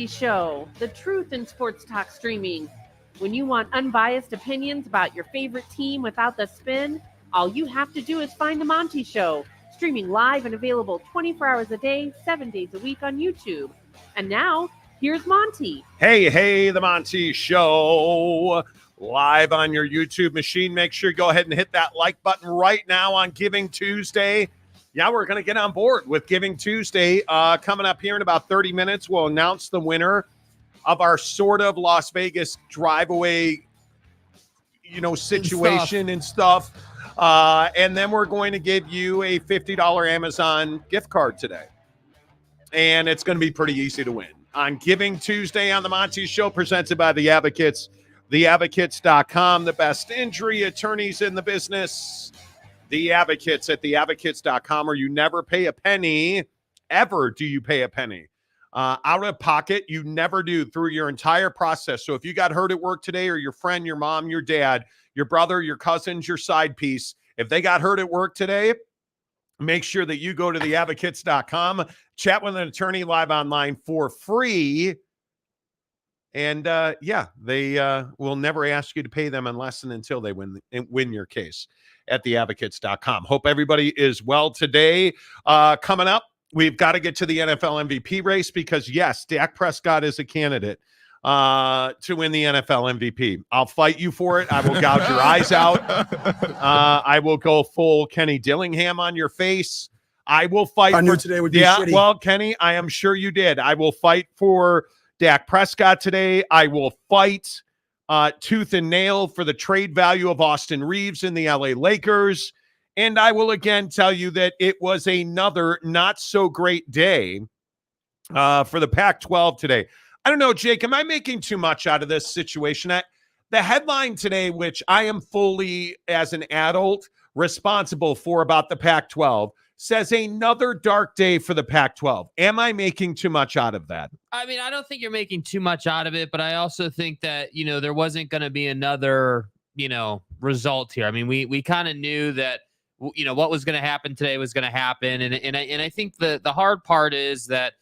Monty Show, the truth in sports talk streaming. When you want unbiased opinions about your favorite team without the spin, all you have to do is find the Monty Show, streaming live and available 24 hours a day, 7 days a week on YouTube. And now, here's Monty. Hey, the Monty Show, live on your YouTube machine. Make sure you go ahead and hit that like button right now on Giving Tuesday. Yeah, we're going to get on board with Giving Tuesday. Coming up here in about 30 minutes, we'll announce the winner of our sort of Las Vegas drive-away, situation and stuff. And then we're going to give you a $50 Amazon gift card today. And it's going to be pretty easy to win. On Giving Tuesday on the Monty Show, presented by The Advocates, theadvocates.com, the best injury attorneys in the business. The Advocates at theadvocates.com, or you never pay a penny. Ever do you pay a penny out of pocket? You never do through your entire process. So if you got hurt at work today, or your friend, your mom, your dad, your brother, your cousins, your side piece, if they got hurt at work today, make sure that you go to theadvocates.com, chat with an attorney live online for free. And they will never ask you to pay them unless and until they win your case at theadvocates.com. Hope everybody is well today. Coming up, we've got to get to the NFL MVP race because, yes, Dak Prescott is a candidate to win the NFL MVP. I'll fight you for it. I will gouge your eyes out. I will go full Kenny Dillingham on your face. I will fight. I knew today would be shitty. Well, Kenny, I am sure you did. I will fight for Dak Prescott today. I will fight tooth and nail for the trade value of Austin Reeves in the LA Lakers. And I will again tell you that it was another not so great day for the Pac-12 today. I don't know, Jake, am I making too much out of this situation? The headline today, which I am fully, as an adult, responsible for about the Pac-12, says another dark day for the Pac-12. Am I making too much out of that? I mean, I don't think you're making too much out of it, but I also think that, there wasn't going to be another, result here. I mean, we kind of knew that, what was going to happen today was going to happen. And I think the hard part is that,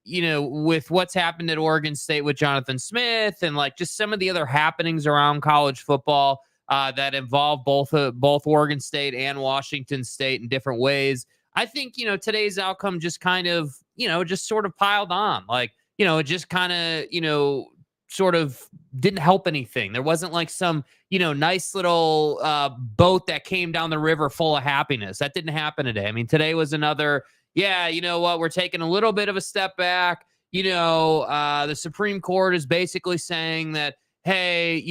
with what's happened at Oregon State with Jonathan Smith and like just some of the other happenings around college football, that involve both Oregon State and Washington State in different ways. I think, today's outcome just kind of, just sort of piled on. Like, it just kind of, sort of didn't help anything. There wasn't like some, nice little boat that came down the river full of happiness. That didn't happen today. I mean, today was another, you know what, we're taking a little bit of a step back. The Supreme Court is basically saying that, hey,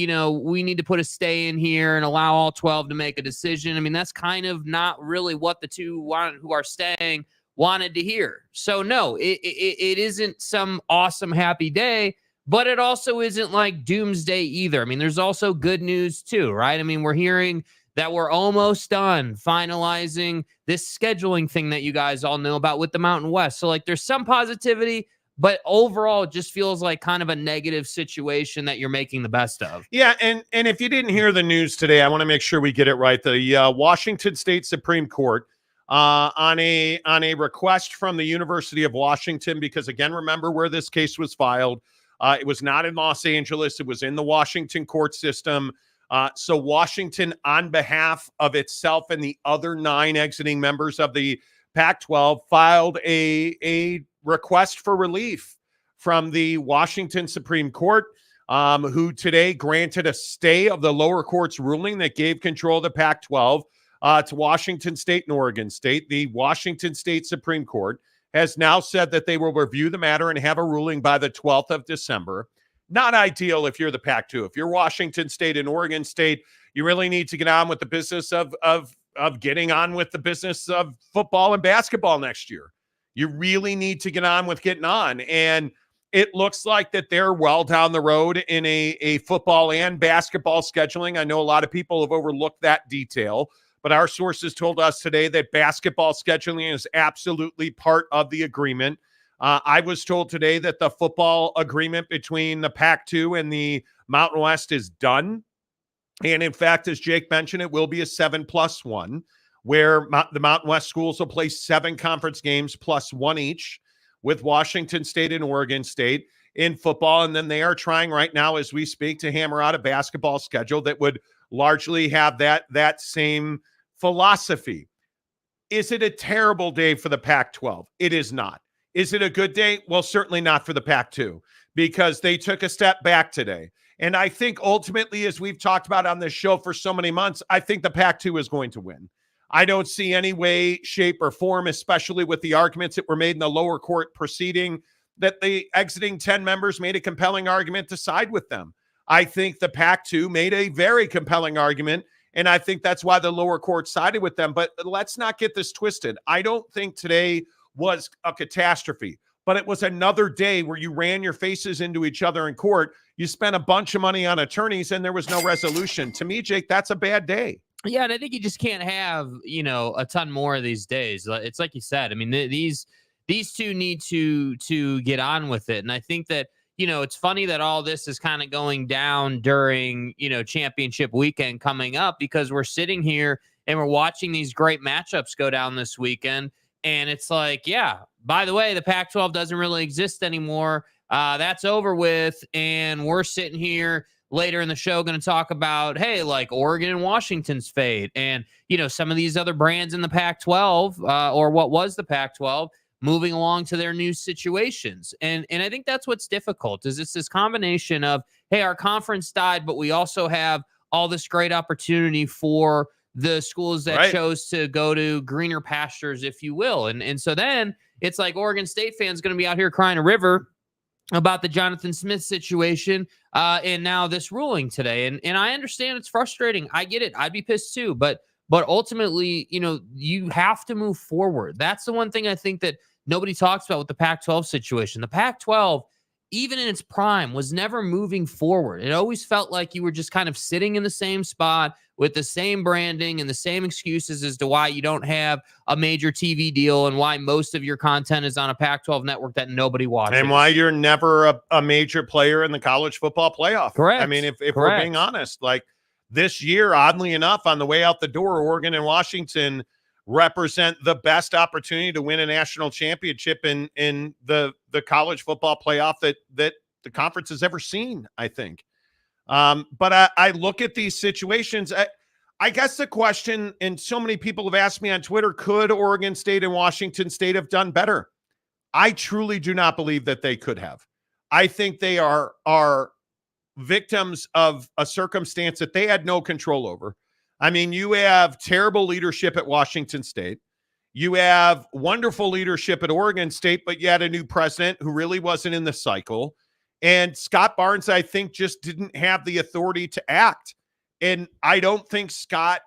we need to put a stay in here and allow all 12 to make a decision. I mean, that's kind of not really what the two who are staying wanted to hear. So no, it isn't some awesome happy day, but it also isn't like doomsday either. I mean, there's also good news too, right? I mean, we're hearing that we're almost done finalizing this scheduling thing that you guys all know about with the Mountain West. So like there's some positivity, but overall, it just feels like kind of a negative situation that you're making the best of. Yeah, and if you didn't hear the news today, I want to make sure we get it right. The Washington State Supreme Court, on a request from the University of Washington, because again, remember where this case was filed. It was not in Los Angeles. It was in the Washington court system. So Washington, on behalf of itself and the other 9 exiting members of the Pac-12, filed a request for relief from the Washington Supreme Court, who today granted a stay of the lower court's ruling that gave control of the Pac-12 to Washington State and Oregon State. The Washington State Supreme Court has now said that they will review the matter and have a ruling by the 12th of December. Not ideal if you're the Pac-2. If you're Washington State and Oregon State, you really need to get on with the business of getting on with the business of football and basketball next year. You really need to get on with getting on. And it looks like that they're well down the road in a football and basketball scheduling. I know a lot of people have overlooked that detail, but our sources told us today that basketball scheduling is absolutely part of the agreement. I was told today that the football agreement between the Pac-2 and the Mountain West is done. And in fact, as Jake mentioned, it will be a 7+1, where the Mountain West schools will play 7 conference games plus 1 each, with Washington State and Oregon State in football. And then they are trying right now as we speak to hammer out a basketball schedule that would largely have that same philosophy. Is it a terrible day for the Pac-12? It is not. Is it a good day? Well, certainly not for the Pac-2 because they took a step back today. And I think ultimately, as we've talked about on this show for so many months, I think the Pac-2 is going to win. I don't see any way, shape, or form, especially with the arguments that were made in the lower court proceeding, that the exiting 10 members made a compelling argument to side with them. I think the Pac-2 made a very compelling argument, and I think that's why the lower court sided with them. But let's not get this twisted. I don't think today was a catastrophe, but it was another day where you ran your faces into each other in court. You spent a bunch of money on attorneys, and there was no resolution. To me, Jake, that's a bad day. Yeah, and I think you just can't have, a ton more of these days. It's like you said. I mean, these two need to get on with it. And I think that, it's funny that all this is kind of going down during, championship weekend coming up, because we're sitting here and we're watching these great matchups go down this weekend. And it's like, yeah, by the way, the Pac-12 doesn't really exist anymore. That's over with. And we're sitting here later in the show going to talk about, hey, like Oregon and Washington's fate. And, some of these other brands in the Pac-12 or what was the Pac-12 moving along to their new situations. And I think that's what's difficult is it's this combination of, hey, our conference died, but we also have all this great opportunity for the schools that chose to go to greener pastures, if you will. And so then it's like Oregon State fans going to be out here crying a river about the Jonathan Smith situation and now this ruling today. And I understand it's frustrating. I get it. I'd be pissed too. But ultimately, you have to move forward. That's the one thing I think that nobody talks about with the Pac-12 situation. The Pac-12, even in its prime, was never moving forward. It always felt like you were just kind of sitting in the same spot with the same branding and the same excuses as to why you don't have a major TV deal and why most of your content is on a Pac-12 network that nobody watches. And why you're never a major player in the college football playoff. Correct. I mean, if we're being honest, like this year, oddly enough, on the way out the door, Oregon and Washington represent the best opportunity to win a national championship in the college football playoff that the conference has ever seen, I think. But I look at these situations. I guess the question, and so many people have asked me on Twitter, could Oregon State and Washington State have done better? I truly do not believe that they could have. I think they are victims of a circumstance that they had no control over. I mean, you have terrible leadership at Washington State. You have wonderful leadership at Oregon State, but you had a new president who really wasn't in the cycle. And Scott Barnes, I think, just didn't have the authority to act. And I don't think Scott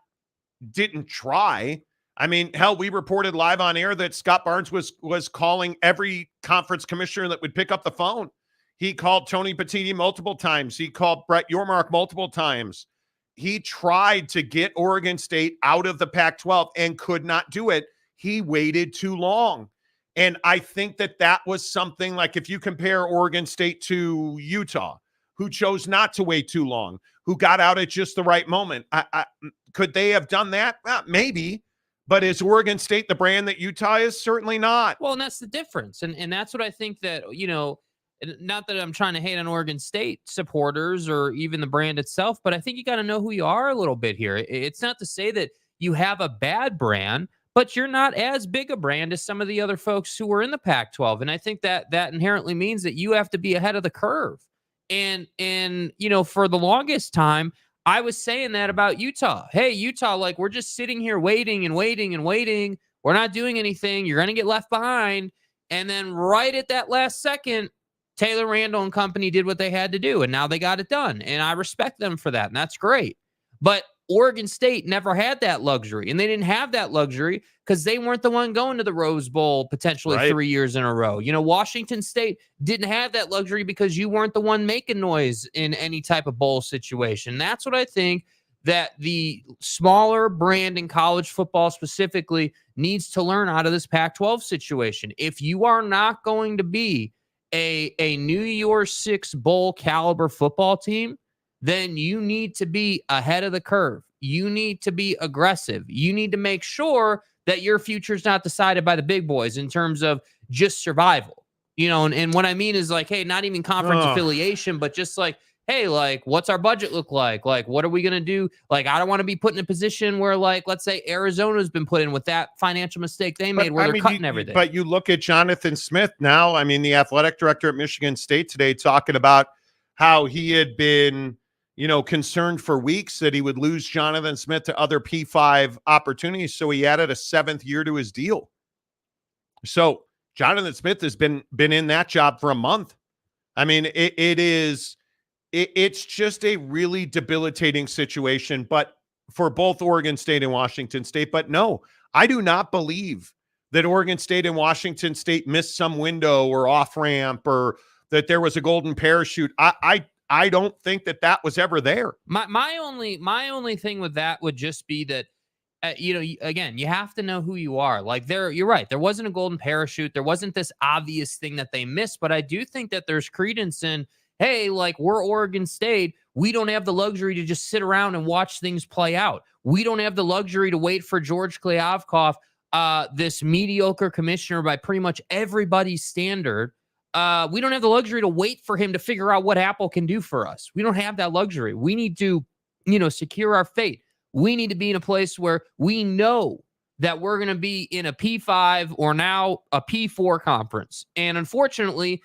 didn't try. I mean, hell, we reported live on air that Scott Barnes was calling every conference commissioner that would pick up the phone. He called Tony Petitti multiple times. He called Brett Yormark multiple times. He tried to get Oregon State out of the Pac-12 and could not do it. He waited too long. And I think that was something like if you compare Oregon State to Utah, who chose not to wait too long, who got out at just the right moment. Could they have done that? Maybe. But is Oregon State the brand that Utah is? Certainly not. Well, and that's the difference. And that's what I think that, not that I'm trying to hate on Oregon State supporters or even the brand itself, but I think you got to know who you are a little bit here. It's not to say that you have a bad brand, but you're not as big a brand as some of the other folks who were in the Pac-12. And I think that inherently means that you have to be ahead of the curve. And for the longest time, I was saying that about Utah. Hey, Utah, like we're just sitting here waiting and waiting and waiting. We're not doing anything. You're going to get left behind. And then right at that last second, Taylor Randall and company did what they had to do, and now they got it done. And I respect them for that, and that's great. But Oregon State never had that luxury, and they didn't have that luxury because they weren't the one going to the Rose Bowl potentially 3 years in a row. Washington State didn't have that luxury because you weren't the one making noise in any type of bowl situation. That's what I think that the smaller brand in college football specifically needs to learn out of this Pac-12 situation. If you are not going to be a New Year's Six bowl caliber football team, then you need to be ahead of the curve. You need to be aggressive. You need to make sure that your future is not decided by the big boys in terms of just survival. You know, and what I mean is like, hey, not even conference affiliation, but just like, hey, like, what's our budget look like? Like, what are we going to do? Like, I don't want to be put in a position where, like, let's say Arizona's been put in with that financial mistake they made where they're cutting everything. But you look at Jonathan Smith now, I mean, the athletic director at Michigan State today talking about how he had been, you know, concerned for weeks that he would lose Jonathan Smith to other P5 opportunities. So he added a 7th year to his deal. So Jonathan Smith has been in that job for a month. I mean, it's just a really debilitating situation, but for both Oregon State and Washington State. But no, I do not believe that Oregon State and Washington State missed some window or off ramp or that there was a golden parachute. I don't think that was ever there. My only thing with that would just be that, you know, again, you have to know who you are. Like you're right. There wasn't a golden parachute. There wasn't this obvious thing that they missed, but I do think that there's credence in, hey, like we're Oregon State. We don't have the luxury to just sit around and watch things play out. We don't have the luxury to wait for George Kliavkoff, this mediocre commissioner by pretty much everybody's standard. We don't have the luxury to wait for him to figure out what Apple can do for us. We don't have that luxury. We need to, you know, secure our fate. We need to be in a place where we know that we're going to be in a P5 or now a P4 conference. And unfortunately,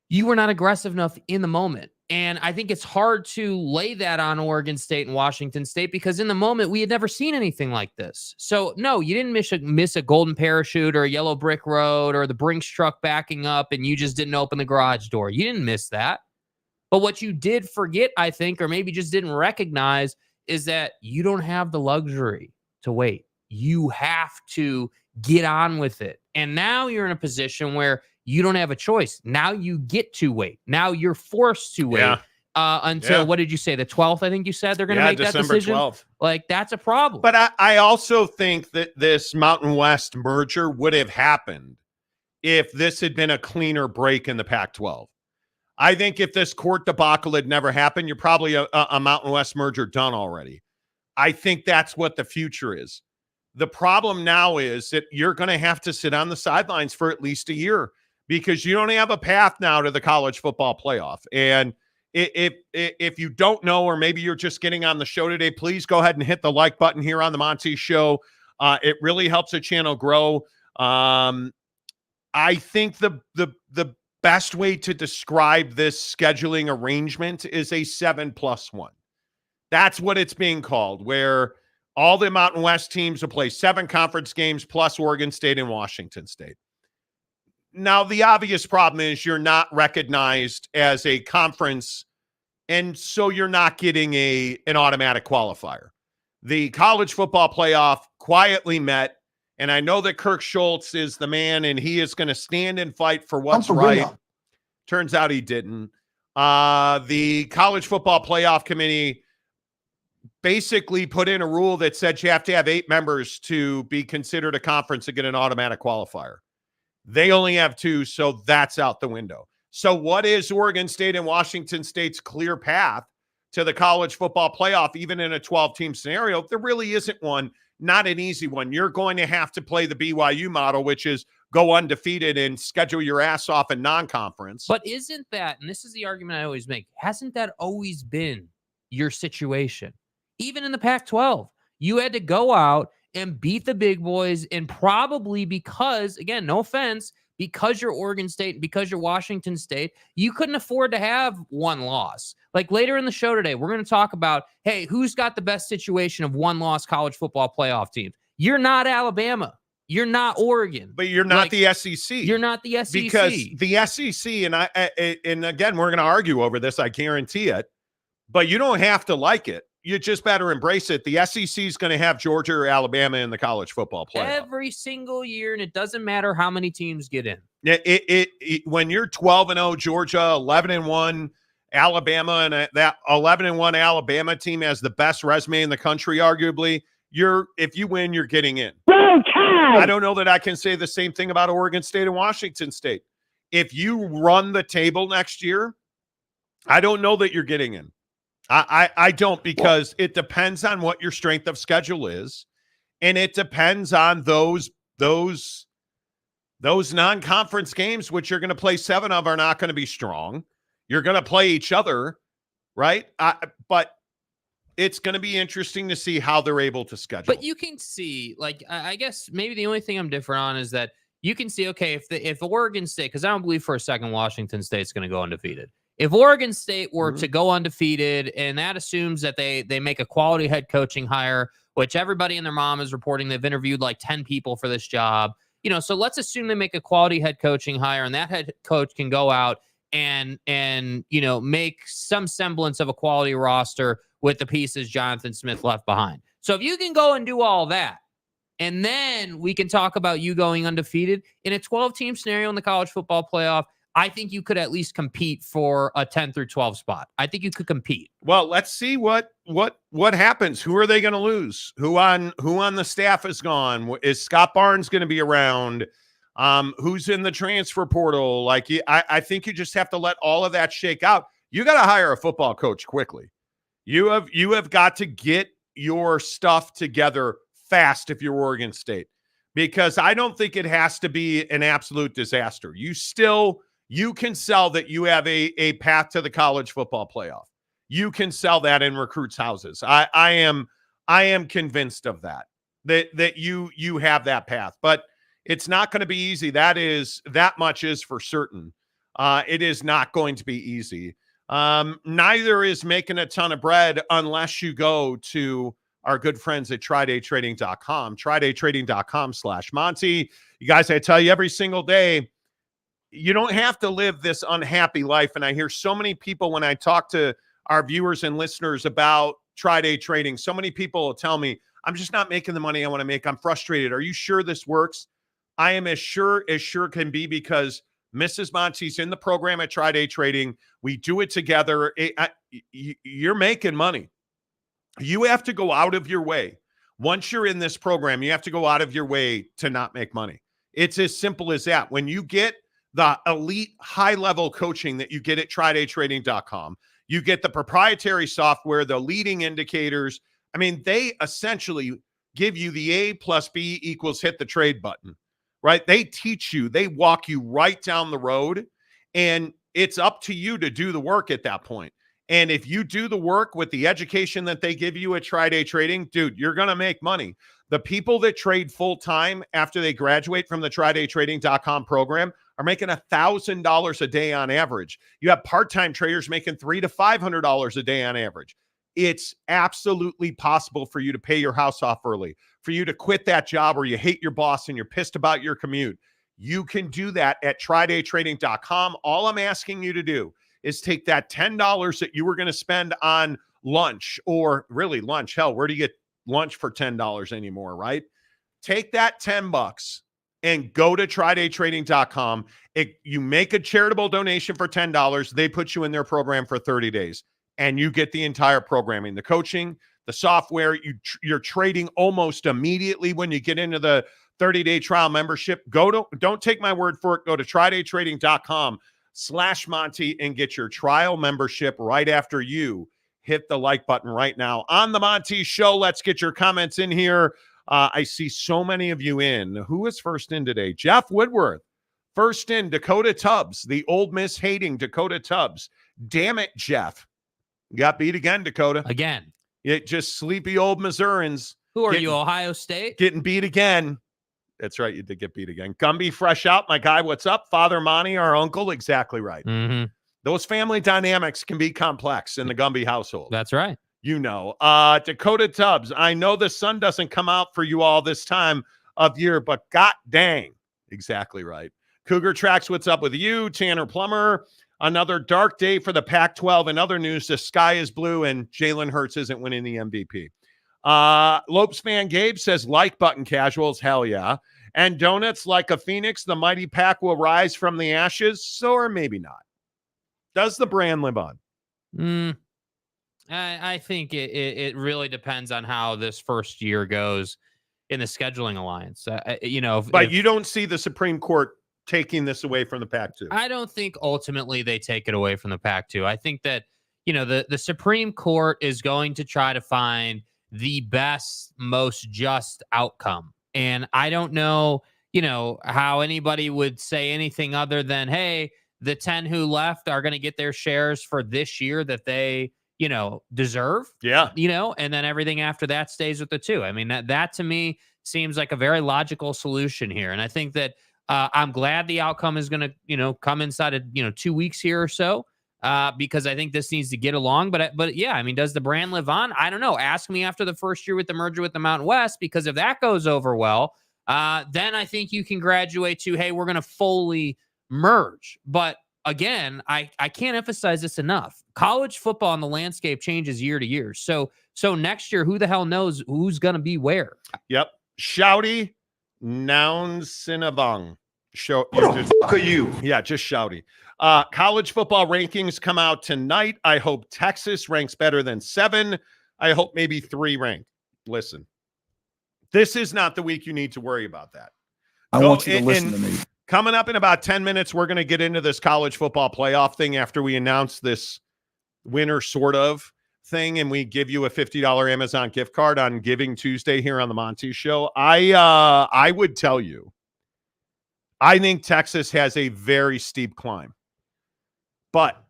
you were not aggressive enough in the moment. And I think it's hard to lay that on Oregon State and Washington State because in the moment, we had never seen anything like this. So, no, you didn't miss a golden parachute or a yellow brick road or the Brinks truck backing up and you just didn't open the garage door. You didn't miss that. But what you did forget, I think, or maybe just didn't recognize is that you don't have the luxury to wait. You have to get on with it. And now you're in a position where you don't have a choice. Now you get to wait. Now you're forced to wait until, what did you say, the 12th, I think you said they're going to make December that decision? 12th. Like, that's a problem. But I also think that this Mountain West merger would have happened if this had been a cleaner break in the Pac-12. I think if this court debacle had never happened, you're probably a Mountain West merger done already. I think that's what the future is. The problem now is that you're going to have to sit on the sidelines for at least a year because you don't have a path now to the college football playoff. And if you don't know, or maybe you're just getting on the show today, please go ahead and hit the like button here on the Monty Show. It really helps the channel grow. I think the best way to describe this scheduling arrangement is a 7+1. That's what it's being called, where all the Mountain West teams will play 7 conference games plus Oregon State and Washington State. Now, the obvious problem is you're not recognized as a conference, and so you're not getting an automatic qualifier. The college football playoff quietly met, and I know that Kirk Schultz is the man, and he is going to stand and fight for what's right. Turns out he didn't. The college football playoff committee basically put in a rule that said you have to have 8 members to be considered a conference to get an automatic qualifier. They only have 2, so that's out the window. So what is Oregon State and Washington State's clear path to the college football playoff, even in a 12-team scenario? There really isn't one, not an easy one. You're going to have to play the BYU model, which is go undefeated and schedule your ass off in non-conference. But isn't that, and this is the argument I always make, hasn't that always been your situation? Even in the Pac-12, you had to go out and beat the big boys, and probably because, again, no offense, because you're Oregon State, because you're Washington State, you couldn't afford to have one loss. Like later in the show today, we're going to talk about, hey, who's got the best situation of one-loss college football playoff teams? You're not Alabama. You're not Oregon. But you're not the SEC. You're not the SEC. Because the SEC, and again, we're going to argue over this, I guarantee it, but you don't have to like it. You just better embrace it. The SEC is going to have Georgia or Alabama in the college football playoff every single year, and it doesn't matter how many teams get in. When you're 12-0 Georgia, 11-1 Alabama, and that 11-1 Alabama team has the best resume in the country, arguably, if you win, you're getting in. I don't know that I can say the same thing about Oregon State and Washington State. If you run the table next year, I don't know that you're getting in. I don't, because it depends on what your strength of schedule is, and it depends on those Those non-conference games, which you're going to play 7 of, are not going to be strong. You're going to play each other, right? But it's going to be interesting to see how they're able to schedule. But you can see, like, I guess maybe the only thing I'm different on is that you can see, okay, if Oregon State, because I don't believe for a second Washington State's going to go undefeated. If Oregon State were to go undefeated, and that assumes that they make a quality head coaching hire, which everybody and their mom is reporting they've interviewed like 10 people for this job. So let's assume they make a quality head coaching hire, and that head coach can go out and make some semblance of a quality roster with the pieces Jonathan Smith left behind. So if you can go and do all that, and then we can talk about you going undefeated in a 12-team scenario in the college football playoff, I think you could at least compete for a 10 through 12 spot. I think you could compete. Well, let's see what happens. Who are they going to lose? Who on the staff is gone? Is Scott Barnes going to be around? Who's in the transfer portal? Like, I think you just have to let all of that shake out. You got to hire a football coach quickly. You have got to get your stuff together fast if you're Oregon State, because I don't think it has to be an absolute disaster. You can sell that you have a path to the college football playoff. You can sell that in recruits' houses. I am convinced of that you have that path, but it's not going to be easy. That much is for certain. It is not going to be easy. Neither is making a ton of bread unless you go to our good friends at TridayTrading.com, TridayTrading.com/Monty. You guys, I tell you every single day, you don't have to live this unhappy life. And I hear so many people when I talk to our viewers and listeners about Triday Trading, so many people will tell me, I'm just not making the money I want to make. I'm frustrated. Are you sure this works? I am as sure can be, because Mrs. Monty's in the program at Triday Trading. We do it together. You're making money. You have to go out of your way. Once you're in this program, you have to go out of your way to not make money. It's as simple as that. When you get the elite high-level coaching that you get at TridayTrading.com, you get the proprietary software, the leading indicators. I mean, they essentially give you the A plus B equals hit the trade button, right? They teach you, they walk you right down the road, and it's up to you to do the work at that point. And if you do the work with the education that they give you at Triday Trading, dude, you're going to make money. The people that trade full-time after they graduate from the TridayTrading.com program are making $1,000 a day on average. You have part-time traders making $300 to $500 a day on average. It's absolutely possible for you to pay your house off early, for you to quit that job where you hate your boss and you're pissed about your commute. You can do that at TridayTrading.com. All I'm asking you to do is take that $10 that you were going to spend on lunch, or really lunch. Hell, where do you get lunch for $10 anymore, right? Take that $10 and go to TridayTrading.com. You make a charitable donation for $10. They put you in their program for 30 days, and you get the entire programming, the coaching, the software. You're trading almost immediately when you get into the 30-day trial membership. Don't take my word for it. Go to TridayTrading.com/Monty and get your trial membership right after you hit the like button right now on the Monty Show. Let's get your comments in here. I see so many of you in. Who is first in today? Jeff Woodworth. First in, Dakota Tubbs, the Ole Miss hating Dakota Tubbs. Damn it, Jeff. Got beat again, Dakota. Again. Just sleepy old Missourians. Who are you, Ohio State? Getting beat again. That's right. You did get beat again. Gumby fresh out. My guy, what's up? Father Monty, our uncle. Exactly right. Mm-hmm. Those family dynamics can be complex in the Gumby household. That's right. Dakota Tubbs, I know the sun doesn't come out for you all this time of year, but god dang. Exactly right. Cougar Tracks, what's up with you? Tanner Plummer, another dark day for the Pac-12. In other news, the sky is blue and Jalen Hurts isn't winning the MVP. Lopes fan Gabe says, like button casuals, hell yeah. And donuts like a phoenix, the mighty PAC will rise from the ashes, or maybe not. Does the brand live on? I think it really depends on how this first year goes in the scheduling alliance. But you don't see the Supreme Court taking this away from the Pac-2. I don't think ultimately they take it away from the Pac-2. I think that, the Supreme Court is going to try to find the best, most just outcome. And I don't know, how anybody would say anything other than, hey, the 10 who left are going to get their shares for this year that they, deserve. Yeah. And then everything after that stays with the 2. I mean, that to me seems like a very logical solution here. And I think that I'm glad the outcome is going to, come inside of, 2 weeks here or so. Because I think this needs to get along. But yeah, I mean, does the brand live on? I don't know. Ask me after the first year with the merger with the Mountain West, because if that goes over well, then I think you can graduate to, hey, we're going to fully merge. But again, I can't emphasize this enough. College football and the landscape changes year to year. So next year, who the hell knows who's going to be where? Yep. Shouty Noun Sinavong. Who the fuck are you? Yeah, just Shouty. College football rankings come out tonight. I hope Texas ranks better than 7. I hope maybe 3 rank. Listen, this is not the week you need to worry about that. I want you to listen to me. Coming up in about 10 minutes, we're going to get into this college football playoff thing after we announce this winner sort of thing, and we give you a $50 Amazon gift card on Giving Tuesday here on the Monty Show. I would tell you, I think Texas has a very steep climb, but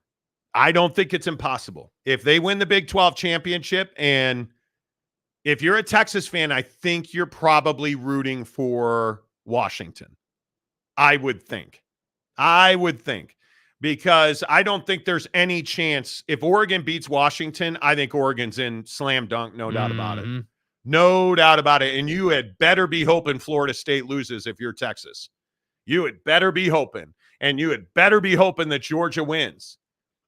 I don't think it's impossible. If they win the Big 12 championship, and if you're a Texas fan, I think you're probably rooting for Washington. I would think, because I don't think there's any chance. If Oregon beats Washington, I think Oregon's in slam dunk, no doubt about it. No doubt about it. And you had better be hoping Florida State loses if you're Texas. You had better be hoping. And you had better be hoping that Georgia wins,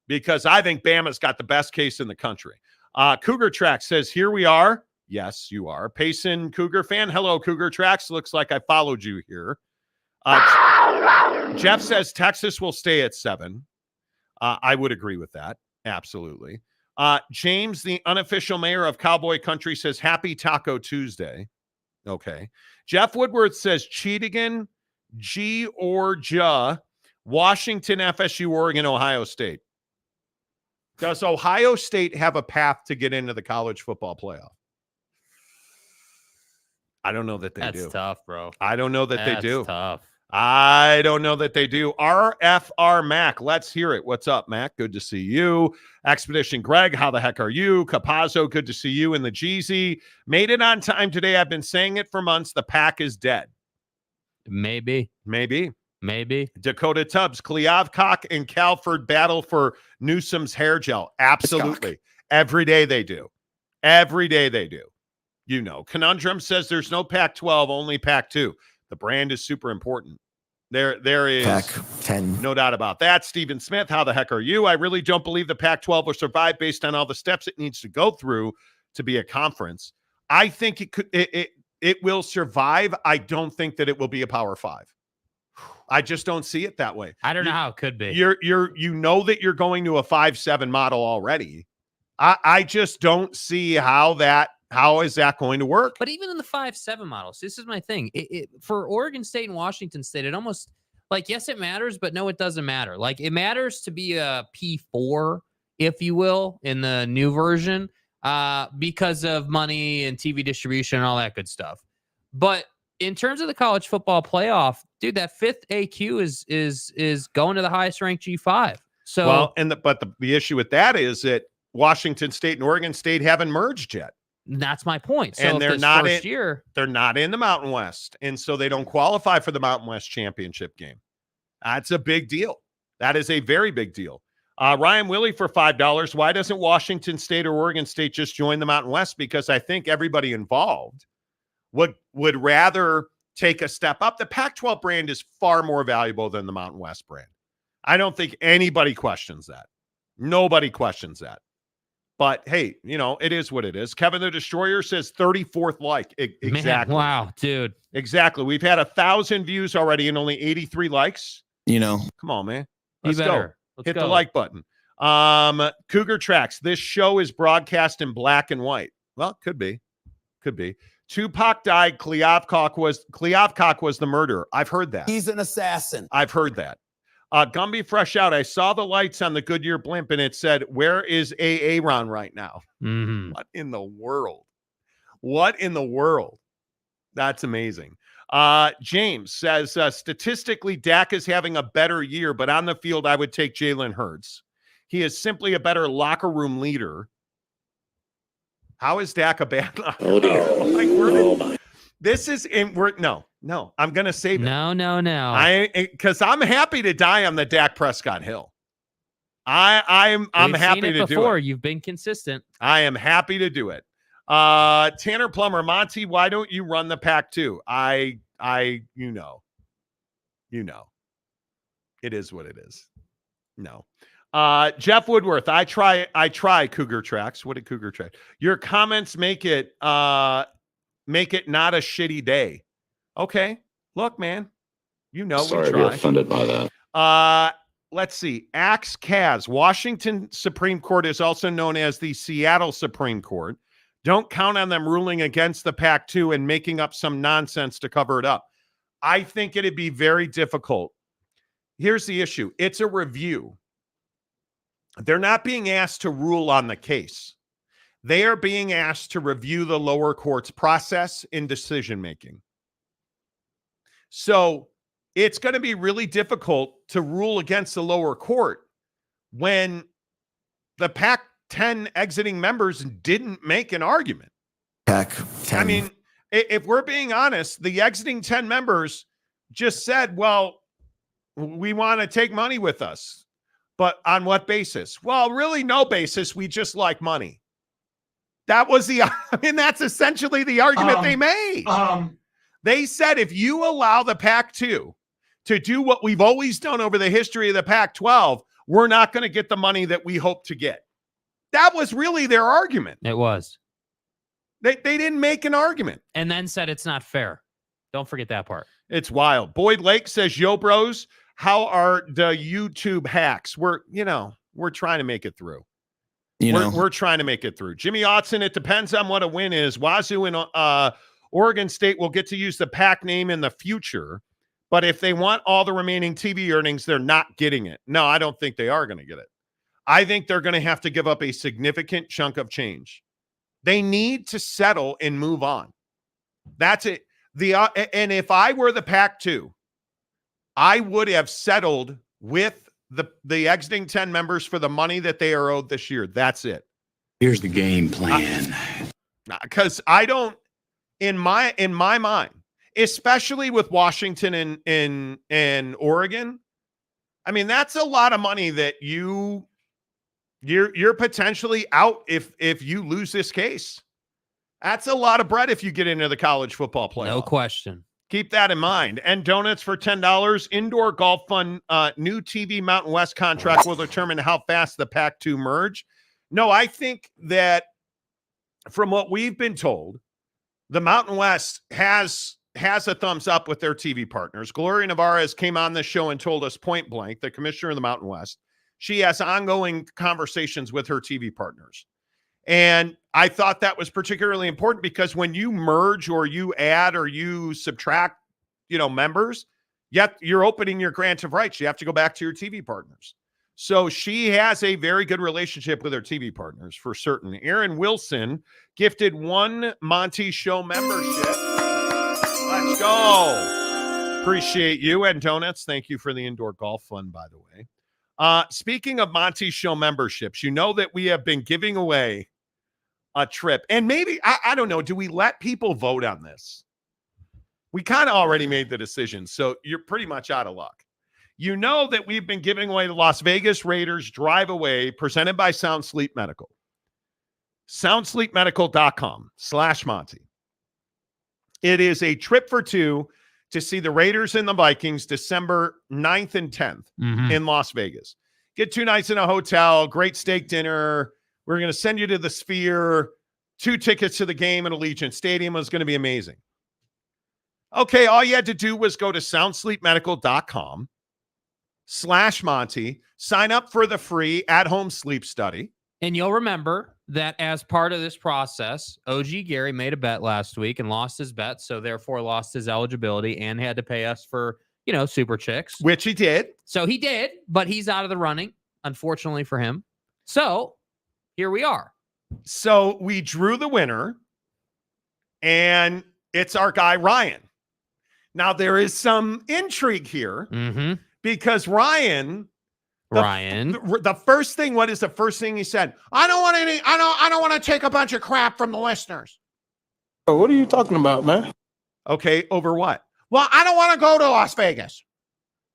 because I think Bama's got the best case in the country. Cougar Tracks says, here we are. Yes, you are. Payson Cougar fan. Hello, Cougar Tracks. Looks like I followed you here. Jeff says Texas will stay at 7. I would agree with that. Absolutely. James, the unofficial mayor of Cowboy Country, says happy Taco Tuesday. Okay. Jeff Woodward says Cheatigan, Georgia, Washington, FSU, Oregon, Ohio State. Does Ohio State have a path to get into the college football playoff? I don't know that they do. That's tough, bro. I don't know that they do. That's tough. I don't know that they do. RFR Mac, let's hear it. What's up, Mac? Good to see you. Expedition Greg, how the heck are you? Capazzo, good to see you. In the Jeezy, made it on time today. I've been saying it for months. The PAC is dead. Maybe. Dakota Tubbs, Cleavcock and Calford battle for Newsom's hair gel. Absolutely. Every day they do. Conundrum says there's no Pac-12, only Pac-2. The brand is super important. There is Pac-10. No doubt about that. Stephen Smith, how the heck are you? I really don't believe the Pac-12 will survive based on all the steps it needs to go through to be a conference. I think it will survive. I don't think that it will be a Power 5. I just don't see it that way. I don't know how it could be. You know that you're going to a 5-7 model already. I just don't see how is that going to work? But even in the 5-7 models, this is my thing. For Oregon State and Washington State, it almost yes, it matters, but no, it doesn't matter. It matters to be a P4, if you will, in the new version, because of money and TV distribution and all that good stuff. But in terms of the college football playoff, dude, that 5th AQ is going to the highest ranked G5. So the issue with that is that Washington State and Oregon State haven't merged yet. That's my point. So and they're not in the Mountain West, and so they don't qualify for the Mountain West championship game. That's a big deal. That is a very big deal. Ryan Willie for $5. Why doesn't Washington State or Oregon State just join the Mountain West? Because I think everybody involved would rather take a step up. The Pac-12 brand is far more valuable than the Mountain West brand. I don't think anybody questions that. Nobody questions that. But hey, it is what it is. Kevin the Destroyer says 34th like. Exactly. Man, wow, dude. Exactly. We've had 1,000 views already and only 83 likes. Come on, man. Let's go. Hit the like button. Cougar Tracks. This show is broadcast in black and white. Well, could be. Tupac died. Cleavcock was the murderer. I've heard that. He's an assassin. I've heard that. Gumby Fresh Out. I saw the lights on the Goodyear blimp and it said, where is Aaron right now? Mm-hmm. What in the world? That's amazing. James says, statistically, Dak is having a better year, but on the field, I would take Jalen Hurts. He is simply a better locker room leader. How is Dak a bad locker room leader? This is in no, I'm going to save it. No. Because I'm happy to die on the Dak Prescott hill. I'm happy to do it. You've been consistent. I am happy to do it. Tanner Plummer, Monty, why don't you run the pack too? You know, it is what it is. No. Jeff Woodworth, I try Cougar Tracks. What did Cougar Track? Your comments make it not a shitty day. Okay. Look, man, sorry to be offended by that. Let's see. Axe Kaz, Washington Supreme Court is also known as the Seattle Supreme Court. Don't count on them ruling against the Pac-2 and making up some nonsense to cover it up. I think it'd be very difficult. Here's the issue. It's a review. They're not being asked to rule on the case. They are being asked to review the lower court's process in decision-making. So it's going to be really difficult to rule against the lower court when the Pac-10 exiting members didn't make an argument. Pac-10. I mean, if we're being honest, the exiting 10 members just said, well, we want to take money with us. But on what basis? Well, really no basis. We just like money. That was that's essentially the argument they made. They said, if you allow the Pac-2 to do what we've always done over the history of the Pac-12, we're not going to get the money that we hope to get. That was really their argument. It was. They didn't make an argument. And then said it's not fair. Don't forget that part. It's wild. Boyd Lake says, yo, bros, how are the YouTube hacks? We're trying to make it through. We're trying to make it through. Jimmy Otson, it depends on what a win is. Wazoo and Oregon State will get to use the PAC name in the future. But if they want all the remaining TV earnings, they're not getting it. No, I don't think they are going to get it. I think they're going to have to give up a significant chunk of change. They need to settle and move on. That's it. And if I were the Pac-2, I would have settled with the exiting 10 members for the money that they are owed this year. That's it. Here's the game plan. Because I don't, in my mind, especially with Washington and Oregon, I mean, that's a lot of money that you're potentially out if you lose this case. That's a lot of bread if you get into the college football playoff. No question. Keep that in mind. And donuts for $10. Indoor Golf Fund new TV Mountain West contract will determine how fast the Pac-2 merge. No, I think that from what we've been told, the Mountain West has a thumbs up with their TV partners. Gloria Navarez came on this show and told us point blank, the commissioner of the Mountain West, she has ongoing conversations with her TV partners. And I thought that was particularly important because when you merge or you add or you subtract, members, yet you're opening your grant of rights. You have to go back to your TV partners. So she has a very good relationship with her TV partners for certain. Aaron Wilson gifted 1 Monty Show membership. Let's go. Appreciate you. And donuts, thank you for the Indoor Golf Fund, by the way. Speaking of Monty Show memberships, that we have been giving away a trip. And maybe, I don't know, do we let people vote on this? We kind of already made the decision, so you're pretty much out of luck. You know that we've been giving away the Las Vegas Raiders Drive Away presented by Sound Sleep Medical. SoundSleepMedical.com/Monty. It is a trip for 2 to see the Raiders and the Vikings December 9th and 10th in Las Vegas. Get 2 nights in a hotel, great steak dinner. We're going to send you to the Sphere, 2 tickets to the game at Allegiant Stadium. Is going to be amazing. Okay, all you had to do was go to soundsleepmedical.com/Monty, sign up for the free at-home sleep study. And you'll remember that as part of this process, OG Gary made a bet last week and lost his bet, so therefore lost his eligibility and had to pay us for, Super Chicks. Which he did. So he did, but he's out of the running, unfortunately for him. So here we are. So we drew the winner, and it's our guy, Ryan. Now, there is some intrigue here because Ryan, the first thing, what is the first thing he said? I don't want to take a bunch of crap from the listeners. Oh, what are you talking about, man? Okay, over what? Well, I don't want to go to Las Vegas.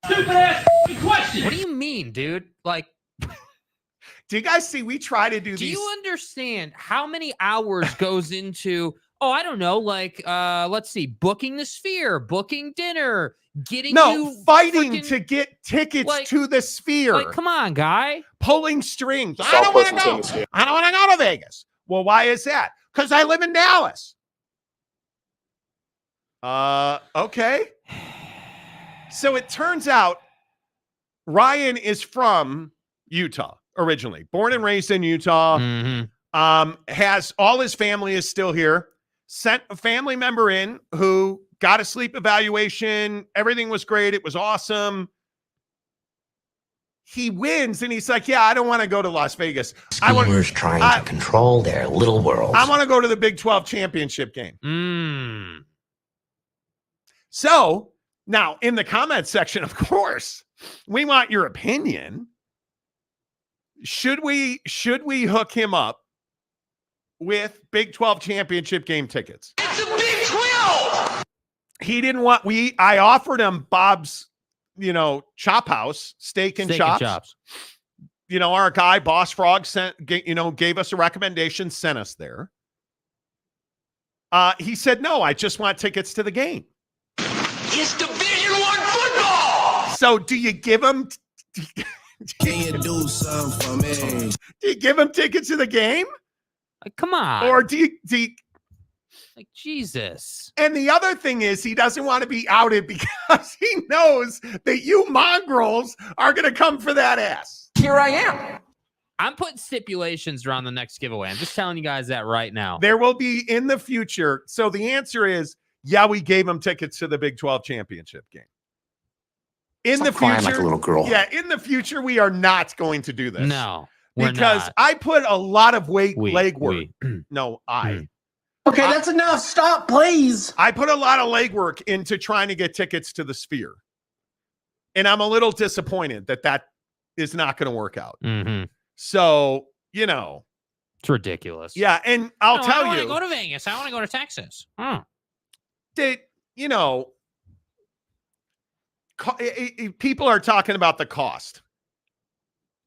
Stupid ass question. What do you mean, dude? Like, do you guys see? We try to do these. Do you understand how many hours goes into? Oh, I don't know. Like, let's see, booking the Sphere, booking dinner, fighting to get tickets to the Sphere. Like, come on, guy. Pulling strings. I don't want to go. I don't want to go to Vegas. Well, why is that? Because I live in Dallas. Okay. So it turns out Ryan is from Utah originally, born and raised in Utah. Has all his family is still here. Sent a family member in who got a sleep evaluation. Everything was great. It was awesome. He wins and he's like, yeah, I don't want to go to Las Vegas. Schemers trying to control their little world. I want to go to the Big 12 championship game. So now in the comment section, of course, we want your opinion. Should we hook him up with Big 12 championship game tickets? It's a Big 12! He didn't want, I offered him Bob's, chop house, steak and chops. Our guy, Boss Frog, gave us a recommendation, sent us there. He said, no, I just want tickets to the game. It's Division I football! So do you give him... Can you do something for me? Do you give him tickets to the game? Like, come on. Or do you like, Jesus. And the other thing is he doesn't want to be outed because he knows that you mongrels are going to come for that ass. Here I am. I'm putting stipulations around the next giveaway. I'm just telling you guys that right now. There will be in the future. So the answer is, yeah, we gave him tickets to the Big 12 championship game. In the future, like a little girl. Yeah, in the future, we are not going to do this. No, because not. I put a lot of legwork. No, I. Okay, that's enough. Stop, please. I put a lot of legwork into trying to get tickets to the Sphere. And I'm a little disappointed that is not going to work out. So, it's ridiculous. Yeah, and I'll tell you. I want to go to Vegas. I want to go to Texas. People are talking about the cost.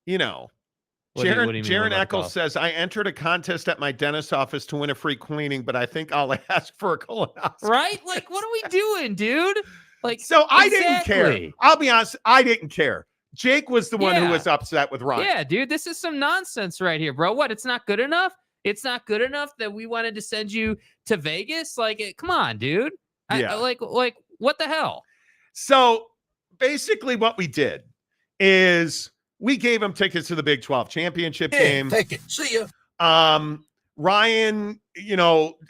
Jaron Eccles says, I entered a contest at my dentist's office to win a free cleaning, but I think I'll ask for a colonoscopy. Right? Like, what are we doing, dude? Like, so I didn't care. I'll be honest, I didn't care. Jake was the one who was upset with Ryan. Yeah, dude, this is some nonsense right here, bro. What? It's not good enough? It's not good enough that we wanted to send you to Vegas? Like, come on, dude. Like, what the hell? So basically what we did is we gave him tickets to the Big 12 championship game. Take it. See ya. Ryan,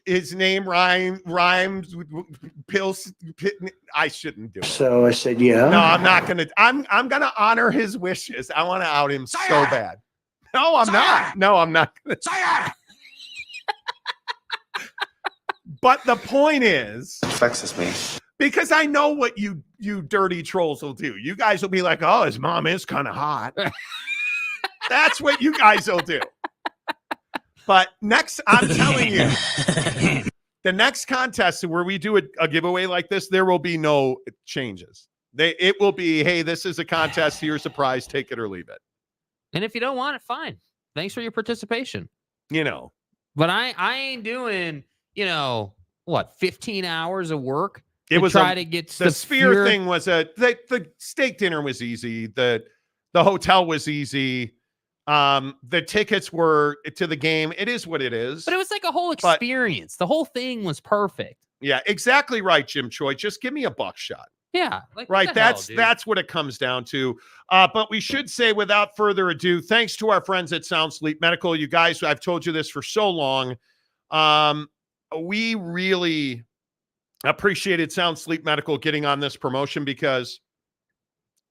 his name rhymes with pills. I shouldn't do it. So I said, yeah. No, I'm not going to. I'm going to honor his wishes. I want to out him so bad. No, I'm not. No, I'm not going to. But the point is, Vexes me. because I know what you dirty trolls will do. You guys will be like, oh, his mom is kind of hot. That's what you guys will do. But next, I'm telling you, the next contest where we do a giveaway like this, there will be no changes. It will be, hey, this is a contest. Here's a prize. Take it or leave it. And if you don't want it, fine. Thanks for your participation. But I ain't doing, 15 hours of work. It was to get the Sphere thing was the steak dinner was easy. The hotel was easy. The tickets were to the game. It is what it is. But it was like a whole experience. The whole thing was perfect. Yeah, exactly right, Jim Choi. Just give me a buckshot. Yeah. Right. That's what it comes down to. But we should say, without further ado, thanks to our friends at Sound Sleep Medical. You guys, I've told you this for so long. We really appreciated Sound Sleep Medical getting on this promotion because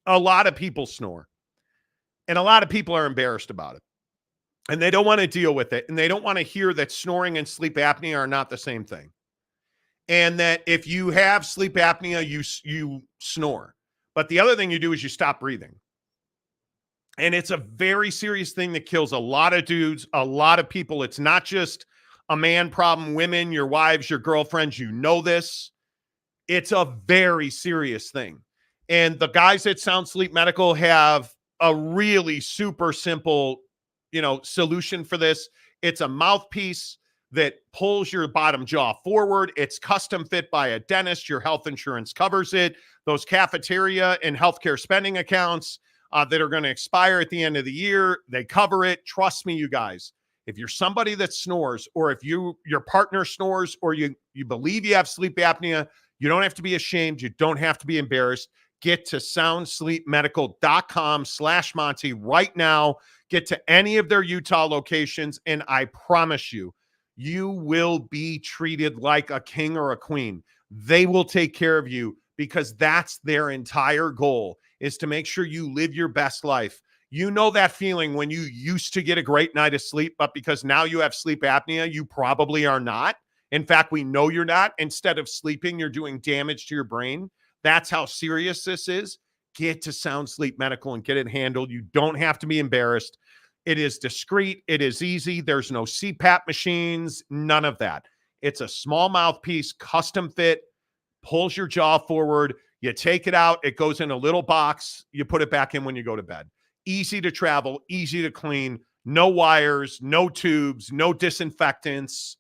a lot of people snore. And a lot of people are embarrassed about it. And they don't want to deal with it. And they don't want to hear that snoring and sleep apnea are not the same thing. and that if you have sleep apnea, you snore. But the other thing you do is you stop breathing. And it's a very serious thing that kills a lot of dudes, a lot of people. It's not just a man problem, women, your wives, your girlfriends, you know this. It's a very serious thing. And the guys at Sound Sleep Medical have a really super simple, solution for this. It's a mouthpiece that pulls your bottom jaw forward. It's custom fit by a dentist. Your health insurance covers it. Those cafeteria and healthcare spending accounts that are going to expire at the end of the year, they cover it. Trust me, you guys. If you're somebody that snores, or if your partner snores, or you believe you have sleep apnea, you don't have to be ashamed. You don't have to be embarrassed. Get to soundsleepmedical.com/Monty right now. Get to any of their Utah locations, and I promise you, you will be treated like a king or a queen. They will take care of you because that's their entire goal, is to make sure you live your best life. You know that feeling when you used to get a great night of sleep, but because now you have sleep apnea, you probably are not. In fact, we know you're not. Instead of sleeping, you're doing damage to your brain. That's how serious this is. Get to Sound Sleep Medical and get it handled. You don't have to be embarrassed. It is discreet. It is easy. There's no CPAP machines, none of that. It's a small mouthpiece, custom fit, pulls your jaw forward. You take it out. It goes in a little box. You put it back in when you go to bed. Easy to travel, easy to clean, no wires, no tubes, no disinfectants.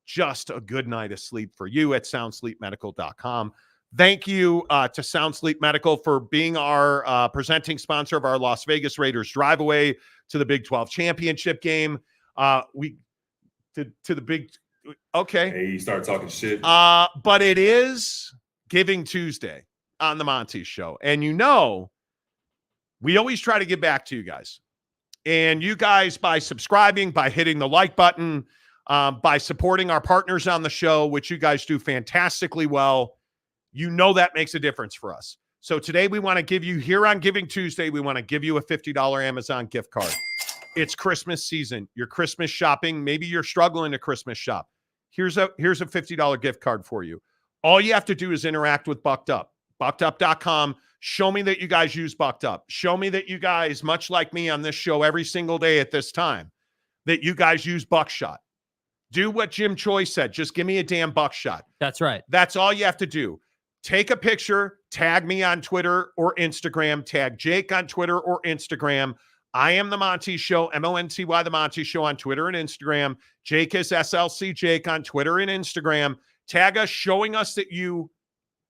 Just a good night of sleep for you at soundsleepmedical.com. Thank you to Sound Sleep Medical for being our presenting sponsor of our Las Vegas Raiders drive away to the Big 12 championship game. To the big, okay. Hey, you start talking shit. But it is Giving Tuesday on the Monty Show. And we always try to get back to you guys. And you guys, by subscribing, by hitting the like button, by supporting our partners on the show, which you guys do fantastically well, that makes a difference for us. So today we want to give you, here on Giving Tuesday, we want to give you a $50 Amazon gift card. It's Christmas season. Your Christmas shopping, maybe you're struggling to Christmas shop. Here's a $50 gift card for you. All you have to do is interact with BuckedUp. BuckedUp.com. Show me that you guys use BuckedUp. Show me that you guys, much like me on this show every single day at this time, that you guys use Buckshot. Do what Jim Choi said. Just give me a damn Buckshot. That's right. That's all you have to do. Take a picture, tag me on Twitter or Instagram, tag Jake on Twitter or Instagram. I am The Monty Show, MONTY, The Monty Show on Twitter and Instagram. Jake is SLC Jake on Twitter and Instagram. Tag us, showing us that you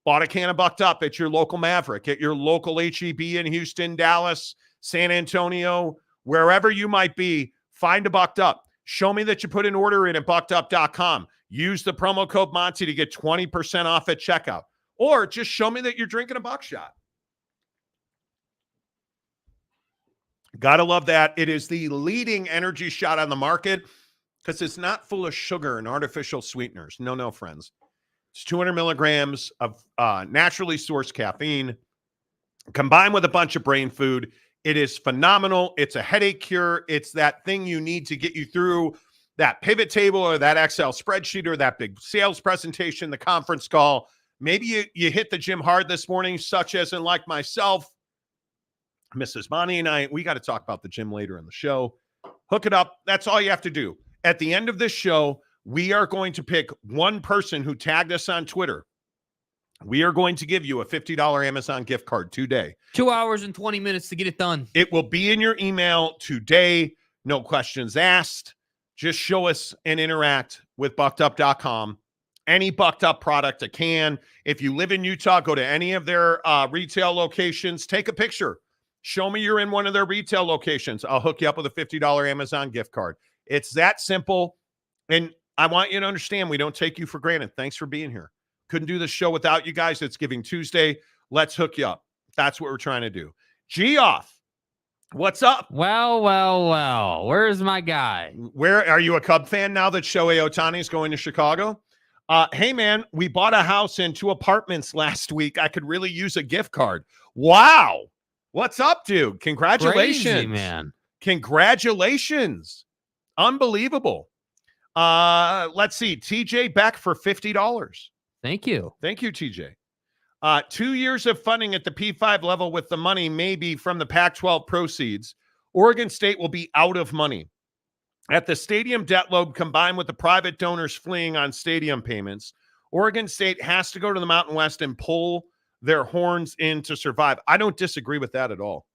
bought a can of BuckedUp at your local Maverick, at your local HEB in Houston, Dallas, San Antonio, wherever you might be. Find a BuckedUp. Show me that you put an order in at BuckedUp.com. Use the promo code Monty to get 20% off at checkout. Or just show me that you're drinking a Buckshot. Gotta love that. It is the leading energy shot on the market because it's not full of sugar and artificial sweeteners. No, friends. It's 200 milligrams of naturally sourced caffeine combined with a bunch of brain food. It is phenomenal. It's a headache cure. It's that thing you need to get you through that pivot table or that Excel spreadsheet or that big sales presentation, the conference call. Maybe you hit the gym hard this morning, such as in like myself, Mrs. Bonnie and I, we got to talk about the gym later in the show. Hook it up. That's all you have to do. At the end of this show, we are going to pick one person who tagged us on Twitter. We are going to give you a $50 Amazon gift card today. 2 hours and 20 minutes to get it done. It will be in your email today. No questions asked. Just show us and interact with BuckedUp.com. Any BuckedUp product, a can. If you live in Utah, go to any of their retail locations. Take a picture. Show me you're in one of their retail locations. I'll hook you up with a $50 Amazon gift card. It's that simple. And I want you to understand, we don't take you for granted. Thanks for being here. Couldn't do this show without you guys. It's Giving Tuesday. Let's hook you up. That's what we're trying to do. G-Off, what's up? Well. Where's my guy? Where are you, a Cub fan now that Shohei Ohtani is going to Chicago? Hey, man, we bought a house and 2 apartments last week. I could really use a gift card. Wow. What's up, dude? Congratulations. Crazy, man. Congratulations. Unbelievable. Let's see. TJ Beck for $50. Thank you. Thank you, TJ. 2 years of funding at the P5 level with the money maybe from the Pac-12 proceeds. Oregon State will be out of money. At the stadium debt load combined with the private donors fleeing on stadium payments, Oregon State has to go to the Mountain West and pull their horns in to survive. I don't disagree with that at all.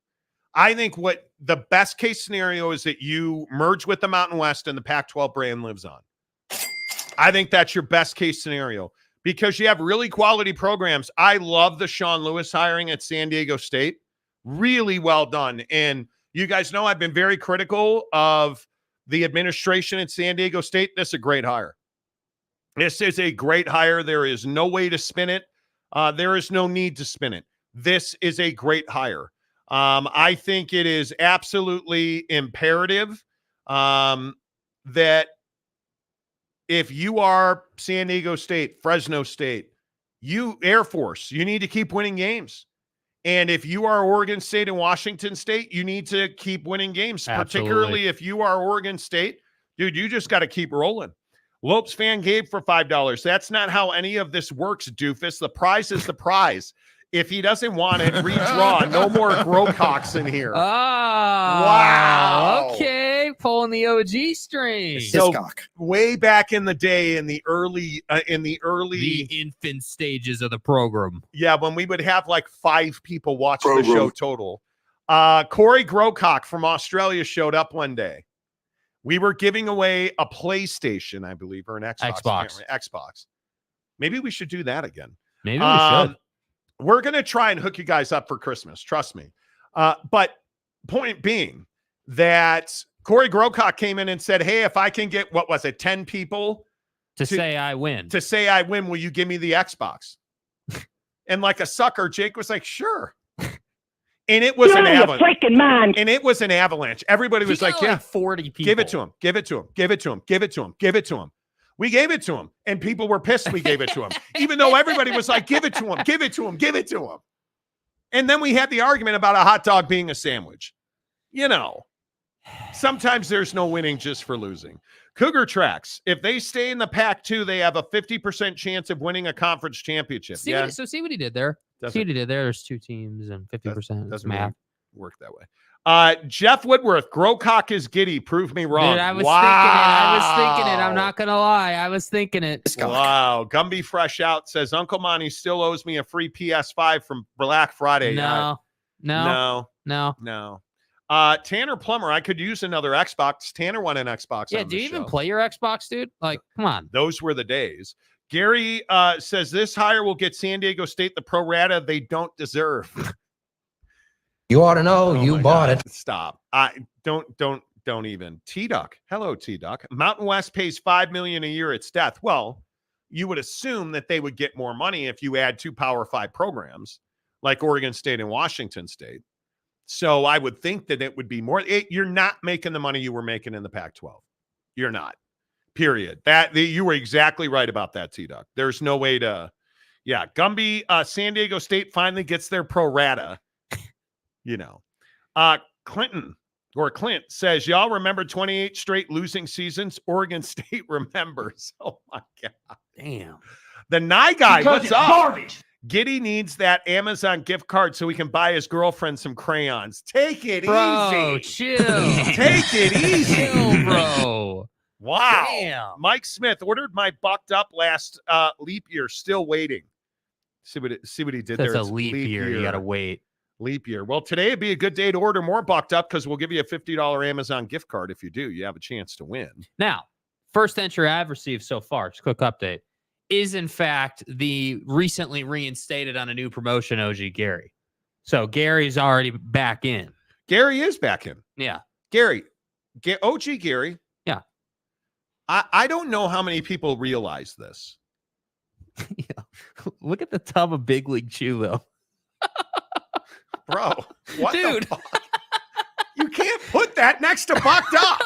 I think what the best case scenario is that you merge with the Mountain West and the Pac-12 brand lives on. I think that's your best case scenario because you have really quality programs. I love the Sean Lewis hiring at San Diego State. Really well done. And you guys know I've been very critical of the administration at San Diego State. This is a great hire. This is a great hire. There is no way to spin it. There is no need to spin it. This is a great hire. I think it is absolutely imperative that if you are San Diego State, Fresno State, you Air Force, you need to keep winning games. And if you are Oregon State and Washington State, you need to keep winning games, particularly if you are Oregon State. Dude, you just got to keep rolling. Lopes fan gave for $5. That's not how any of this works, doofus. The prize is the prize. If he doesn't want it, redraw. No more Grococks in here. Oh, wow. Okay, pulling the OG string. So way back in the day, in the early, the infant stages of the program. Yeah, when we would have like 5 people watch the show total. Corey Grocock from Australia showed up one day. We were giving away a PlayStation, I believe, or an Xbox. Xbox. Maybe we should do that again. Maybe we should. We're going to try and hook you guys up for Christmas. Trust me. But point being that Corey Grocock came in and said, hey, if I can get, 10 people to say I win. To say I win, will you give me the Xbox? And like a sucker, Jake was like, sure. And it was an avalanche. Freaking man. And it was an avalanche. Everybody was like, yeah, 40 people. Give it to him. Give it to him. Give it to him. Give it to him. Give it to him. We gave it to him, and people were pissed we gave it to him, even though everybody was like, give it to him, give it to him, give it to him. And then we had the argument about a hot dog being a sandwich. You know, sometimes there's no winning just for losing. Cougar Tracks, if they stay in the Pac-2, they have a 50% chance of winning a conference championship. See what he did there. See what he did there. There's 2 teams and 50%. Doesn't math. Work that way. Jeff Woodworth, Grocock is giddy. Prove me wrong. Dude, I was thinking it. I'm not going to lie. I was thinking it. Wow. Gumby Fresh Out says, Uncle Monty still owes me a free PS5 from Black Friday. No. Tanner Plummer, I could use another Xbox. Tanner won an Xbox. Yeah, do you even play your Xbox, dude? Like, come on. Those were the days. Gary says this hire will get San Diego State the pro rata they don't deserve. You ought to know you bought it. Stop. I don't even. T-Duck. Hello, T-Duck. Mountain West pays $5 million a year at death. Well, you would assume that they would get more money if you add 2 Power 5 programs like Oregon State and Washington State. So I would think that it would be more. You're not making the money you were making in the Pac-12. You're not. Period. You were exactly right about that, T-Duck. There's no way to. Yeah, Gumby, San Diego State finally gets their pro rata. You know, Clint says, y'all remember 28 straight losing seasons? Oregon State remembers. Oh, my God. Damn. The Nye guy, Because what's up? Garbage. Giddy needs that Amazon gift card so he can buy his girlfriend some crayons. Take it bro, easy. Chill. Take it easy. Chill, bro. Wow. Damn. Mike Smith ordered my bucked up last leap year. Still waiting. See what he did there. That's a leap year. You got to wait. Leap year. Well, today would be a good day to order more bucked up because we'll give you a $50 Amazon gift card. If you do, you have a chance to win. Now, first entry I've received so far, just a quick update, is in fact the recently reinstated on a new promotion, OG Gary. So Gary's already back in. Gary is back in. Yeah. OG Gary. Yeah. I don't know how many people realize this. Yeah. Look at the tub of Big League Chew, though. Bro, what dude? The fuck? You can't put that next to bucked up.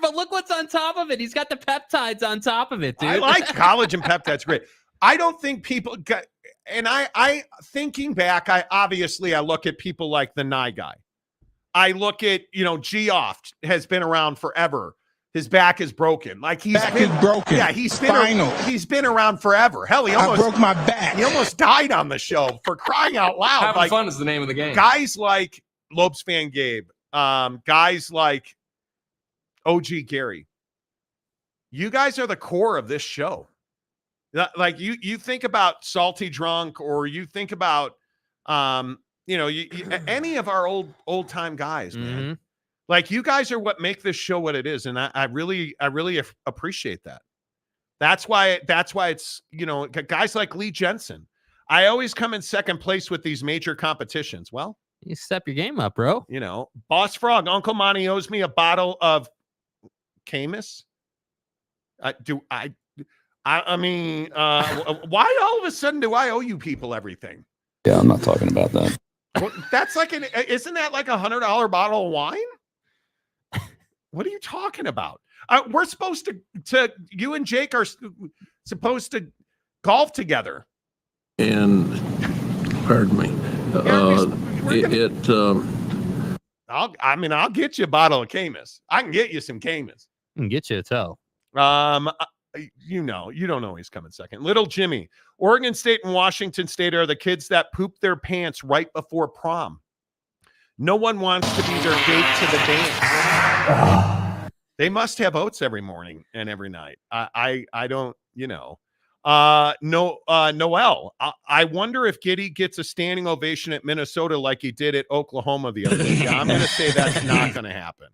But look what's on top of it. He's got the peptides on top of it, dude. I like collagen peptides. Great. I don't think people got, and I thinking back, I look at people like the Nye guy. I look at, Geoff has been around forever. His back is broken. Like he's broken. Yeah, he's been around forever. Hell, I broke my back. He almost died on the show, for crying out loud. Having fun is the name of the game. Guys like Lopes Van Gabe, guys like OG Gary. You guys are the core of this show. Like you think about Salty Drunk, or you think about any of our old time guys, man. Like you guys are what make this show what it is, and I really appreciate that. That's why it's guys like Lee Jensen. I always come in second place with these major competitions. Well, you step your game up, bro. Boss Frog, Uncle Monty owes me a bottle of Camus. I mean, why all of a sudden do I owe you people everything? Yeah, I'm not talking about that. Well, that's like isn't that like $100 bottle of wine? What are you talking about? We're supposed to you and Jake are supposed to golf together. And pardon me. I'll get you a bottle of Camus. I can get you some Camus. I can get you a toe. You don't know he's coming second. Little Jimmy, Oregon State and Washington State are the kids that poop their pants right before prom. No one wants to be their date to the dance. They must have oats every morning and every night. I don't, Noel, I wonder if Giddy gets a standing ovation at Minnesota like he did at Oklahoma the other day. I'm going to say that's not going to happen.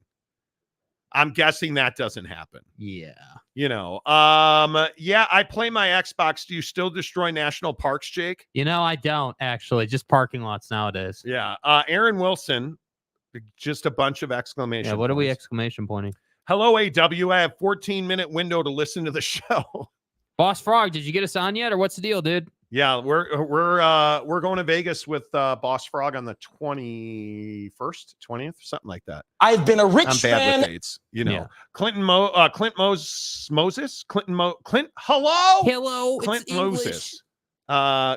I'm guessing that doesn't happen. Yeah. I play my Xbox. Do you still destroy national parks, Jake? I don't actually. Just parking lots nowadays. Yeah. Aaron Wilson, just a bunch of exclamation points. What are we exclamation pointing? Hello, AW. I have 14-minute window to listen to the show. Boss Frog, did you get us on yet, or what's the deal, dude? Yeah, we're going to Vegas with Boss Frog on the 21st, 20th, something like that. I've been a rich I'm bad man. with dates, Yeah. Hello, Clint it's Moses.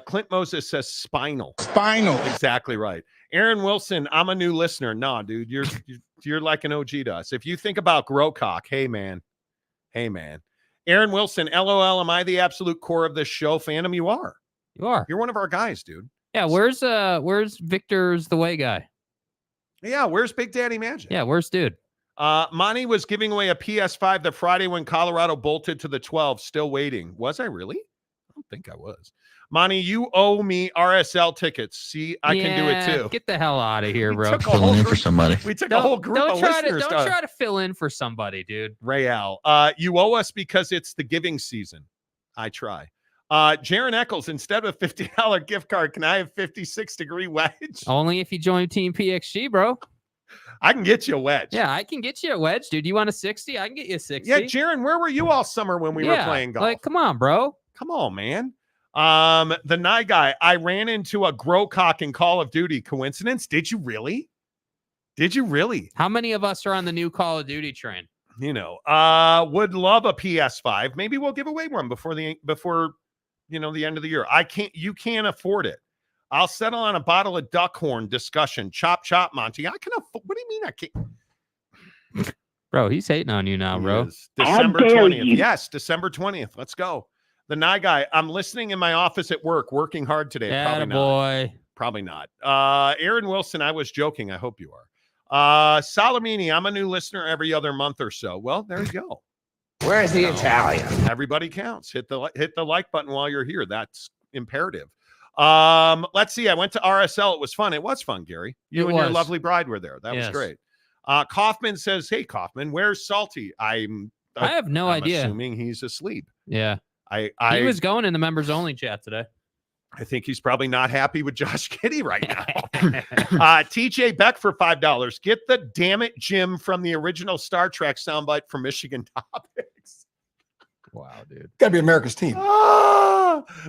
Clint Moses says spinal. Exactly right. Aaron Wilson, I'm a new listener. Nah, dude, you're like an OG to us. If you think about Growcock, hey man. Aaron Wilson, LOL, am I the absolute core of this show? Phantom, you are. You are. You're one of our guys, dude. Yeah, where's Victor's the way guy? Yeah, where's Big Daddy Magic? Yeah, where's dude? Monty was giving away a PS5 the Friday when Colorado bolted to the 12. Still waiting. Was I really? I don't think I was. Monty, you owe me RSL tickets. See, I can do it too. Get the hell out of here, bro. Fill in for somebody. We took a whole group of listeners. Don't try to fill in for somebody, dude. Real. You owe us because it's the giving season. I try. Jaron Eccles, instead of a $50 gift card, can I have 56-degree wedge? Only if you join Team PXG, bro. I can get you a wedge. Yeah, I can get you a wedge, dude. You want a 60? I can get you a 60. Yeah, Jaron, where were you all summer when we were playing golf? Like, come on, bro. Come on, man. The Nye guy, I ran into a Growcock in Call of Duty. Coincidence? Did you really? How many of us are on the new Call of Duty train? Would love a PS5. Maybe we'll give away one before the end of the year. You can't afford it. I'll settle on a bottle of Duckhorn discussion. Chop, Monty. I can afford. What do you mean I can't? Bro, he's hating on you now, bro. December 20th. Yes, December 20th. Let's go. The Nye guy, I'm listening in my office at work, working hard today. Probably not. Aaron Wilson, I was joking. I hope you are. Salamini, I'm a new listener every other month or so. Well, there you go. Where's the Italian? Everybody counts. Hit the like button while you're here. That's imperative. Let's see. I went to RSL. It was fun. It was fun, Gary. You and your lovely bride were there. That was great. Kaufman says, "Hey, Kaufman, where's Salty?" I have no idea. Assuming he's asleep. Yeah. He was going in the members only chat today. I think he's probably not happy with Josh Giddy right now. TJ Beck for $5. Get the damn it Jim from the original Star Trek soundbite from Michigan Topics. Wow, dude. Gotta be America's team.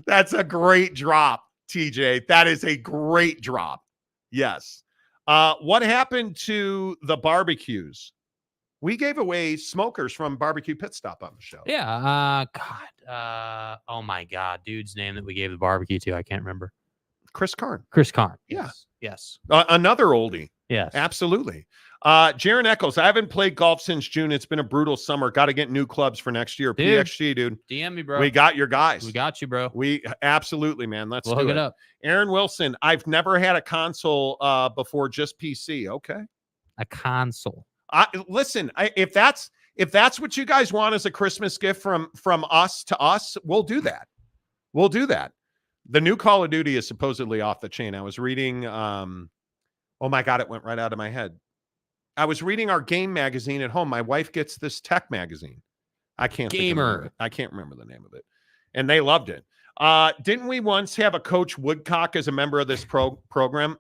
That's a great drop, TJ. That is a great drop. Yes. What happened to the barbecues? We gave away smokers from Barbecue Pit Stop on the show. Yeah. Oh my God. Dude's name that we gave the barbecue to. I can't remember. Chris Karn. Chris Karn. Yeah. Yes. Another oldie. Yes. Absolutely. Jaron Eccles, I haven't played golf since June. It's been a brutal summer. Got to get new clubs for next year. Dude, PXG, dude. DM me, bro. We got your guys. We got you, bro. We absolutely, man. Let's we'll do hook it. it up. Aaron Wilson, I've never had a console before, just PC. Okay. A console. Listen, if that's what you guys want as a Christmas gift from us to us, we'll do that. We'll do that. The new Call of Duty is supposedly off the chain. I was reading, oh my God, it went right out of my head. I was reading our game magazine at home. My wife gets this tech magazine. I can't Gamer. I can't remember the name of it. And they loved it. Didn't we once have a Coach Woodcock as a member of this program?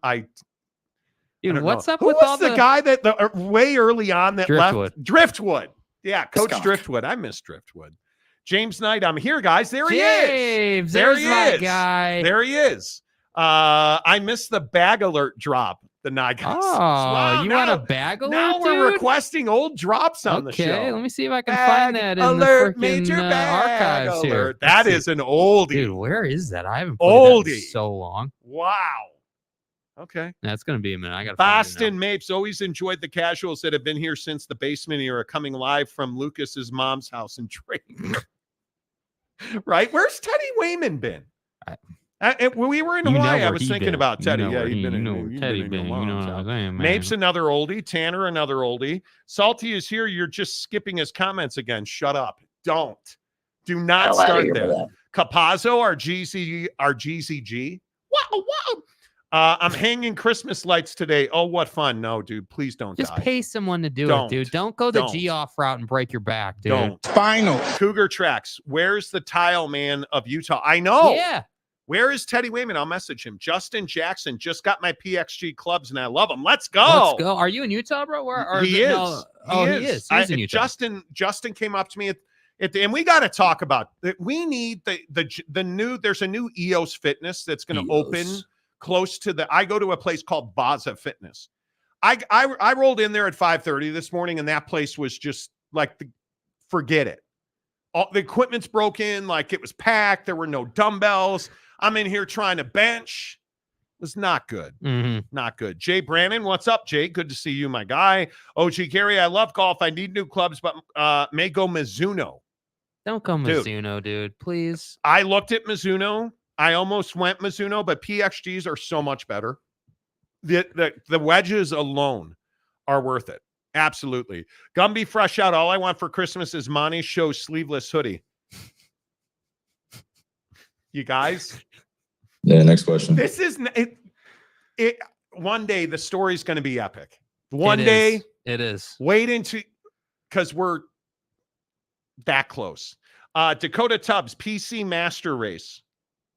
Dude, what's up Who with was all the guy that way early on that left? Driftwood. Yeah, Coach Driftwood. I miss Driftwood. James Knight, I'm here, guys. There he is. There's my guy. There he is. I missed the bag alert drop. The Knight guys. Oh, wow, you want a bag alert? Now we're dude? requesting old drops on the show. Okay, let me see if I can Bag find that in alert, the major freaking bag archives alert. here. That is an oldie. Dude, where is that? I haven't played that in so long. Wow. Okay. That's going to be a minute. I got to find Boston Mapes always enjoyed the casuals that have been here since the basement era, coming live from Lucas's mom's house in Drayton. Right? Where's Teddy Wayman been? When we were in Hawaii, I was thinking about Teddy. He'd been in Teddy been. You know what I'm saying, man. Mapes another oldie. Tanner another oldie. Salty is here. You're just skipping his comments again. Shut up. Do not start there. Capazzo, our GZG. Wow. I'm hanging Christmas lights today. Oh, what fun. No, dude, please don't Just die. pay someone to do it, dude. Don't go the G-off route and break your back, dude. Don't. Final. Cougar Tracks. Where's the tile man of Utah? I know. Yeah. Where is Teddy Wayman? I'll message him. Justin Jackson just got my PXG clubs and I love them. Let's go. Let's go. Are you in Utah, bro? He is. No. Oh, he is. He's in Utah. Justin came up to me at the, and we got to talk about that. We need the new, there's a new EOS Fitness that's going to open close to the, I go to a place called Baza Fitness. I rolled in there at 5:30 this morning and that place was just like, forget it. All the equipment's broken. Like it was packed. There were no dumbbells. I'm in here trying to bench. It was not good. Not good. Jay Brannon, what's up, Jay? Good to see you, my guy. OG Gary, I love golf. I need new clubs, but may go Mizuno. Don't go Mizuno, dude. Please. I looked at Mizuno. I almost went Mizuno, but PXGs are so much better. The wedges alone are worth it. Absolutely. Gumby fresh out. All I want for Christmas is Monty Show sleeveless hoodie. You guys? Yeah, next question. This is it. One day the story's going to be epic. One day it is. Wait into, because we're that close. Dakota Tubbs PC Master Race.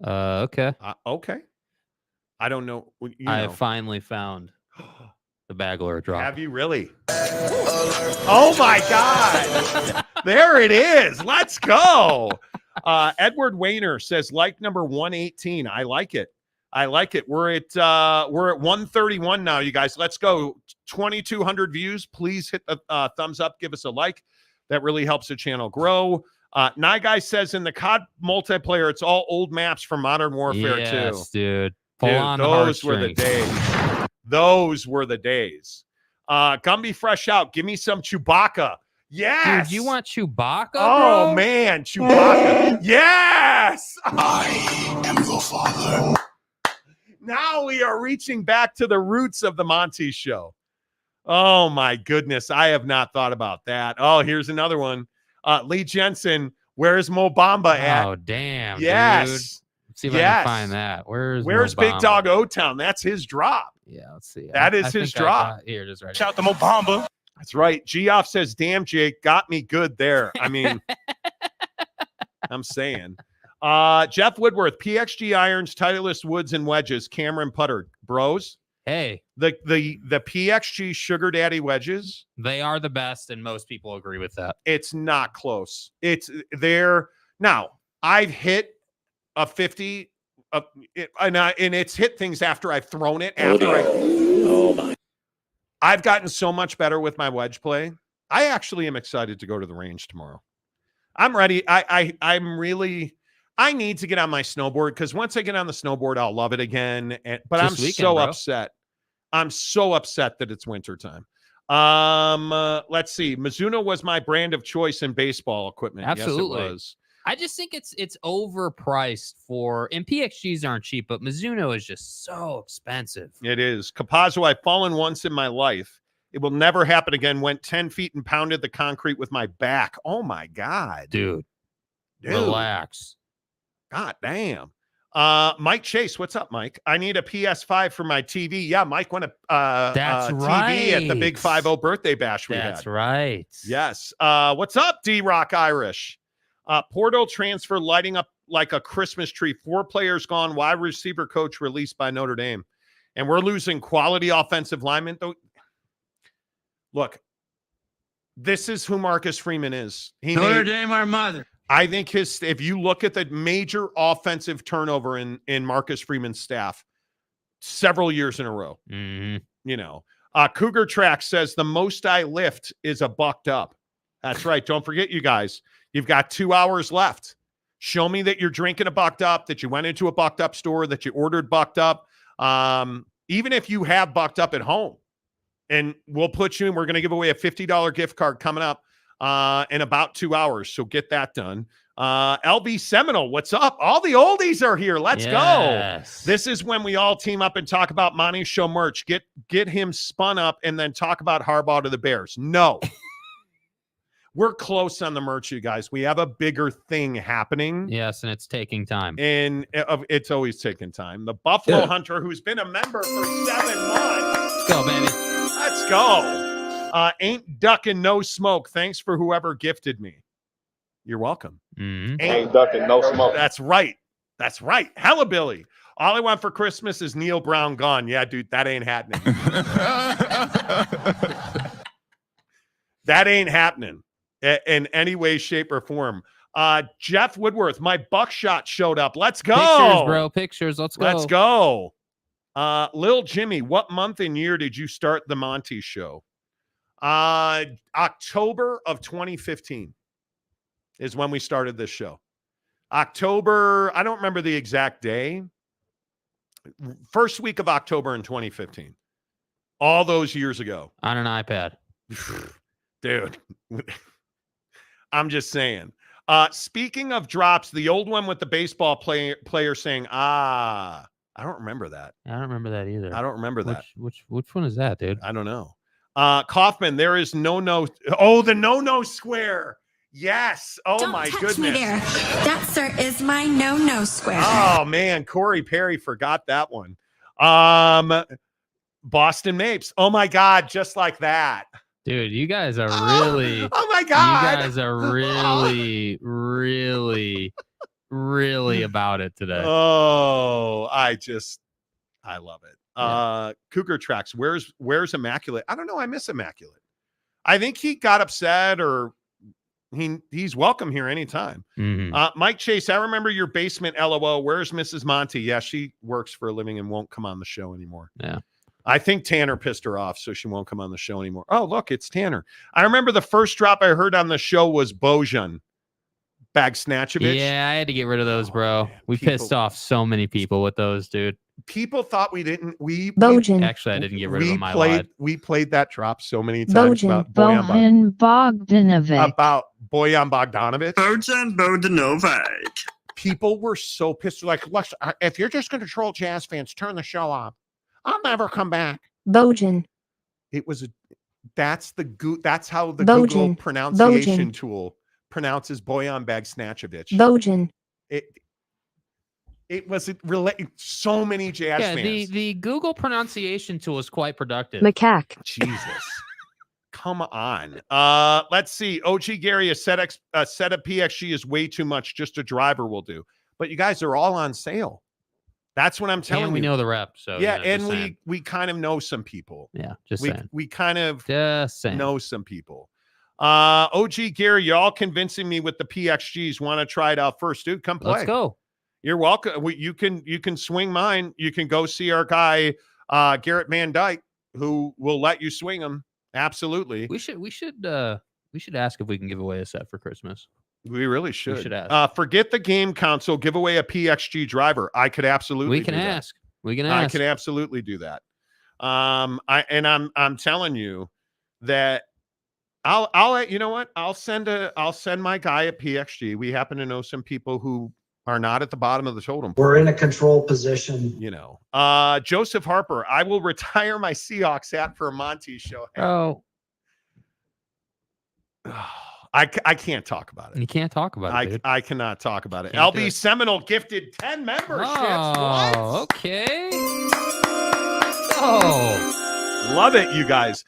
Okay. Okay. I don't know. I have finally found the bag alert drop. Have you really? Oh my God. There it is. Let's go. Edward Wayner says like number 118. I like it. We're at 131 now, you guys. Let's go. 2,200 views. Please hit the thumbs up. Give us a like. That really helps the channel grow. Nye Guy says in the COD multiplayer, it's all old maps from Modern Warfare 2. Yes, dude. Those were the days. Those were the days. Gumby fresh out. Give me some Chewbacca. Yes. Dude, you want Chewbacca? Oh, bro? man. Chewbacca. Yes. I am your father. Now we are reaching back to the roots of the Monty Show. Oh, my goodness. I have not thought about that. Oh, here's another one. Lee Jensen, where's Mo Bamba at? Oh, damn. Yes. Dude. Let's see if I can find that. Where's Big Dog O-Town? That's his drop. Yeah, let's see. That is his drop. Here it is right Shout out to Mo Bamba. That's right. Geoff says, damn, Jake, got me good there. I mean, I'm saying. Jeff Woodworth, PXG irons, Titleist woods and wedges, Cameron putter. Bros. Hey. The PXG Sugar Daddy wedges. They are the best, and most people agree with that. It's not close. It's there. Now, I've hit a 50, and it's hit things after I've thrown it. I've gotten so much better with my wedge play. I actually am excited to go to the range tomorrow. I'm ready. I'm really, I need to get on my snowboard because once I get on the snowboard, I'll love it again. But I'm so upset. I'm so upset that it's wintertime. Let's see. Mizuno was my brand of choice in baseball equipment. Absolutely. Yes, it was. I just think it's overpriced and PXGs aren't cheap, but Mizuno is just so expensive. It is. Capazzo, I've fallen once in my life. It will never happen again. Went 10 feet and pounded the concrete with my back. Oh, my God. Dude. Relax. God damn. Mike Chase, what's up, Mike? I need a PS5 for my TV. Yeah, Mike won a TV at the Big 5-0 birthday bash we had. That's right. Yes. What's up, D-Rock Irish? Portal transfer lighting up like a Christmas tree. 4 players gone. Wide receiver coach released by Notre Dame. And we're losing quality offensive linemen. Look, this is who Marcus Freeman is. Notre Dame, our mother. I think if you look at the major offensive turnover in Marcus Freeman's staff several years in a row, Cougar Track says the most I lift is a BuckedUp. That's right. Don't forget, you guys, you've got 2 hours left. Show me that you're drinking a BuckedUp, that you went into a BuckedUp store, that you ordered BuckedUp. Even if you have BuckedUp at home, and we'll put you in, we're going to give away a $50 gift card coming up in about 2 hours. So get that done. LB Seminole, what's up? All the oldies are here. Let's go. This is when we all team up and talk about Monty Show merch. Get him spun up and then talk about Harbaugh to the Bears. No. We're close on the merch, you guys. We have a bigger thing happening. Yes, and it's taking time. And it's always taking time. The Buffalo Hunter, who's been a member for 7 months. Let's go, baby. Let's go. Ain't ducking no smoke. Thanks for whoever gifted me. You're welcome. Ain't ducking no smoke. That's right. That's right. Hella Billy. All I want for Christmas is Neil Brown gone. Yeah, dude, that ain't happening. That ain't happening in any way, shape, or form. Jeff Woodworth, my buckshot showed up. Let's go. Pictures, bro. Pictures. Let's go. Let's go. Lil Jimmy, what month and year did you start the Monty Show? October of 2015 is when we started this show. October, I don't remember the exact day. First week of October in 2015. All those years ago. On an iPad. Dude. I'm just saying. Speaking of drops, the old one with the baseball player saying, I don't remember that. I don't remember that either. I don't remember that. Which one is that, dude? I don't know. Kaufman, there is no. Oh, the no square. Yes. Oh, don't my touch goodness. Me there. That, sir, is my no square. Oh, man. Corey Perry forgot that one. Boston Mapes. Oh, my God. Just like that. Dude, you guys are really. Oh, my God. You guys are really, really, really about it today. Oh, I love it. Cougar Tracks. Where's Immaculate? I don't know. I miss Immaculate. I think he got upset, or he's welcome here anytime. Mike Chase, I remember your basement. LOL. Where's Mrs. Monty? Yeah, she works for a living and won't come on the show anymore. Yeah. I think Tanner pissed her off, so she won't come on the show anymore. Oh, look, it's Tanner. I remember the first drop I heard on the show was Bojan Bagsnatchovich. Yeah, I had to get rid of those, bro. Man, we pissed off so many people with those, dude. People thought we didn't. Bojan. Actually, I didn't get rid of them. We played that drop so many times about Bojan Bogdanovic. About Bojan Bogdanovic. Bojan Bogdanovic. People were so pissed. Like, if you're just going to troll Jazz fans, turn the show off. I'll never come back. Bojan. That's how the Google pronunciation tool pronounces Bojan Bagsnatchovich. Bojan. It was so many Jazz fans. The Google pronunciation tool is quite productive. Macaque. Jesus. Come on. Let's see. OG Gary, a set of PXG is way too much. Just a driver will do. But you guys are all on sale. That's what I'm telling you. We know the rep. So yeah, and we kind of know some people. Yeah, saying. We kind of just know some people. OG Gary, you're all convincing me with the PXGs. Want to try it out first, dude? Come play. Let's go. You're welcome. You can swing mine. You can go see our guy Garrett Van Dyke, who will let you swing them. Absolutely. We should ask if we can give away a set for Christmas. We really should. We should ask. Forget the game console. Give away a PXG driver. I could absolutely. We can ask. I can absolutely do that. I'm telling you, that I'll you know what? I'll send my guy at PXG. We happen to know some people who are not at the bottom of the totem pole. We're in a control position. You know, Joseph Harper, I will retire my Seahawks hat for a Monty Show hat. Oh, I can't talk about it. you can't talk about it, dude. I cannot talk about it. Can't do LB it. Seminole gifted 10 memberships. Oh, What? okay. Oh, Love it, you guys.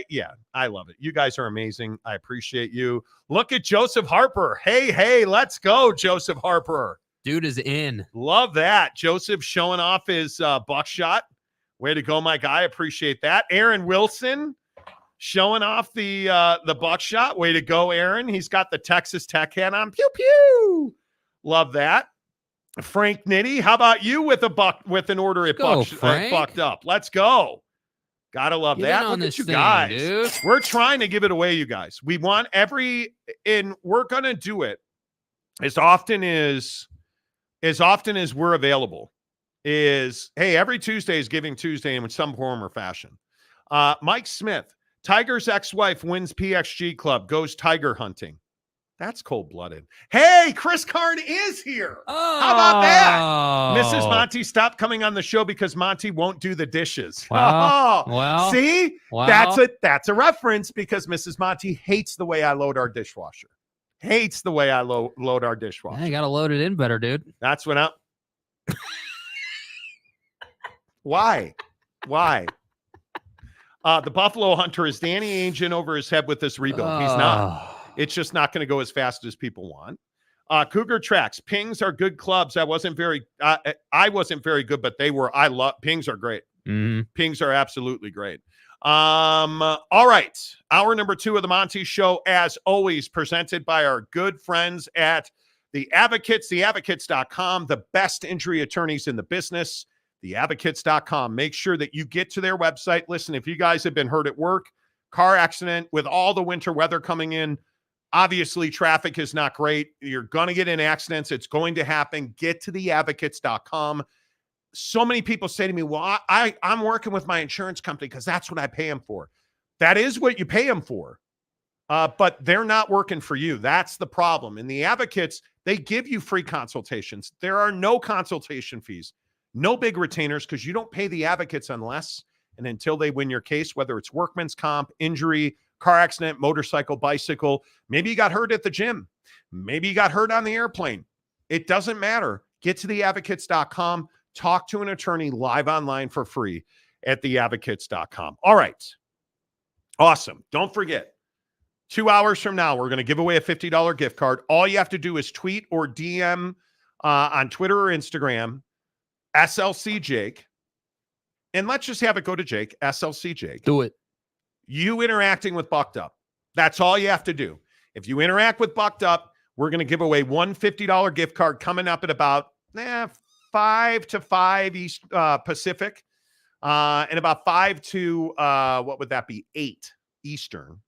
Yeah, I love it. You guys are amazing. I appreciate you. Look at Joseph Harper. Hey, let's go, Joseph Harper. dude is in. Love that. Joseph showing off his buckshot. Way to go, my guy. Appreciate that. Aaron Wilson showing off the buckshot. Way to go, Aaron. He's got the Texas Tech hat on. Pew pew. Love that. Frank Nitty, how about you with an order at Bucked Up? Let's go. Gotta love that. Look at you guys. Dude. We're trying to give it away, you guys. We want we're gonna do it as often as we're available. Every Tuesday is Giving Tuesday in some form or fashion. Mike Smith, Tiger's ex-wife wins PXG club, goes tiger hunting. That's cold-blooded. Hey, Chris Karn is here. Oh. How about that? Mrs. Monty, stop coming on the show because Monty won't do the dishes. Wow. Oh, well, see? wow. That's a reference because Mrs. Monty hates the way I load our dishwasher. Hates the way I load our dishwasher. Yeah, you got to load it in better, dude. That's when I... Why? The Buffalo Hunter, is Danny Ainge in over his head with this rebuild? He's not. It's just not going to go as fast as people want. Cougar Tracks. Pings are good clubs. I wasn't very good, but they were. Pings are great. Mm-hmm. Pings are absolutely great. All right. Hour number 2 of the Monty Show, as always, presented by our good friends at The Advocates, theadvocates.com, the best injury attorneys in the business, theadvocates.com. Make sure that you get to their website. Listen, if you guys have been hurt at work, car accident, with all the winter weather coming in, obviously traffic is not great. You're going to get in accidents. It's going to happen. Get to theadvocates.com. So many people say to me, well, I'm working with my insurance company because that's what I pay them for. That is what you pay them for. But they're not working for you. That's the problem. And the advocates, they give you free consultations. There are no consultation fees, no big retainers, because you don't pay the advocates unless and until they win your case, whether it's workman's comp, injury, car accident, motorcycle, bicycle. Maybe you got hurt at the gym. Maybe you got hurt on the airplane. It doesn't matter. Get to theadvocates.com. Talk to an attorney live online for free at theadvocates.com. All right. Awesome. Don't forget, 2 hours from now, we're going to give away a $50 gift card. All you have to do is tweet or DM on Twitter or Instagram, SLC Jake. And let's just have it go to Jake, SLC Jake. Do it. You interacting with Bucked Up. That's all you have to do. If you interact with Bucked Up, we're going to give away one $50 gift card coming up at about 5 to 5 East Pacific, and about 5 to, 8 Eastern,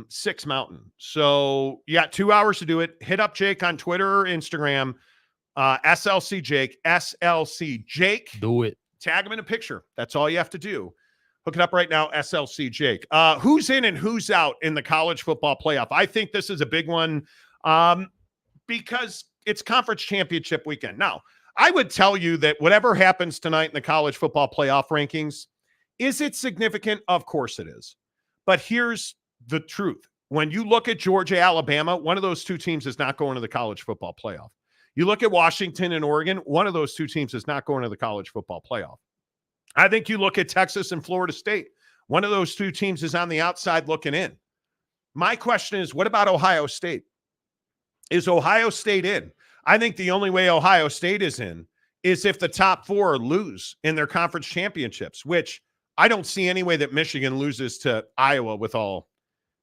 6 Mountain. So you got 2 hours to do it. Hit up Jake on Twitter or Instagram, SLC Jake, SLC Jake. Do it. Tag him in a picture. That's all you have to do. Hook it up right now, SLC Jake. Who's in and who's out in the college football playoff? I think this is a big one because it's conference championship weekend. Now, I would tell you that whatever happens tonight in the college football playoff rankings, is it significant? Of course it is. But here's the truth. When you look at Georgia, Alabama, one of those two teams is not going to the college football playoff. You look at Washington and Oregon, one of those two teams is not going to the college football playoff. I think you look at Texas and Florida State. One of those two teams is on the outside looking in. My question is, what about Ohio State? Is Ohio State in? I think the only way Ohio State is in is if the top 4 lose in their conference championships, which I don't see any way that Michigan loses to Iowa, with all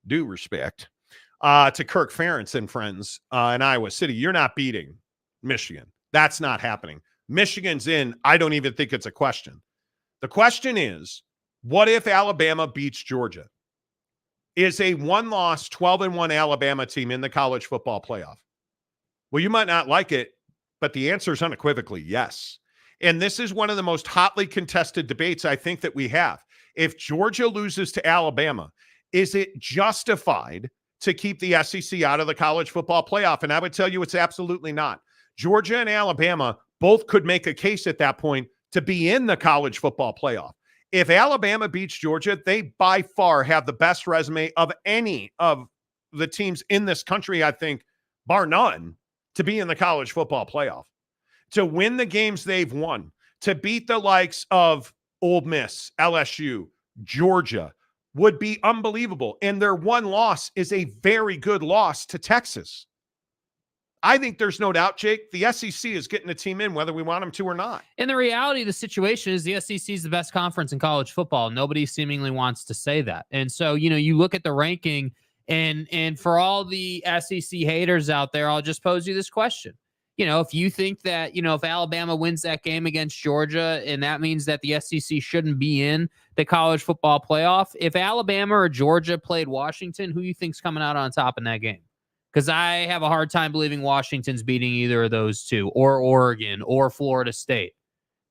due respect, to Kirk Ferentz and friends in Iowa City. You're not beating Michigan. That's not happening. Michigan's in. I don't even think it's a question. The question is, what if Alabama beats Georgia? Is a 1-loss, 12-1 Alabama team in the college football playoff? Well, you might not like it, but the answer is unequivocally yes. And this is one of the most hotly contested debates I think that we have. If Georgia loses to Alabama, is it justified to keep the SEC out of the college football playoff? And I would tell you it's absolutely not. Georgia and Alabama both could make a case at that point to be in the college football playoff. If Alabama beats Georgia, they by far have the best resume of any of the teams in this country, I think, bar none, to be in the college football playoff. To win the games they've won, to beat the likes of Ole Miss, LSU, Georgia, would be unbelievable. And their one loss is a very good loss to Texas. I think there's no doubt, Jake, the SEC is getting a team in whether we want them to or not. And the reality of the situation is the SEC is the best conference in college football. Nobody seemingly wants to say that. And so, you look at the ranking, and for all the SEC haters out there, I'll just pose you this question. If you think that, if Alabama wins that game against Georgia, and that means that the SEC shouldn't be in the college football playoff, if Alabama or Georgia played Washington, who you think's coming out on top in that game? Because I have a hard time believing Washington's beating either of those two, or Oregon, or Florida State.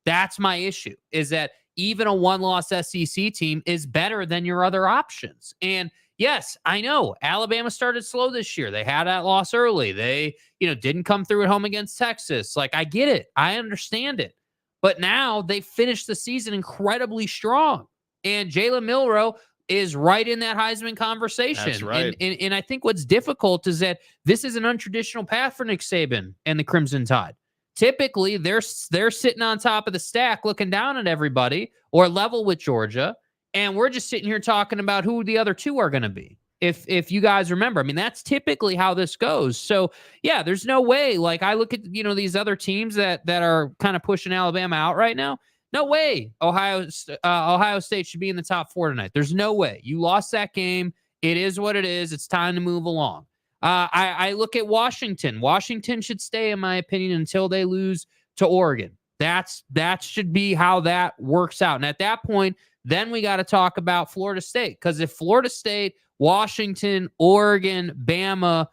That's my issue, is that even a one-loss SEC team is better than your other options. And yes, I know Alabama started slow this year. They had that loss early. They, didn't come through at home against Texas. Like, I get it. I understand it. But now they finished the season incredibly strong. And Jalen Milroe is right in that Heisman conversation. That's right. And I think what's difficult is that this is an untraditional path for Nick Saban and the Crimson Tide. Typically, they're sitting on top of the stack looking down at everybody, or level with Georgia. And we're just sitting here talking about who the other two are going to be. If you guys remember, I mean, that's typically how this goes. So yeah, there's no way. Like, I look at, these other teams that are kind of pushing Alabama out right now. No way Ohio State should be in the top 4 tonight. There's no way. You lost that game. It is what it is. It's time to move along. I look at Washington. Washington should stay, in my opinion, until they lose to Oregon. That should be how that works out. And at that point, then we got to talk about Florida State. Because if Florida State, Washington, Oregon, Bama,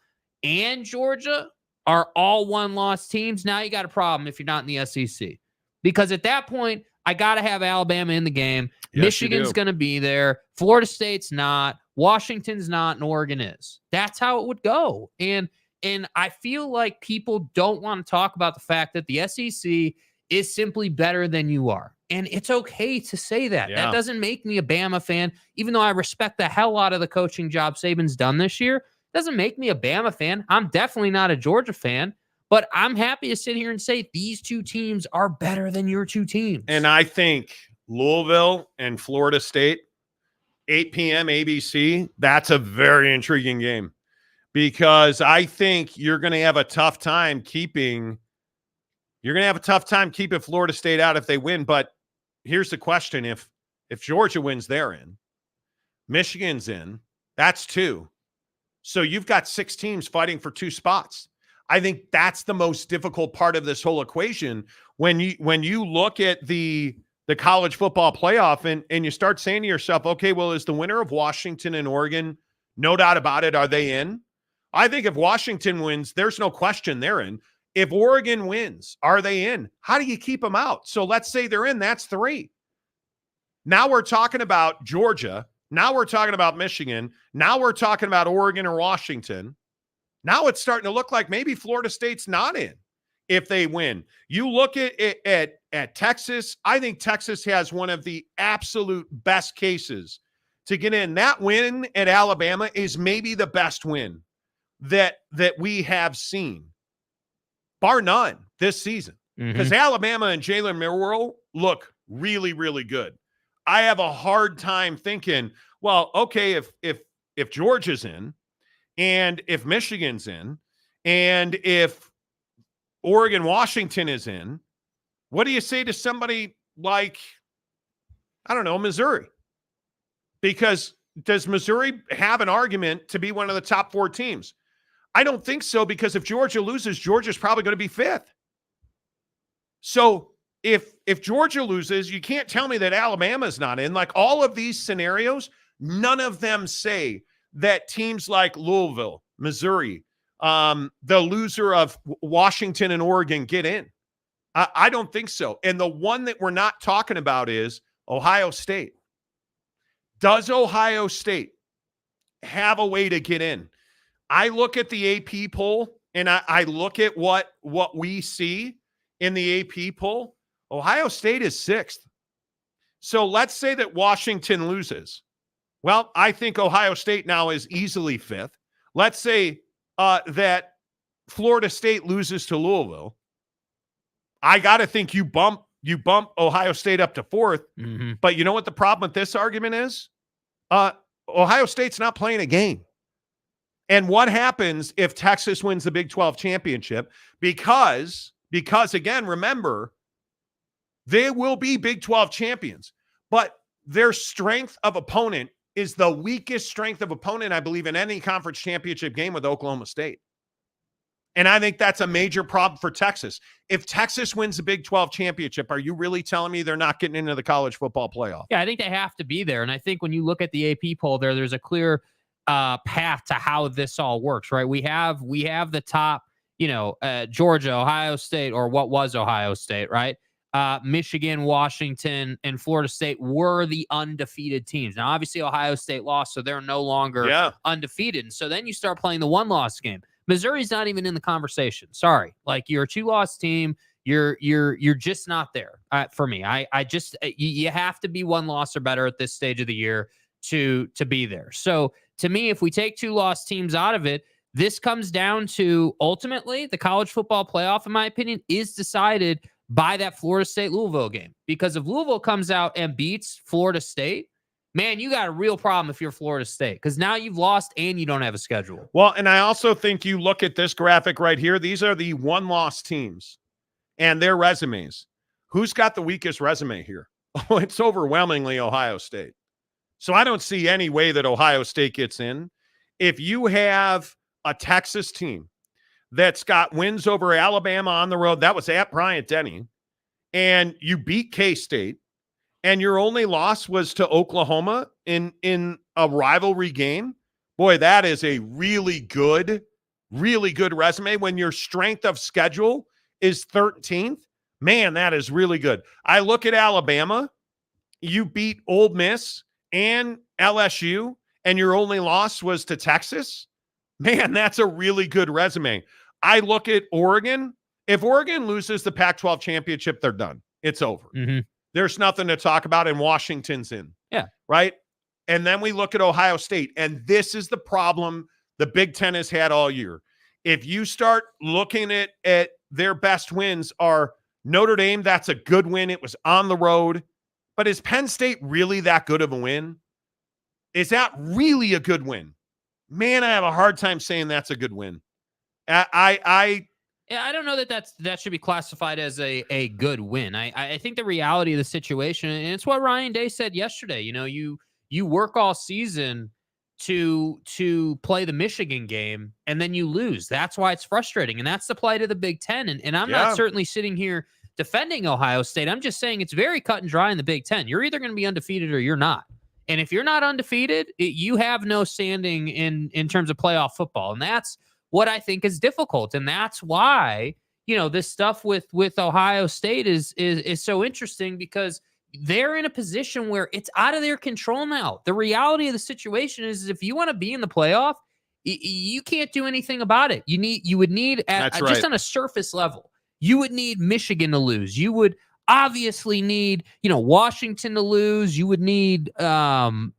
and Georgia are all one-loss teams, now you got a problem if you're not in the SEC. Because at that point, I got to have Alabama in the game. Yes, Michigan's going to be there. Florida State's not. Washington's not, and Oregon is. That's how it would go. And I feel like people don't want to talk about the fact that the SEC is simply better than you are. And it's okay to say that. Yeah. That doesn't make me a Bama fan, even though I respect the hell out of the coaching job Saban's done this year. Doesn't make me a Bama fan. I'm definitely not a Georgia fan. But I'm happy to sit here and say these two teams are better than your two teams. And I think Louisville and Florida State, 8 p.m. ABC, that's a very intriguing game, because I think you're going to have a tough time keeping Florida State out if they win. But here's the question. If Georgia wins, they're in. Michigan's in. That's 2. So you've got 6 teams fighting for 2 spots. I think that's the most difficult part of this whole equation. When you look at the college football playoff and you start saying to yourself, okay, well, is the winner of Washington and Oregon, no doubt about it, are they in? I think if Washington wins, there's no question they're in. If Oregon wins, are they in? How do you keep them out? So let's say they're in, that's 3. Now we're talking about Georgia. Now we're talking about Michigan. Now we're talking about Oregon or Washington. Now it's starting to look like maybe Florida State's not in if they win. You look at Texas. I think Texas has one of the absolute best cases to get in. That win at Alabama is maybe the best win that we have seen, bar none, this season. Because Alabama and Jalen Milroe look really, really good. I have a hard time thinking, well, okay, if Georgia's in, and if Michigan's in, and if Oregon, Washington is in, what do you say to somebody like, I don't know, Missouri? Because does Missouri have an argument to be one of the top 4 teams? I don't think so, because if Georgia loses, Georgia's probably going to be 5th. So if Georgia loses, you can't tell me that Alabama's not in. Like, all of these scenarios, none of them say that teams like Louisville, Missouri, the loser of Washington and Oregon get in. I don't think so. And the one that we're not talking about is Ohio State. Does Ohio State have a way to get in? I look at the AP poll, and I look at what we see in the AP poll. Ohio State is 6th. So let's say that Washington loses. Well, I think Ohio State now is easily 5th. Let's say that Florida State loses to Louisville. I got to think you bump Ohio State up to 4th. Mm-hmm. But you know what the problem with this argument is? Ohio State's not playing a game. And what happens if Texas wins the Big 12 championship? Because again, remember, they will be Big 12 champions, but their strength of opponent is the weakest strength of opponent, I believe, in any conference championship game with Oklahoma State. And I think that's a major problem for Texas. If Texas wins the Big 12 championship, are you really telling me they're not getting into the college football playoff? Yeah, I think they have to be there. And I think when you look at the AP poll there's a clear path to how this all works, right? We have the top, Georgia, Ohio State, or what was Ohio State, right? Michigan, Washington, and Florida State were the undefeated teams. Now, obviously, Ohio State lost, so they're no longer undefeated. And so then you start playing the one-loss game. Missouri's not even in the conversation. Sorry, like you're a 2-loss team. You're just not there for me. I just you have to be 1 loss or better at this stage of the year to be there. So to me, if we take 2-loss teams out of it, this comes down to ultimately the college football playoff, in my opinion, is decided by that Florida State Louisville game. Because if Louisville comes out and beats Florida State, man, you got a real problem if you're Florida State, because now you've lost and you don't have a schedule. Well, and I also think you look at this graphic right here. These are the 1-loss teams and their resumes. Who's got the weakest resume here? Oh, it's overwhelmingly Ohio State. So I don't see any way that Ohio State gets in. If you have a Texas team that's got wins over Alabama on the road, that was at Bryant-Denny, and you beat K-State, and your only loss was to Oklahoma in a rivalry game, boy, that is a really good resume. When your strength of schedule is 13th, man, that is really good. I look at Alabama. You beat Ole Miss and LSU, and your only loss was to Texas. Man, that's a really good resume. I look at Oregon. If Oregon loses the Pac-12 championship, they're done. It's over. Mm-hmm. There's nothing to talk about, and Washington's in. Yeah. Right? And then we look at Ohio State, and this is the problem the Big Ten has had all year. If you start looking at their best wins are Notre Dame, that's a good win. It was on the road. But is Penn State really that good of a win? Is that really a good win? Man, I have a hard time saying that's a good win. I don't know that should be classified as a good win. I think the reality of the situation, and it's what Ryan Day said yesterday, you work all season to play the Michigan game, and then you lose. That's why it's frustrating, and that's the plight of the Big Ten. And I'm not certainly sitting here defending Ohio State. I'm just saying it's very cut and dry in the Big Ten. You're either going to be undefeated or you're not. And if you're not undefeated, you have no standing in terms of playoff football. And that's what I think is difficult. And that's why, this stuff with Ohio State is so interesting, because they're in a position where it's out of their control now. The reality of the situation is if you want to be in the playoff, you can't do anything about it. You would need just on a surface level, you would need Michigan to lose. You would obviously need, Washington to lose. You would need, Florida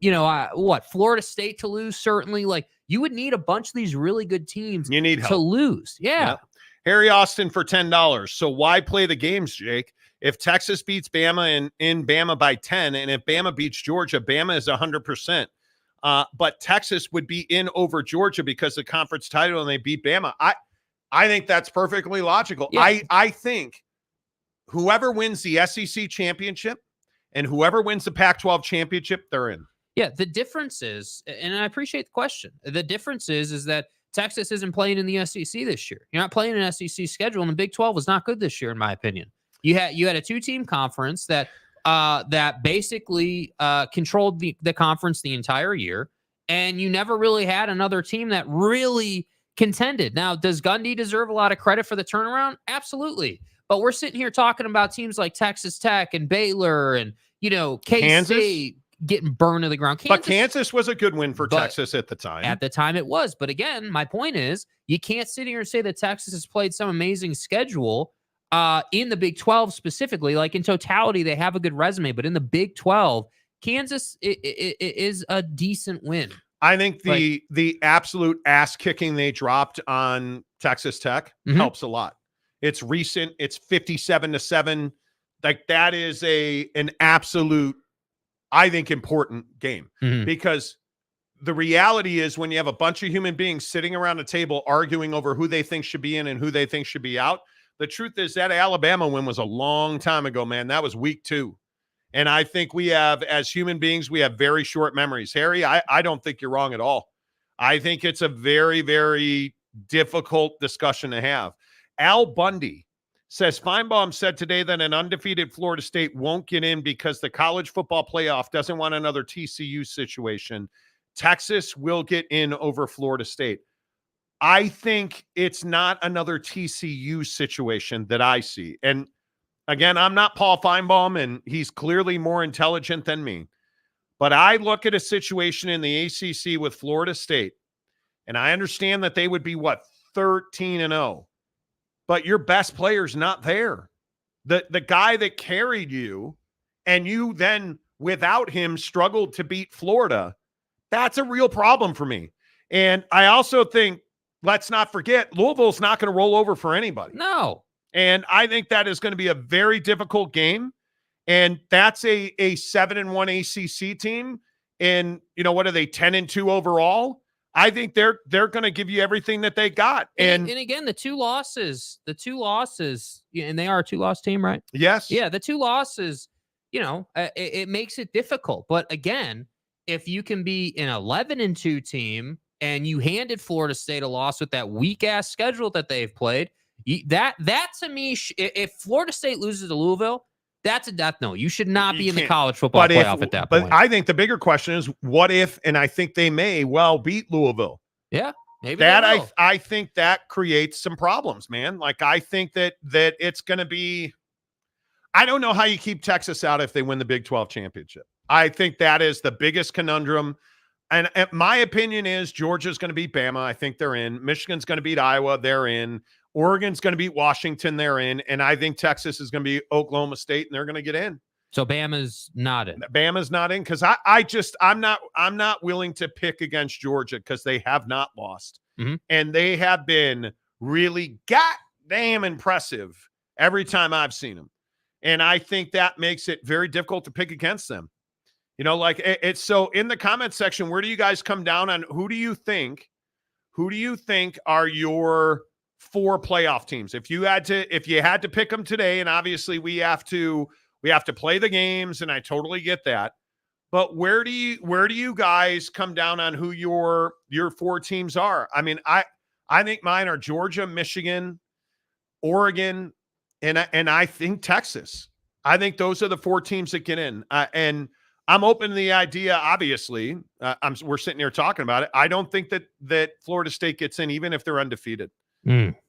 State to lose. Certainly, like you would need a bunch of these really good teams. You need to lose. Yeah. Yep. Harry Austin for $10. So why play the games, Jake? If Texas beats Bama in Bama by 10, and if Bama beats Georgia, Bama is 100%. But Texas would be in over Georgia because of the conference title, and they beat Bama. I think that's perfectly logical. Yeah. I think whoever wins the SEC championship and whoever wins the Pac-12 championship, they're in. Yeah, the difference is, and I appreciate the question, the difference is that Texas isn't playing in the SEC this year. You're not playing an SEC schedule, and the Big 12 was not good this year, in my opinion. You had a 2-team conference that basically controlled the conference the entire year, and you never really had another team that really contended. Now, does Gundy deserve a lot of credit for the turnaround? Absolutely. But we're sitting here talking about teams like Texas Tech and Baylor and, K-State. getting burned to the ground. But Kansas was a good win for Texas at the time. At the time it was. But again, my point is you can't sit here and say that Texas has played some amazing schedule in the Big 12 specifically. Like in totality, they have a good resume. But in the Big 12, Kansas is a decent win. I think the absolute ass kicking they dropped on Texas Tech helps a lot. It's recent. It's 57-7. Like that is an absolute, I think, important game because the reality is when you have a bunch of human beings sitting around a table arguing over who they think should be in and who they think should be out. The truth is that Alabama win was a long time ago, man. That was week 2. And I think we have, as human beings, we have very short memories. Harry, I don't think you're wrong at all. I think it's a very, very difficult discussion to have. Al Bundy says, Finebaum said today that an undefeated Florida State won't get in because the college football playoff doesn't want another TCU situation. Texas will get in over Florida State. I think it's not another TCU situation that I see. And again, I'm not Paul Finebaum, and he's clearly more intelligent than me. But I look at a situation in the ACC with Florida State, and I understand that they would be, 13-0. But your best player's not there. The guy that carried you, and you then, without him, struggled to beat Florida, that's a real problem for me. And I also think, let's not forget, Louisville's not going to roll over for anybody. No. And I think that is going to be a very difficult game. And that's a 7-1 ACC team. And, what are they, 10-2 overall? I think they're going to give you everything that they got. And again, the two losses, and they are a 2-loss team, right? Yes. Yeah, the 2 losses, it makes it difficult. But again, if you can be an 11-2 team and you handed Florida State a loss with that weak-ass schedule that they've played, that to me, if Florida State loses to Louisville, that's a death note. You should not be in the college football playoff at that point. But I think the bigger question is, what if, and I think they may well beat Louisville. Yeah, maybe that I think that creates some problems, man. Like I think that it's going to be, I don't know how you keep Texas out if they win the Big 12 championship. I think that is the biggest conundrum. And my opinion is Georgia's going to beat Bama. I think they're in. Michigan's going to beat Iowa. They're in. Oregon's going to beat Washington. They're in. And I think Texas is going to beat Oklahoma State, and they're going to get in. So Bama's not in. Bama's not in because I'm not willing to pick against Georgia because they have not lost. And they have been really goddamn impressive every time I've seen them. And I think that makes it very difficult to pick against them. It's so in the comment section, where do you guys come down on who do you think are your 4 playoff teams? If you had to pick them today, and obviously we have to play the games, and I totally get that. But where do you guys come down on who your 4 teams are? I mean, I think mine are Georgia, Michigan, Oregon, and I think Texas. I think those are the 4 teams that get in. And I'm open to the idea, obviously. We're sitting here talking about it. I don't think that Florida State gets in, even if they're undefeated.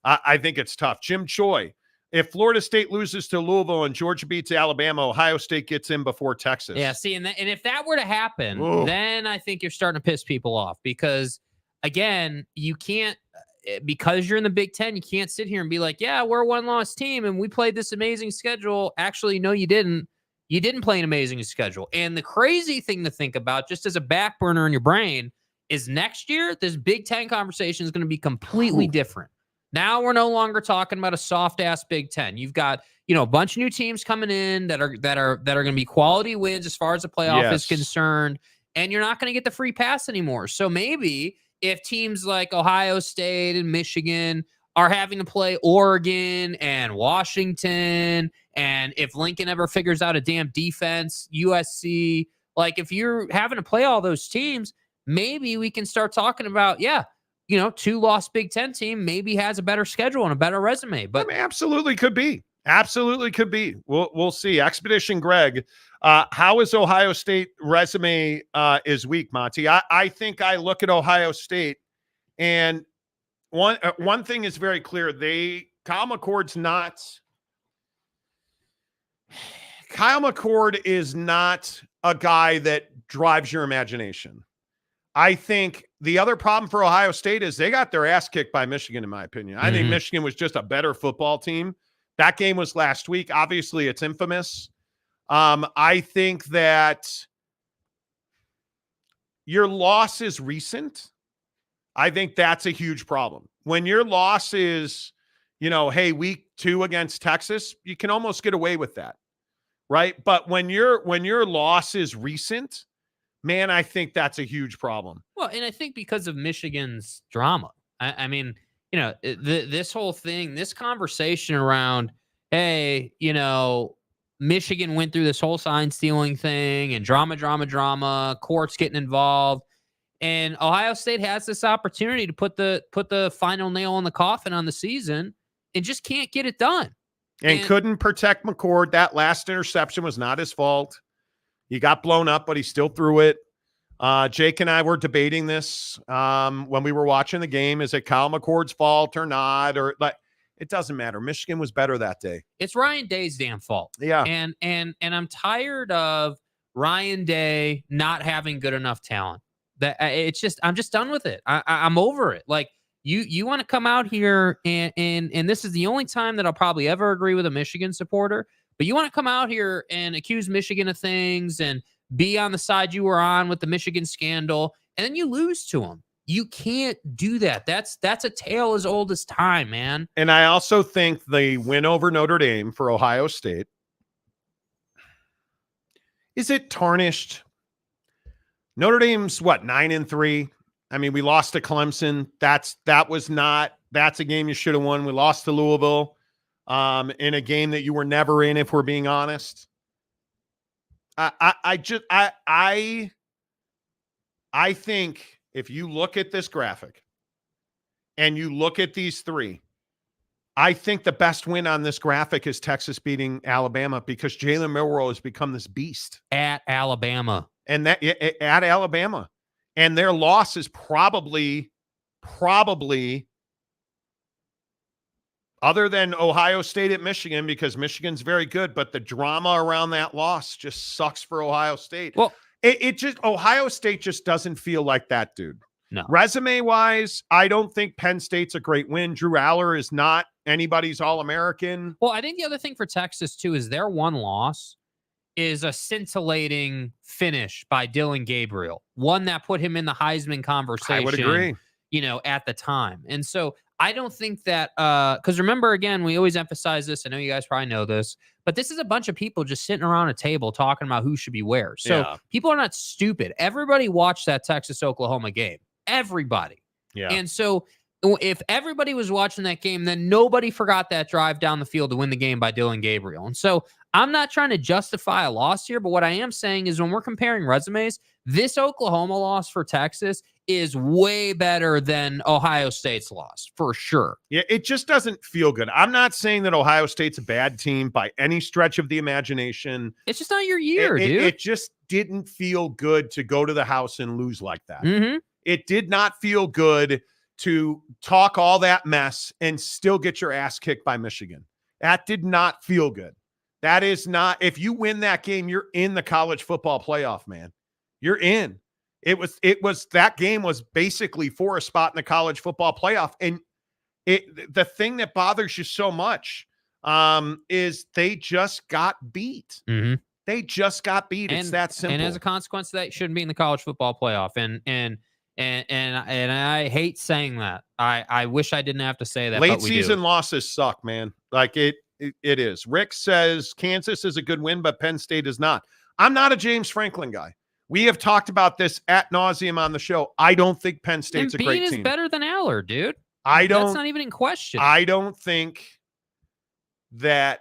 I think it's tough. Jim Choi, if Florida State loses to Louisville and Georgia beats Alabama, Ohio State gets in before Texas. Yeah, see, and if that were to happen, then I think you're starting to piss people off because, again, you can't – because you're in the Big Ten, you can't sit here and be like, yeah, we're a 1-loss team and we played this amazing schedule. Actually, no, you didn't. You didn't play an amazing schedule. And the crazy thing to think about, just as a back burner in your brain, is next year, this Big Ten conversation is going to be completely different. Now we're no longer talking about a soft-ass Big Ten. You've got, a bunch of new teams coming in that are going to be quality wins as far as the playoff is concerned, and you're not going to get the free pass anymore. So maybe if teams like Ohio State and Michigan are having to play Oregon and Washington, and if Lincoln ever figures out a damn defense, USC, like if you're having to play all those teams, maybe we can start talking about, 2-loss Big Ten team maybe has a better schedule and a better resume. But absolutely could be. Absolutely could be. We'll see. Expedition Greg, how is Ohio State resume is weak, Monty? I think I look at Ohio State, and one thing is very clear. Kyle McCord is not a guy that drives your imagination. I think the other problem for Ohio State is they got their ass kicked by Michigan, in my opinion. I think Michigan was just a better football team. That game was last week. Obviously, it's infamous. I think that your loss is recent. I think that's a huge problem. When your loss is, hey, week 2 against Texas, you can almost get away with that, right? But when your loss is recent, man, I think that's a huge problem. Well, and I think because of Michigan's drama. I mean, this whole thing, this conversation around, hey, Michigan went through this whole sign stealing thing and drama, courts getting involved. And Ohio State has this opportunity to put the final nail in the coffin on the season and just can't get it done. And couldn't protect McCord. That last interception was not his fault. He got blown up, but he still threw it. Jake and I were debating this when we were watching the game. Is it Kyle McCord's fault or not? It doesn't matter. Michigan was better that day. It's Ryan Day's damn fault. Yeah. And I'm tired of Ryan Day not having good enough talent. I'm just done with it. I'm over it. Like you want to come out here and this is the only time that I'll probably ever agree with a Michigan supporter, but you want to come out here and accuse Michigan of things and be on the side you were on with the Michigan scandal, and then you lose to them. You can't do that. That's a tale as old as time, man. And I also think the win over Notre Dame for Ohio State, is it tarnished? Notre Dame's 9-3. I mean, we lost to Clemson. That's a game you should have won. We lost to Louisville in a game that you were never in, if we're being honest. I think if you look at this graphic and you look at these 3, I think the best win on this graphic is Texas beating Alabama because Jalen Milroe has become this beast at Alabama. And that at Alabama, and their loss is probably other than Ohio State at Michigan, because Michigan's very good, but the drama around that loss just sucks for Ohio State. Well, Ohio State just doesn't feel like that, dude. No. Resume wise, I don't think Penn State's a great win. Drew Aller is not anybody's All-American. Well, I think the other thing for Texas too is their one loss is a scintillating finish by Dylan Gabriel, one that put him in the Heisman conversation. I would agree. At the time. And so I don't think that, because remember, again, we always emphasize this. I know you guys probably know this, but this is a bunch of people just sitting around a table talking about who should be where. So people are not stupid. Everybody watched that Texas-Oklahoma game. Everybody. Yeah. And so if everybody was watching that game, then nobody forgot that drive down the field to win the game by Dylan Gabriel. And so I'm not trying to justify a loss here, but what I am saying is when we're comparing resumes, this Oklahoma loss for Texas is way better than Ohio State's loss, for sure. Yeah, it just doesn't feel good. I'm not saying that Ohio State's a bad team by any stretch of the imagination. It's just not your year, dude. It just didn't feel good to go to the house and lose like that. Mm-hmm. It did not feel good to talk all that mess and still get your ass kicked by Michigan. That did not feel good. That is not, if you win that game, you're in the college football playoff, man. You're in. That game was basically for a spot in the college football playoff. And the thing that bothers you so much is they just got beat. Mm-hmm. They just got beat. It's that simple. And as a consequence of that, you shouldn't be in the college football playoff. And I hate saying that. I wish I didn't have to say that. Late season losses suck, man. Like it is. Rick says Kansas is a good win, but Penn State is not. I'm not a James Franklin guy. We have talked about this ad nauseum on the show. I don't think Penn State's a great team. Bean is better than Aller, dude. That's not even in question. I don't think that.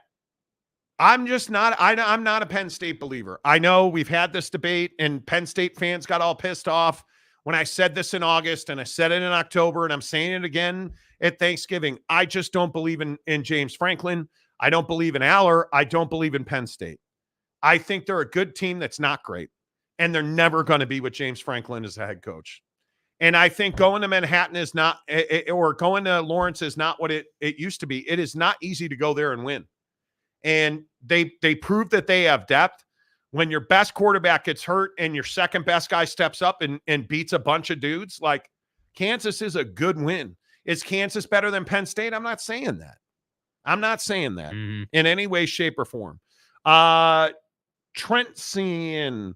I'm not a Penn State believer. I know we've had this debate and Penn State fans got all pissed off when I said this in August and I said it in October and I'm saying it again at Thanksgiving. I just don't believe in James Franklin. I don't believe in Aller. I don't believe in Penn State. I think they're a good team that's not great. And they're never going to be with James Franklin as the head coach. And I think going to Manhattan is not, or going to Lawrence is not what it used to be. It is not easy to go there and win. And they proved that they have depth. when your best quarterback gets hurt and your second best guy steps up and beats a bunch of dudes, like Kansas is a good win. Is Kansas better than Penn State? I'm not saying that. I'm not saying that in any way, shape, or form. Trent Sean,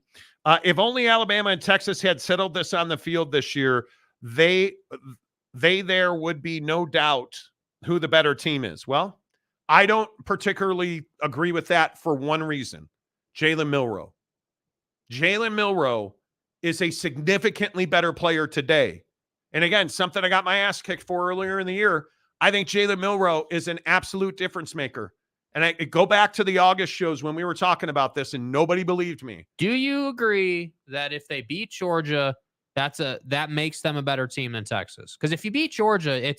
if only Alabama and Texas had settled this on the field this year, there would be no doubt who the better team is. Well, I don't particularly agree with that for one reason. Jalen Milroe. Jalen Milroe is a significantly better player today. And again, something I got my ass kicked for earlier in the year. I think Jalen Milroe is an absolute difference maker. And I go back to the August shows when we were talking about this and nobody believed me. Do you agree that if they beat Georgia, that makes them a better team than Texas? Because if you beat Georgia,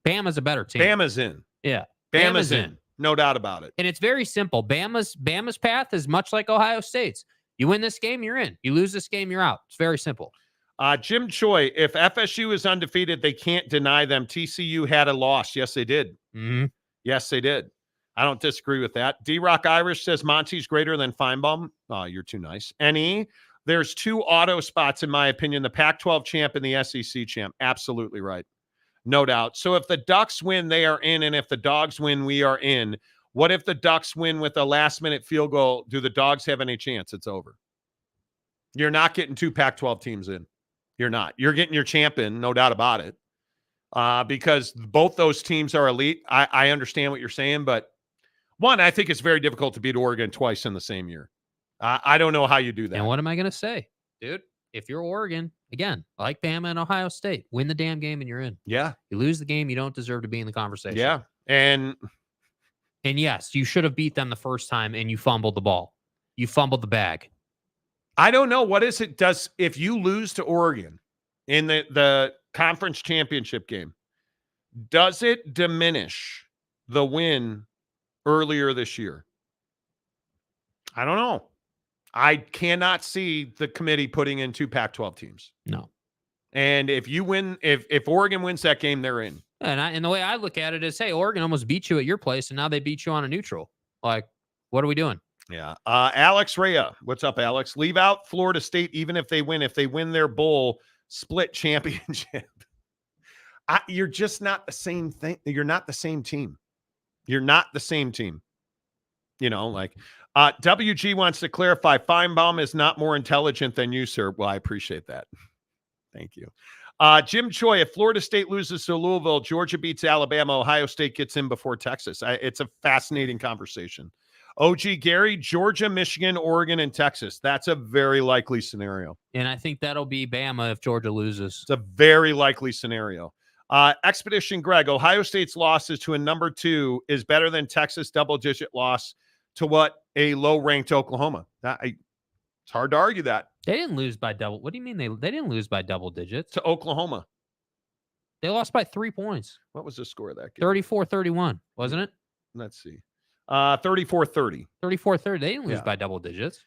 Bama's a better team. Bama's in. Yeah. Bama's in. No doubt about it. And it's very simple. Bama's path is much like Ohio State's. You win this game, you're in. You lose this game, you're out. It's very simple. Jim Choi, if FSU is undefeated, they can't deny them. TCU had a loss. Yes, they did. Mm-hmm. Yes, they did. I don't disagree with that. D-Rock Irish says Monty's greater than Finebaum. Oh, you're too nice. NE, there's 2 auto spots, in my opinion, the Pac-12 champ and the SEC champ. Absolutely right. No doubt. So if the Ducks win, they are in, and if the Dogs win, we are in. What if the Ducks win with a last-minute field goal? Do the Dogs have any chance? It's over. You're not getting 2 Pac-12 teams in. You're not. You're getting your champ in, no doubt about it, because both those teams are elite. I understand what you're saying, but one, I think it's very difficult to beat Oregon twice in the same year. I don't know how you do that. And what am I going to say? Dude, if you're Oregon, again, like Bama and Ohio State, win the damn game and you're in. Yeah. You lose the game, you don't deserve to be in the conversation. Yeah. And yes, you should have beat them the first time and you fumbled the ball. You fumbled the bag. I don't know. What is it does if you lose to Oregon in the conference championship game, does it diminish the win earlier this year? I don't know. I cannot see the committee putting in 2 Pac-12 teams. No. And if you win, if Oregon wins that game, they're in. And the way I look at it is, hey, Oregon almost beat you at your place, and now they beat you on a neutral. Like, what are we doing? Yeah. Alex Rhea. What's up, Alex? Leave out Florida State even if they win. If they win their bowl split championship. You're just not the same thing. You're not the same team. You're not the same team. You know, like WG wants to clarify, Finebaum is not more intelligent than you, sir. Well, I appreciate that. Thank you. Jim Choi, if Florida State loses to Louisville, Georgia beats Alabama, Ohio State gets in before Texas. It's a fascinating conversation. OG Gary, Georgia, Michigan, Oregon, and Texas. That's a very likely scenario. And I think that'll be Bama if Georgia loses. It's a very likely scenario. Expedition Greg, Ohio State's losses to a number 2 is better than Texas double-digit loss to what a low-ranked Oklahoma. It's hard to argue that. They didn't lose by double. What do you mean they didn't lose by double digits? To Oklahoma. They lost by 3 points. What was the score of that game? 34-31, wasn't it? Let's see. 34-30. 34-30. They didn't lose by double digits.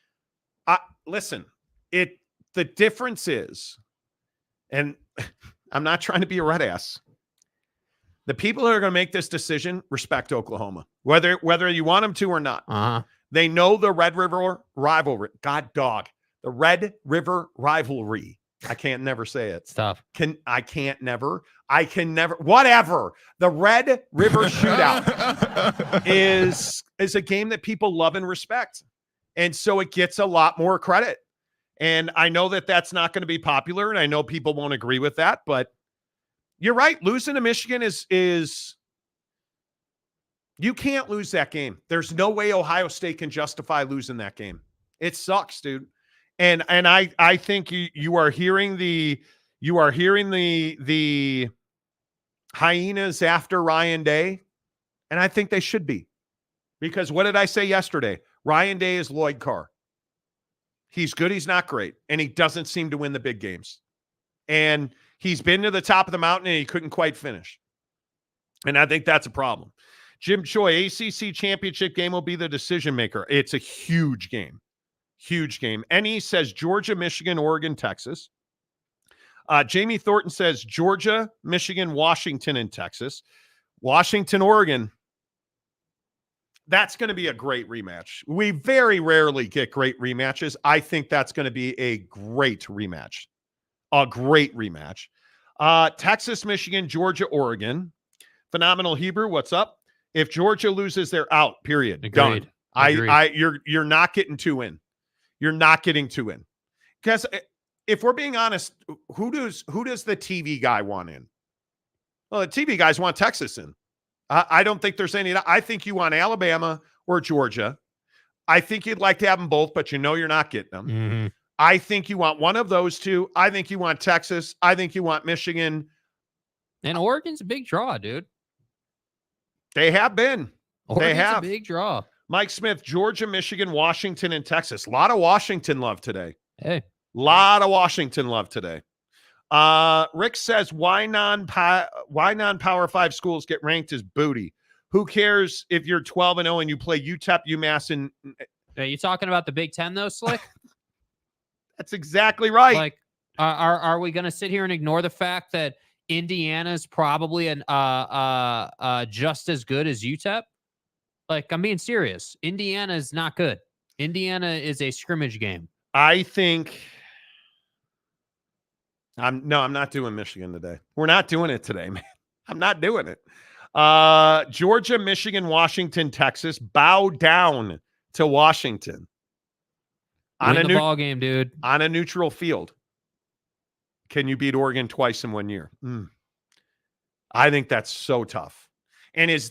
Listen, the difference is, and I'm not trying to be a red ass. The people that are going to make this decision respect Oklahoma, whether you want them to or not. Uh-huh. They know the Red River rivalry. God dog. The Red River rivalry. I can't never say it. It's tough. I can never. Whatever. The Red River Shootout is a game that people love and respect. And so it gets a lot more credit. And I know that that's not going to be popular, and I know people won't agree with that, but you're right. Losing to Michigan is you can't lose that game. There's no way Ohio State can justify losing that game. It sucks, dude. And I think you are hearing the hyenas after Ryan Day, and I think they should be. Because what did I say yesterday? Ryan Day is Lloyd Carr. He's good, he's not great, and he doesn't seem to win the big games. And he's been to the top of the mountain, and he couldn't quite finish. And I think that's a problem. Jim Choi, ACC championship game will be the decision maker. It's a huge game. Huge game. NE says Georgia, Michigan, Oregon, Texas. Jamie Thornton says Georgia, Michigan, Washington, and Texas. Washington, Oregon. That's going to be a great rematch. We very rarely get great rematches. I think that's going to be a great rematch. A great rematch. Texas, Michigan, Georgia, Oregon. Phenomenal Hebrew, what's up? If Georgia loses, they're out, period. Agreed. Done. You're not getting 2 in. You're not getting 2 in. Because if we're being honest, who does the TV guy want in? Well, the TV guys want Texas in. I don't think there's any. I think you want Alabama or Georgia. I think you'd like to have them both, but you know you're not getting them. Mm-hmm. I think you want one of those two. I think you want Texas. I think you want Michigan. And Oregon's a big draw, dude. They have been. Oregon's they have. a big draw. Mike Smith, Georgia, Michigan, Washington, and Texas. A lot of Washington love today. Hey. A lot of Washington love today. Rick says, why non-Power 5 schools get ranked as booty? Who cares if you're 12-0 and you play UTEP, UMass, and... Are you talking about the Big Ten, though, Slick? That's exactly right. Like, are we going to sit here and ignore the fact that Indiana's probably just as good as UTEP? Like, I'm being serious. Indiana is not good. Indiana is a scrimmage game. I think... I'm not doing Michigan today. We're not doing it today, man. I'm not doing it. Georgia, Michigan, Washington, Texas. Bow down to Washington. Win the ball game, dude. On a neutral field. Can you beat Oregon twice in 1 year? I think that's so tough. And is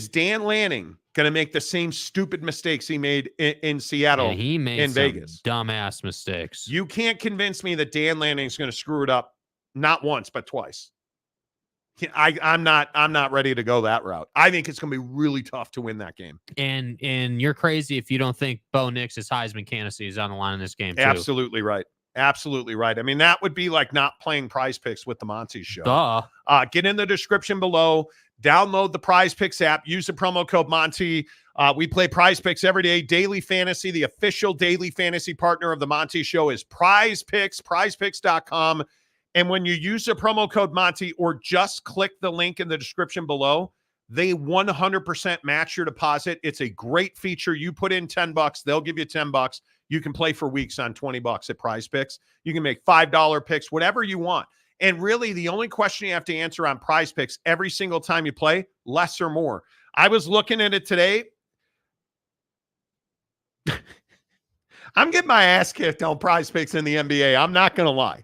Dan Lanning going to make the same stupid mistakes he made in Seattle? Yeah, he made in some Vegas. Dumbass mistakes. You can't convince me that Dan Lanning's going to screw it up not once but twice. I'm not ready to go that route. I think it's going to be really tough to win that game. And you're crazy if you don't think Bo Nix's Heisman candidacy is on the line in this game too. Absolutely right. Absolutely right. I mean, that would be like not playing Prize Picks with the Monty Show. Duh. Get in the description below. Download the Prize Picks app. Use the promo code Monty. We play Prize Picks every day. Daily Fantasy, the official daily fantasy partner of the Monty Show, is Prize Picks, prizepicks.com. And when you use the promo code Monty or just click the link in the description below, they 100% match your deposit. It's a great feature. You put in $10, they'll give you $10. You can play for weeks on $20 at Prize Picks. You can make $5 picks, whatever you want. And really, the only question you have to answer on Prize Picks every single time you play, less or more. I was looking at it today. I'm getting my ass kicked on Prize Picks in the NBA. I'm not going to lie.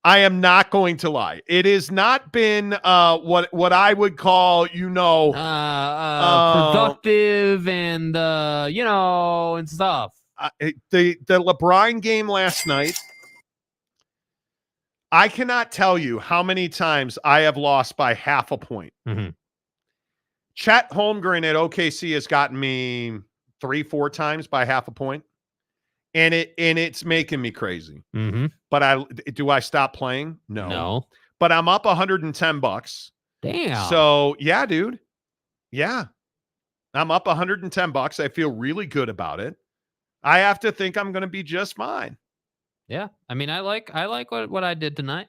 I am not going to lie. It has not been what I would call, productive and and stuff. The LeBron game last night, I cannot tell you how many times I have lost by half a point. Mm-hmm. Chet Holmgren at OKC has gotten me 3-4 times by half a point. And it's making me crazy. Mm-hmm. But do I stop playing? No. But I'm up $110. Damn. So yeah, dude. Yeah. I'm up $110. I feel really good about it. I have to think I'm going to be just fine. Yeah. I mean, I like what I did tonight.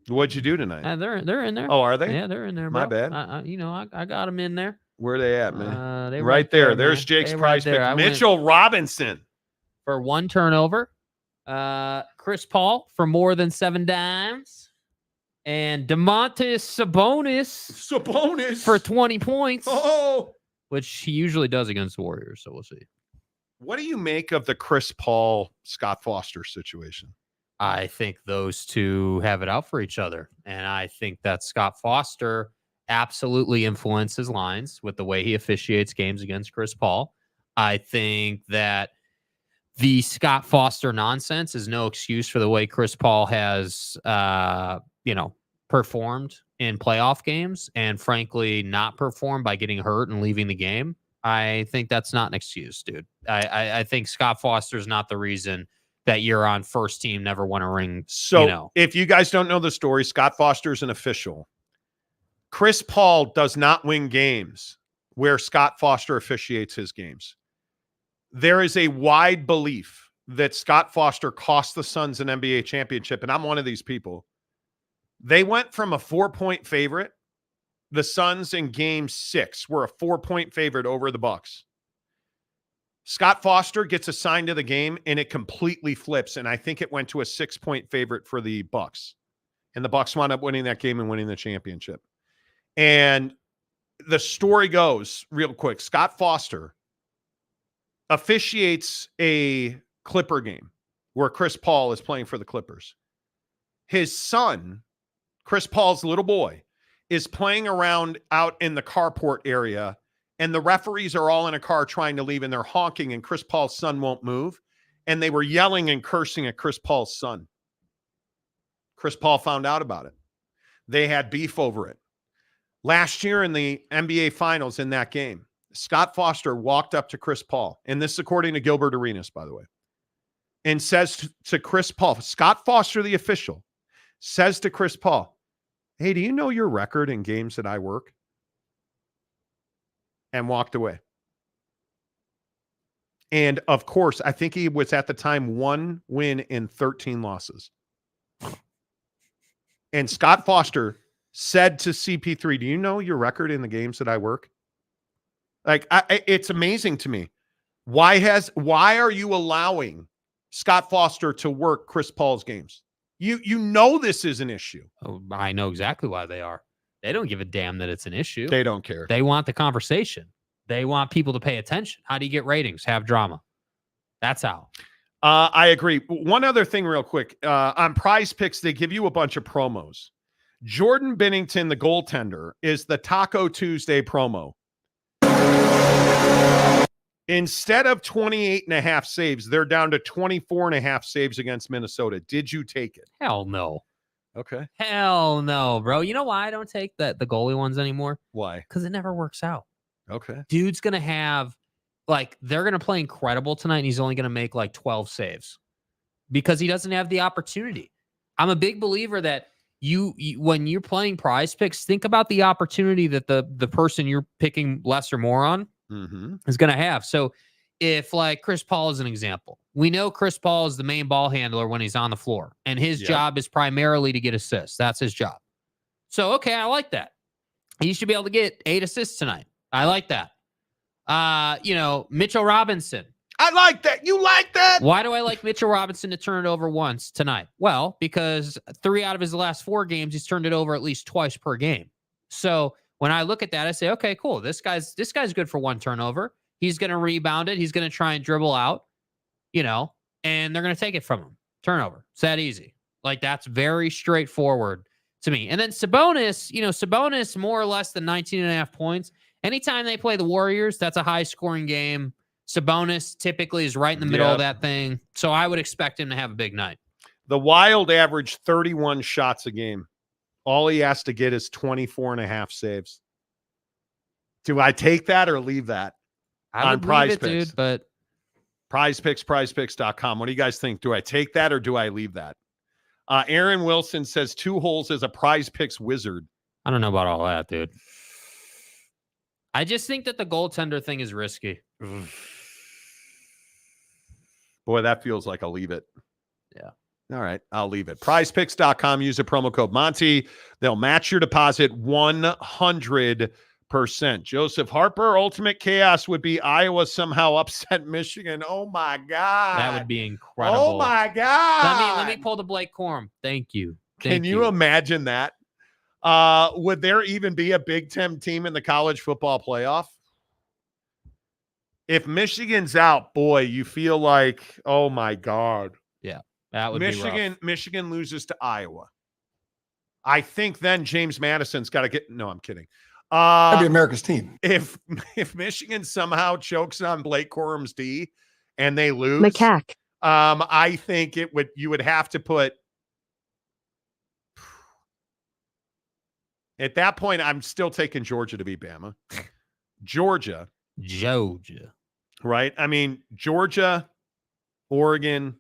What'd you do tonight? They're in there. Oh, are they? Yeah, they're in there, bro. My bad. I got them in there. Where are they at, man? They right there. There's man. Jake's They prize right pick. Mitchell Robinson. For 1 turnover. Chris Paul for more than 7 dimes. And Domantas Sabonis for 20 points. Oh, which he usually does against the Warriors, so we'll see. What do you make of the Chris Paul, Scott Foster situation? I think those two have it out for each other. And I think that Scott Foster absolutely influences lines with the way he officiates games against Chris Paul. I think that the Scott Foster nonsense is no excuse for the way Chris Paul has, performed in playoff games and frankly not performed by getting hurt and leaving the game. I think that's not an excuse, dude. I think Scott Foster is not the reason that you're on first team, never won a ring. So if you guys don't know the story, Scott Foster is an official. Chris Paul does not win games where Scott Foster officiates his games. There is a wide belief that Scott Foster cost the Suns an NBA championship, and I'm one of these people. They went from a 4-point favorite the Suns in game 6 were a 4-point favorite over the Bucks. Scott Foster gets assigned to the game, and it completely flips, and I think it went to a 6-point favorite for the Bucks. And the Bucks wound up winning that game and winning the championship. And the story goes, real quick, Scott Foster officiates a Clipper game where Chris Paul is playing for the Clippers. His son, Chris Paul's little boy, is playing around out in the carport area, and the referees are all in a car trying to leave, and they're honking, and Chris Paul's son won't move. And they were yelling and cursing at Chris Paul's son. Chris Paul found out about it. They had beef over it. Last year in the NBA Finals in that game, Scott Foster walked up to Chris Paul, and this is according to Gilbert Arenas, by the way, and says to Chris Paul, Scott Foster, the official, says to Chris Paul, "Hey, do you know your record in games that I work?" And walked away. And of course, I think he was at the time 1 win in 13 losses. And Scott Foster said to CP3, "Do you know your record in the games that I work?" Like, it's amazing to me. Why are you allowing Scott Foster to work Chris Paul's games? You know this is an issue. Oh, I know exactly why they are. They don't give a damn that it's an issue. They don't care. They want the conversation. They want people to pay attention. How do you get ratings? Have drama. That's how. I agree. One other thing real quick. On Prize Picks, they give you a bunch of promos. Jordan Bennington, the goaltender, is the Taco Tuesday promo. Instead of 28.5 saves, they're down to 24.5 saves against Minnesota. Did you take it? Hell no. Okay. Hell no, bro. You know why I don't take the goalie ones anymore? Why? Because it never works out. Okay. Dude's going to have, they're going to play incredible tonight, and he's only going to make 12 saves because he doesn't have the opportunity. I'm a big believer that you when you're playing Prize Picks, think about the opportunity that the person you're picking less or more on is going to have. So if Chris Paul is an example, we know Chris Paul is the main ball handler when he's on the floor, and his job is primarily to get assists. That's his job. So, okay, I like that. He should be able to get 8 assists tonight. I like that. Mitchell Robinson. I like that. You like that? Why do I like Mitchell Robinson to turn it over once tonight? Well, because 3 out of his last 4 games, he's turned it over at least twice per game. So when I look at that, I say, okay, cool. This guy's good for 1 turnover. He's going to rebound it. He's going to try and dribble out, and they're going to take it from him. Turnover. It's that easy. That's very straightforward to me. And then Sabonis, more or less than 19.5 points. Anytime they play the Warriors, that's a high-scoring game. Sabonis typically is right in the middle of that thing. So I would expect him to have a big night. The Wild average 31 shots a game. All he has to get is 24.5 saves. Do I take that or leave that? I would leave it, dude, but Prize Picks, prizepicks.com. What do you guys think? Do I take that or do I leave that? Aaron Wilson says 2 holes is a Prize Picks wizard. I don't know about all that, dude. I just think that the goaltender thing is risky. Boy, that feels like I'll leave it. Yeah. All right, I'll leave it. PrizePicks.com. Use the promo code Monty. They'll match your deposit 100%. Joseph Harper, ultimate chaos would be Iowa somehow upset Michigan. Oh, my God. That would be incredible. Oh, my God. Let me pull the Blake Corum. Thank you. Can you imagine that? Would there even be a Big Ten team in the college football playoff? If Michigan's out, boy, you feel like, oh my God. Yeah, that would be rough. Michigan loses to Iowa. I think then James Madison's got to get. No, I'm kidding. That'd be America's team. If Michigan somehow chokes on Blake Corum's D and they lose, Macaque. I think you would have to put. At that point, I'm still taking Georgia to beat Bama. Georgia. Right? I mean, Georgia, Oregon.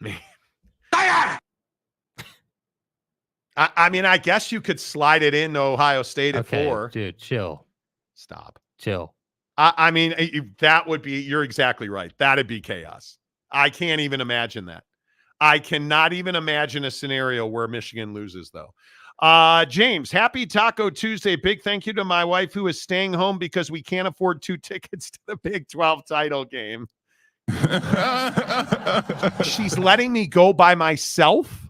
Man. I mean, I guess you could slide it in Ohio State at 4. Dude, chill. Stop. Chill. I mean, that would be, you're exactly right. That'd be chaos. I can't even imagine that. I cannot even imagine a scenario where Michigan loses, though. James, happy Taco Tuesday. Big thank you to my wife who is staying home because we can't afford 2 tickets to the Big 12 title game. She's letting me go by myself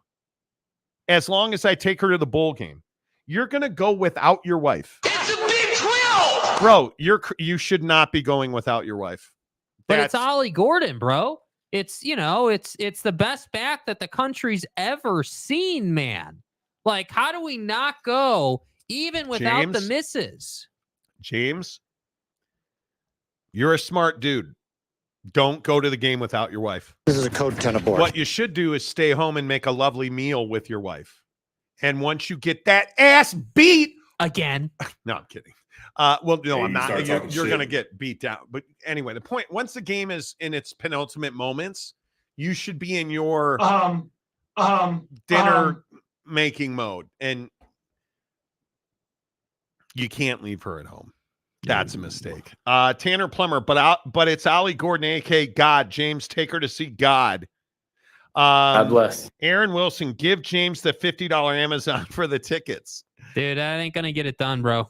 as long as I take her to the bowl game. You're going to go without your wife. It's a Big 12! Bro, you should not be going without your wife. But it's Ollie Gordon, bro. It's the best back that the country's ever seen, man. Like, how do we not go even without the misses? James, you're a smart dude. Don't go to the game without your wife. This is a code 10 aboard. What you should do is stay home and make a lovely meal with your wife. And once you get that ass beat again. No, I'm kidding. Well, no, Hey, I'm not. You're going to shit. get beat down. But anyway, the point, once the game is in its penultimate moments, you should be in your dinner making mode. And you can't leave her at home. That's a mistake. Tanner Plummer, but it's Ollie Gordon, a.k.a. God. James, take her to see God. God bless. Aaron Wilson, give James the $50 Amazon for the tickets. Dude, that ain't going to get it done, bro.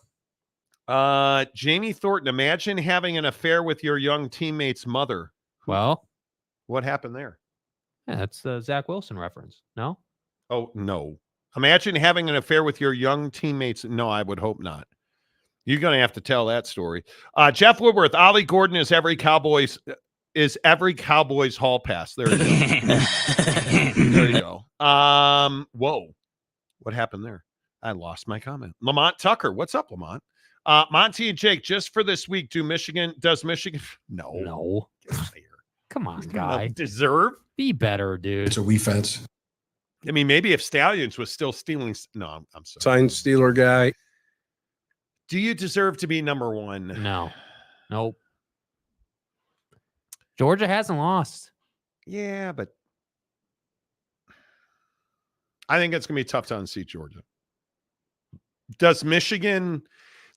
Jamie Thornton, imagine having an affair with your young teammate's mother. Well, what happened there? Yeah, that's the Zach Wilson reference. No? Oh, no. Imagine having an affair with your young teammates. No, I would hope not. You're going to have to tell that story. Jeff Woodworth, Ollie Gordon is every Cowboys hall pass. There you go. There you go. Whoa. What happened there? I lost my comment. Lamont Tucker. What's up, Lamont? Monty and Jake, just for this week, does Michigan? No. Get out of here. Come on, guy. Deserve? Be better, dude. It's a wee fence. I mean, maybe if Stallions was still stealing. No, I'm sorry. Sign stealer guy. Do you deserve to be number one? No. Nope. Georgia hasn't lost. Yeah, but I think it's going to be tough to unseat Georgia. Does Michigan?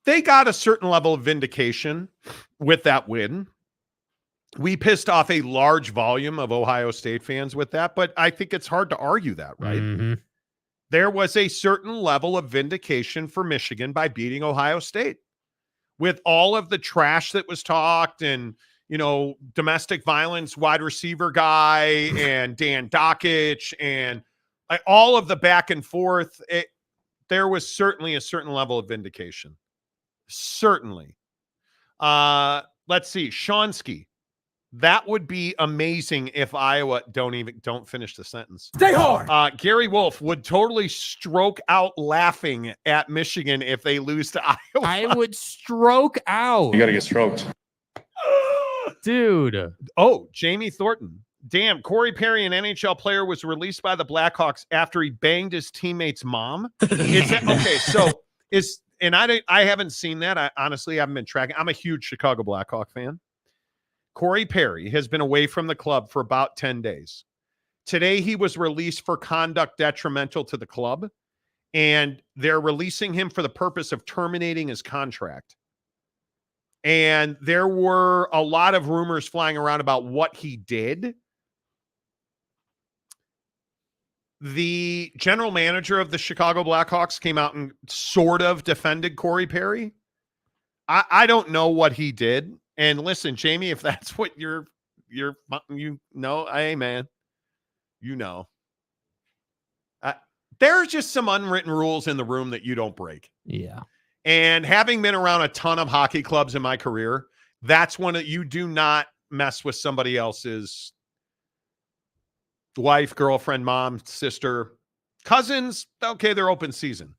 They got a certain level of vindication with that win. We pissed off a large volume of Ohio State fans with that, but I think it's hard to argue that, right? Mm-hmm. There was a certain level of vindication for Michigan by beating Ohio State. With all of the trash that was talked and, domestic violence wide receiver guy and Dan Dockich and all of the back and forth, there was certainly a certain level of vindication. Certainly. Let's see. Shonsky. That would be amazing if Iowa don't finish the sentence. Stay hard. Gary Wolf would totally stroke out laughing at Michigan if they lose to Iowa. I would stroke out. You got to get stroked. Dude. Oh, Jamie Thornton. Damn, Corey Perry, an NHL player, was released by the Blackhawks after he banged his teammate's mom. I haven't seen that. I honestly haven't been tracking. I'm a huge Chicago Blackhawk fan. Corey Perry has been away from the club for about 10 days. Today, he was released for conduct detrimental to the club, and they're releasing him for the purpose of terminating his contract. And there were a lot of rumors flying around about what he did. The general manager of the Chicago Blackhawks came out and sort of defended Corey Perry. I don't know what he did. And listen, Jamie, if that's what hey, man, there's just some unwritten rules in the room that you don't break. Yeah. And having been around a ton of hockey clubs in my career, that's one that you do not mess with somebody else's wife, girlfriend, mom, sister, cousins. Okay, they're open season.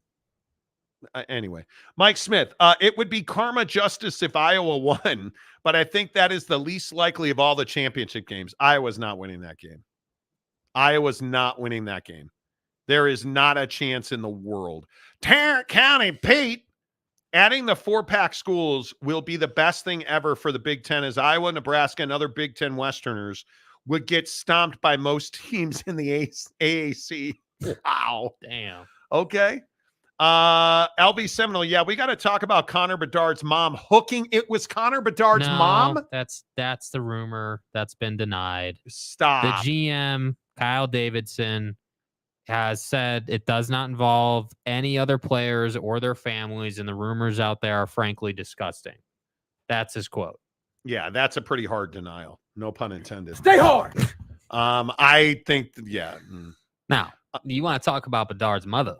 Anyway, Mike Smith, it would be karma justice if Iowa won, but I think that is the least likely of all the championship games. Iowa's not winning that game. There is not a chance in the world. Tarrant County, Pete, adding the 4-PAC schools will be the best thing ever for the Big Ten, as Iowa, Nebraska, and other Big Ten Westerners would get stomped by most teams in the AAC. Wow. Damn. Okay. LB Seminole, yeah, we got to talk about Connor Bedard's mom hooking. It was Connor Bedard's mom? That's the rumor that's been denied. Stop. The GM, Kyle Davidson, has said it does not involve any other players or their families, and the rumors out there are frankly disgusting. That's his quote. Yeah, that's a pretty hard denial. No pun intended. Stay hard. I think, yeah. Now, you want to talk about Bedard's mother?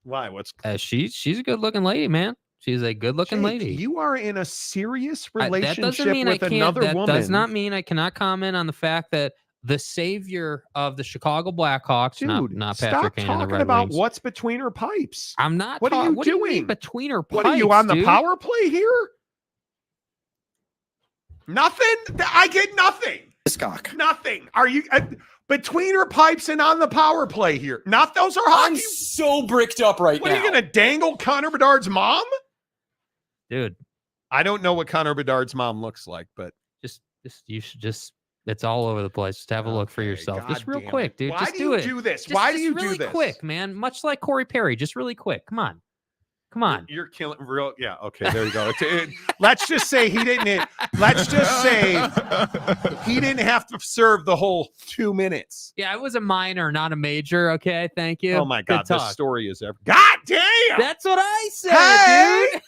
Why? What's she's a good-looking lady, man. She's a good-looking lady. You are in a serious That relationship doesn't mean with another woman. That does not mean I cannot comment on the fact that the savior of the Chicago Blackhawks, Dude, not stop Patrick Kane and the talking Red about Wings. what's between her pipes. I'm not. What are you what do doing? you mean between her pipes? What are you on the dude? power play here? Nothing. I get nothing. Cock. Nothing. Are you between her pipes and on the power play here? Not those are hockey. I'm so bricked up right What now. are you going to dangle Connor Bedard's mom? Dude, I don't know what Connor Bedard's mom looks like, but you should just. It's all over the place. Just have a look for yourself. God Just real damn quick, it. dude. Why just do you it. do this? Just, Why just do you really do this? quick, man? Much like Corey Perry. Just really quick. Come on. Come on. You're killing real. Yeah. Okay. There you go. Let's just say he didn't. Let's just say he didn't have to serve the whole 2 minutes. Yeah, it was a minor, not a major. Okay. Thank you. Oh my God. Good This talk. story is ever. God damn. That's what I said, Hey! dude.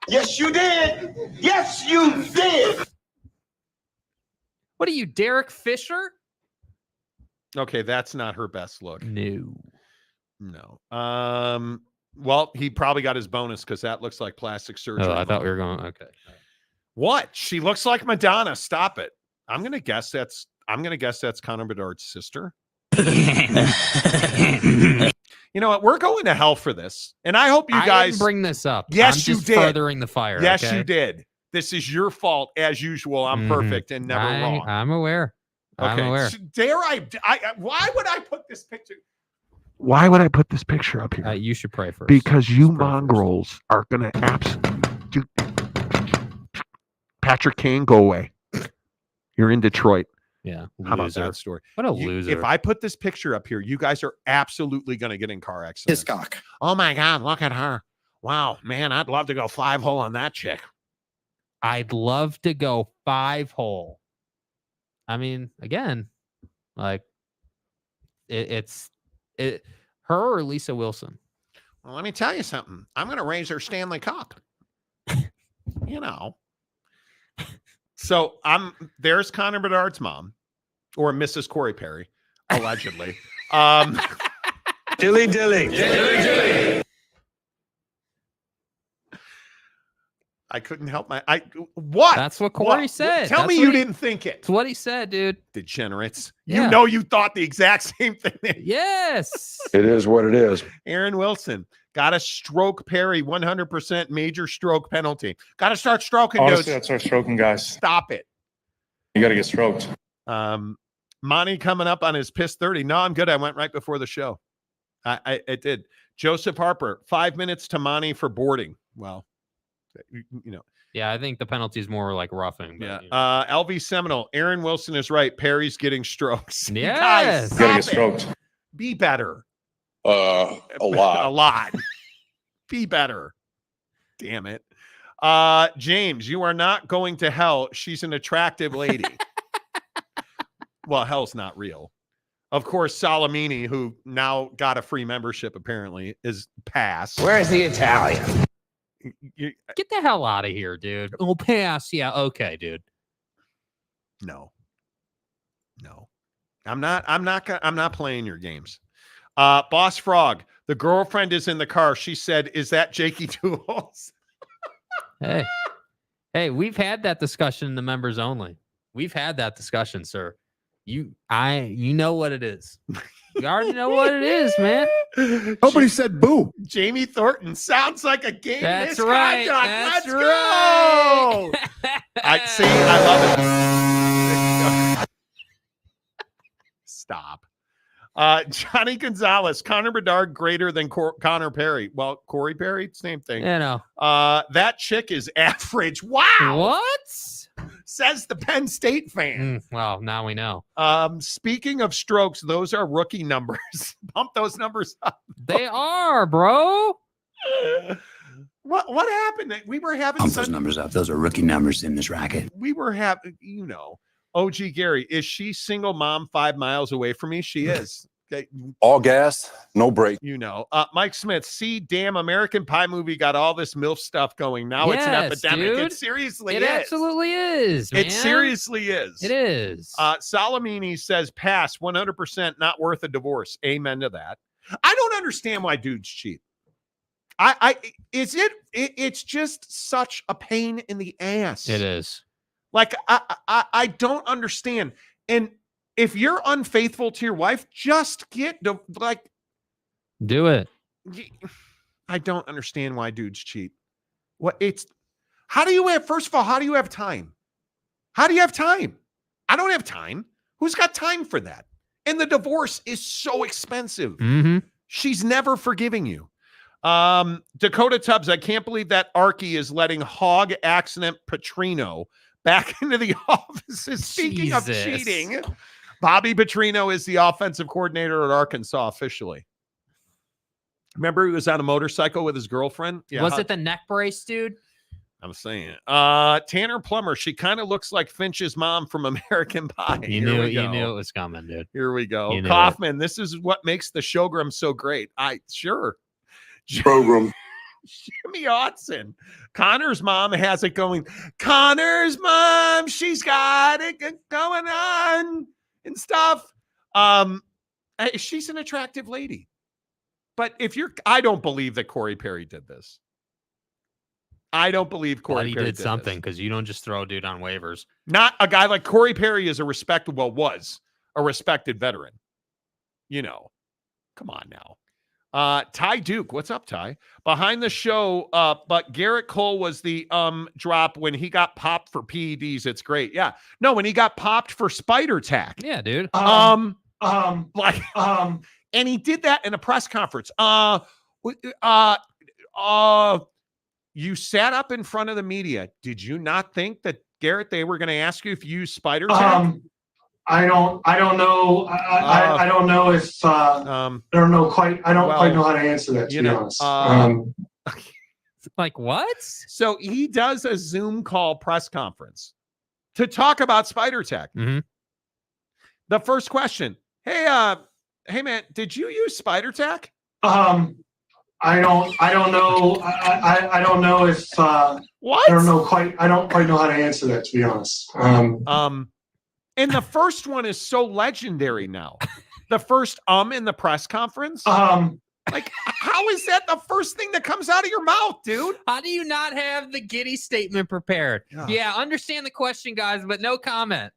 Yes, you did. Yes, you did. What are you, Derek Fisher? Okay. That's not her best look. No. Well, he probably got his bonus because that looks like plastic surgery. Oh, I thought we were going. Okay. What? She looks like Madonna. Stop it. I'm gonna guess that's Connor Bedard's sister. You know what? We're going to hell for this, and I hope you I guys didn't bring this up. Yes, I'm just you did. Furthering the fire. Yes, okay? you did. This is your fault as usual. I'm perfect and never wrong. I'm aware. Okay. I'm aware. Dare I? Why would I put this picture? Why would I put this picture up here? You should pray first. Because you mongrels are going to absolutely... Patrick Kane, go away. You're in Detroit. Yeah. How about loser. that story? What a loser. If I put this picture up here, you guys are absolutely going to get in car accidents. His cock. Oh my God, look at her. Wow, man, I'd love to go 5-hole on that chick. I'd love to go 5-hole. I mean, again, like it's her or Lisa Wilson. Well, let me tell you something. I'm going to raise her Stanley Cup. You know. So there's Connor Bedard's mom, or Mrs. Corey Perry, allegedly. Dilly. I couldn't help what? That's what Corey said. Tell me you didn't think it. That's what he said, dude. Degenerates. Yeah. You know you thought the exact same thing. Yes. It is what it is. Aaron Wilson got a stroke Perry, 100% major stroke penalty. Got to start stroking, Honestly, dudes. that's start stroking, guys. Stop it. You got to get stroked. Monty coming up on his piss 30. No, I'm good. I went right before the show. I did. Joseph Harper, 5 minutes to Monty for boarding. Well, you know. Yeah, I think the penalty is more like roughing. But, Yeah. you know. LV Seminole, Aaron Wilson is right. Perry's getting strokes. Yes. Guys, You got to get stop it. stroked. Be better. A lot. A lot. Be better. Damn it. James, you are not going to hell. She's an attractive lady. Well, hell's not real. Of course, Salamini, who now got a free membership, apparently, is pass. Where's the Italian? Get the hell out of here, dude. Oh, pass. Yeah, okay, dude. No. I'm not playing your games. Boss Frog, the girlfriend is in the car. She said, "Is that Jakey Tools?" Hey, we've had that discussion in the members only. We've had that discussion, sir. You know what it is. You already know what it is, man. Nobody said boo. Jamie Thornton sounds like a game. That's right. Let's That's go. I love it. Stop. Johnny Gonzalez, Connor Bedard greater than Connor Perry. Well, Corey Perry, same thing. You know. That chick is average. Wow. What? Says the Penn State fan. Well, now we know. Speaking of strokes, those are rookie numbers. Bump those numbers up. They are, bro. What happened? We were having Bump those numbers up. Those are rookie numbers in this racket. We were having, OG Gary, is she single mom 5 miles away from me? She is. Okay. All gas, no brake. You know, Mike Smith, see, damn, American Pie movie got all this MILF stuff going. Now it's an epidemic. Dude. It seriously It is. absolutely is, man. It seriously is. It is. Salamini says, pass, 100% not worth a divorce. Amen to that. I don't understand why dudes cheat. It's just such a pain in the ass. It is. Like, I don't understand. And if you're unfaithful to your wife, just do it. I don't understand why dudes cheat. How do you have time? How do you have time? I don't have time. Who's got time for that? And the divorce is so expensive. Mm-hmm. She's never forgiving you. Dakota Tubbs, I can't believe that Archie is letting hog accident Petrino back into the office. Speaking of cheating, Bobby Petrino is the offensive coordinator at Arkansas officially. Remember he was on a motorcycle with his girlfriend? Yeah. Was it the neck brace, dude? I'm saying. Tanner Plummer, she kind of looks like Finch's mom from American Pie. You knew it was coming, dude. Here we go. Kaufman, this is what makes the showgram so great. Program. Jimmy Otson. Connor's mom has it going. Connor's mom, she's got it going on and stuff. She's an attractive lady. But I don't believe that Corey Perry did this. I don't believe Corey Perry did something because you don't just throw a dude on waivers. Not a guy like Corey Perry was a respected veteran. You know, come on now. Ty Duke, what's up, Ty? Behind the show, but Garrett Cole was the drop when he got popped for PEDs. It's great. Yeah. No, when he got popped for spider tack. Yeah, dude. And he did that in a press conference. You sat up in front of the media. Did you not think that, Garrett, they were going to ask you if you used spider tack? I don't know. I don't know if I don't quite know how to answer that, to be honest. Like what? So he does a Zoom call press conference to talk about spider tack. Mm-hmm. The first question, hey man, did you use spider tack? I don't know. I don't know if what? I don't quite know how to answer that, to be honest. And the first one is so legendary now. The first in the press conference. Like, how is that the first thing that comes out of your mouth, dude? How do you not have the Giddy statement prepared? Yeah, understand the question, guys, but no comment.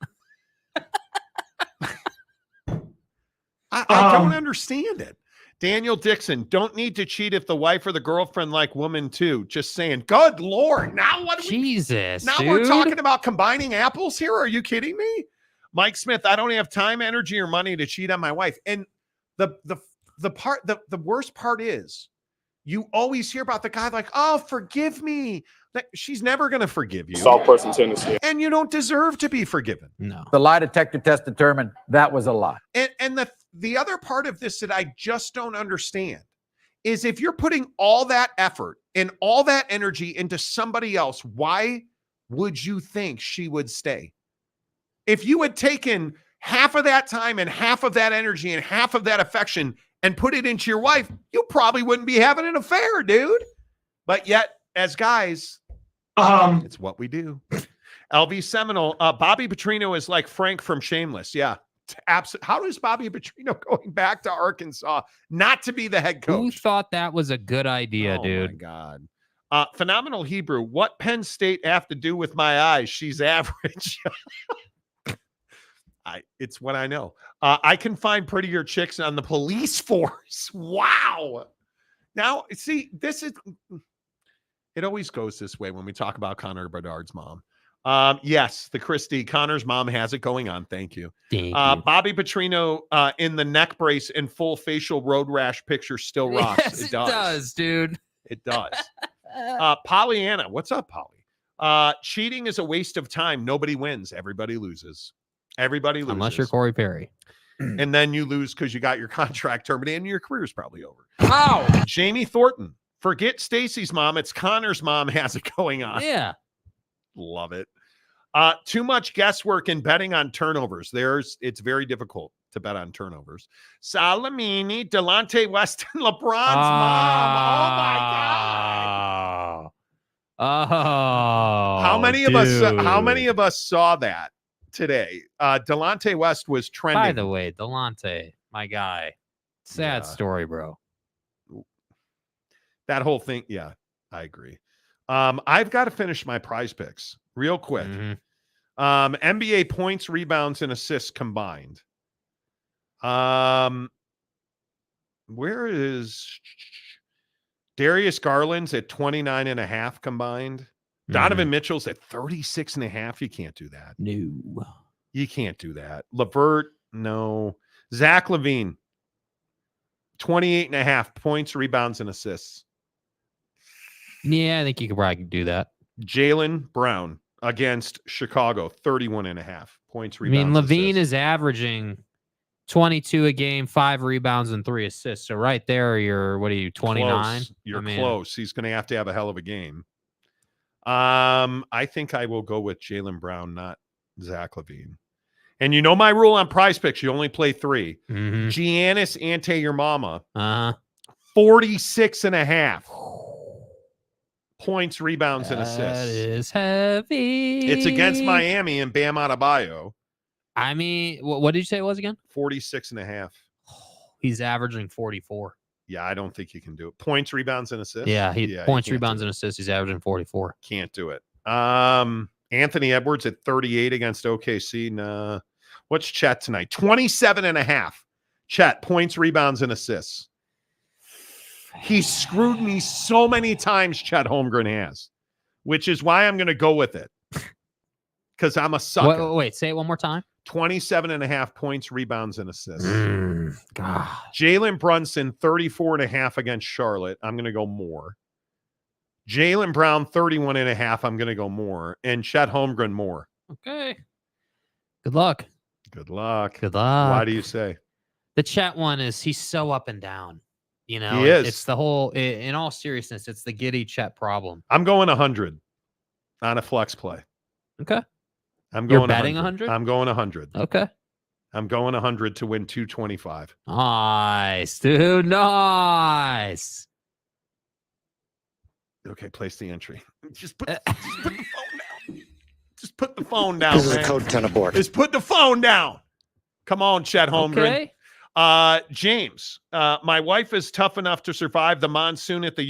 I don't understand it. Daniel Dixon, don't need to cheat if the wife or the girlfriend like woman too. Just saying, good Lord. Now what? Jesus, now dude. We're talking about combining apples here. Are you kidding me? Mike Smith, I don't have time, energy, or money to cheat on my wife. And the worst part is you always hear about the guy like, oh, forgive me. She's never going to forgive you. Soft person tendency. And you don't deserve to be forgiven. No. The lie detector test determined that was a lie. And the other part of this that I just don't understand is if you're putting all that effort and all that energy into somebody else, why would you think she would stay? If you had taken half of that time and half of that energy and half of that affection and put it into your wife, you probably wouldn't be having an affair, dude. But yet, as guys, it's what we do. LV Seminole, Bobby Petrino is like Frank from Shameless. Yeah. How is Bobby Petrino going back to Arkansas not to be the head coach? Who thought that was a good idea, dude? Oh, my God. Phenomenal Hebrew. What Penn State have to do with my eyes? She's average. It's what I know. I can find prettier chicks on the police force. Wow. Now, see, it always goes this way when we talk about Connor Bedard's mom. Yes, the Christie, Connor's mom has it going on. Thank you. Bobby Petrino in the neck brace and full facial road rash picture still rocks. Yes, it does, dude. It does. Pollyanna, what's up, Polly? Cheating is a waste of time. Nobody wins. Everybody loses. Everybody loses. Unless you're Corey Perry. And then you lose because you got your contract terminated and your career's probably over. Wow. Jamie Thornton. Forget Stacy's mom. It's Connor's mom has it going on. Yeah. Love it. Too much guesswork in betting on turnovers. It's very difficult. to bet on turnovers. Salamini, Delonte West, and LeBron's mom. Oh my God. Oh, how many of us saw that today? Delonte West was trending. By the way, Delonte, my guy. Sad story, bro. That whole thing. Yeah, I agree. I've got to finish my prize picks real quick. NBA points, rebounds, and assists combined. Where is Darius Garland's at 29.5 combined? Donovan Mitchell's at 36.5. You can't do that. No. You can't do that. LeVert, no. Zach LaVine, 28.5 points, rebounds, and assists. Yeah, I think you could probably do that. Jaylen Brown against Chicago, 31.5 points, rebounds. LaVine is averaging 22 a game, 5 rebounds, and 3 assists. So right there, you're, 29? You're close. He's going to have a hell of a game. I think I will go with Jaylen Brown, not Zach LaVine. And you know my rule on prize picks. You only play 3. Giannis Ante your mama. 46.5 points, rebounds, and assists. That is heavy. It's against Miami and Bam Adebayo. I mean, what did you say it was again? 46.5. He's averaging 44. Yeah, I don't think you can do it. Points, rebounds, and assists. Yeah, points, rebounds, and assists. He's averaging 44. Can't do it. Anthony Edwards at 38 against OKC. Nah. What's Chet tonight? 27.5. Chet, points, rebounds, and assists. He screwed me so many times, Chet Holmgren has, which is why I'm going to go with it. Because I'm a sucker. Wait, say it one more time. 27.5 points, rebounds, and assists. God. Jalen Brunson, 34.5 against Charlotte. I'm going to go more. Jaylen Brown, 31.5. I'm going to go more. And Chet Holmgren, more. Okay. Good luck. Good luck. Good luck. Why do you say? The Chet one he's so up and down. You know, he is. It's the whole, in all seriousness, it's the Giddy Chet problem. I'm going 100 on a flex play. Okay. You're betting 100? I'm going 100. Okay. I'm going 100 to win 225. Nice, dude. Nice. Okay, place the entry. Just put the phone down. Just put the phone down. This is a code 10 abort. Just put the phone down. Come on, Chet Holmgren. Okay. James, my wife is tough enough to survive the monsoon at the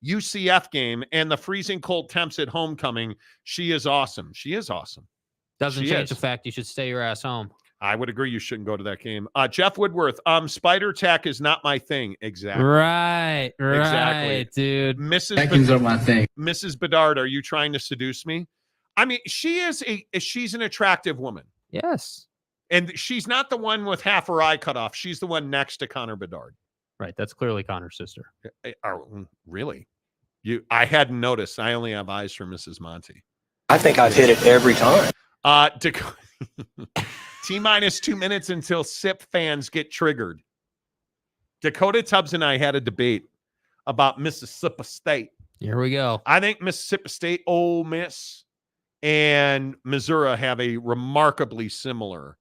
UCF game and the freezing cold temps at homecoming. She is awesome. She is awesome. Doesn't change the fact you should stay your ass home. I would agree. You shouldn't go to that game. Jeff Woodworth, spider tech is not my thing. Exactly. Right, exactly. Dude. Vacuums are my thing. Mrs. Bedard, are you trying to seduce me? I mean, she's an attractive woman. Yes. And she's not the one with half her eye cut off. She's the one next to Connor Bedard. Right. That's clearly Connor's sister. Really? I hadn't noticed. I only have eyes for Mrs. Monty. I think I've hit it every time. T-minus 2 minutes until SIP fans get triggered. Dakota Tubbs and I had a debate about Mississippi State. Here we go. I think Mississippi State, Ole Miss, and Missouri have a remarkably similar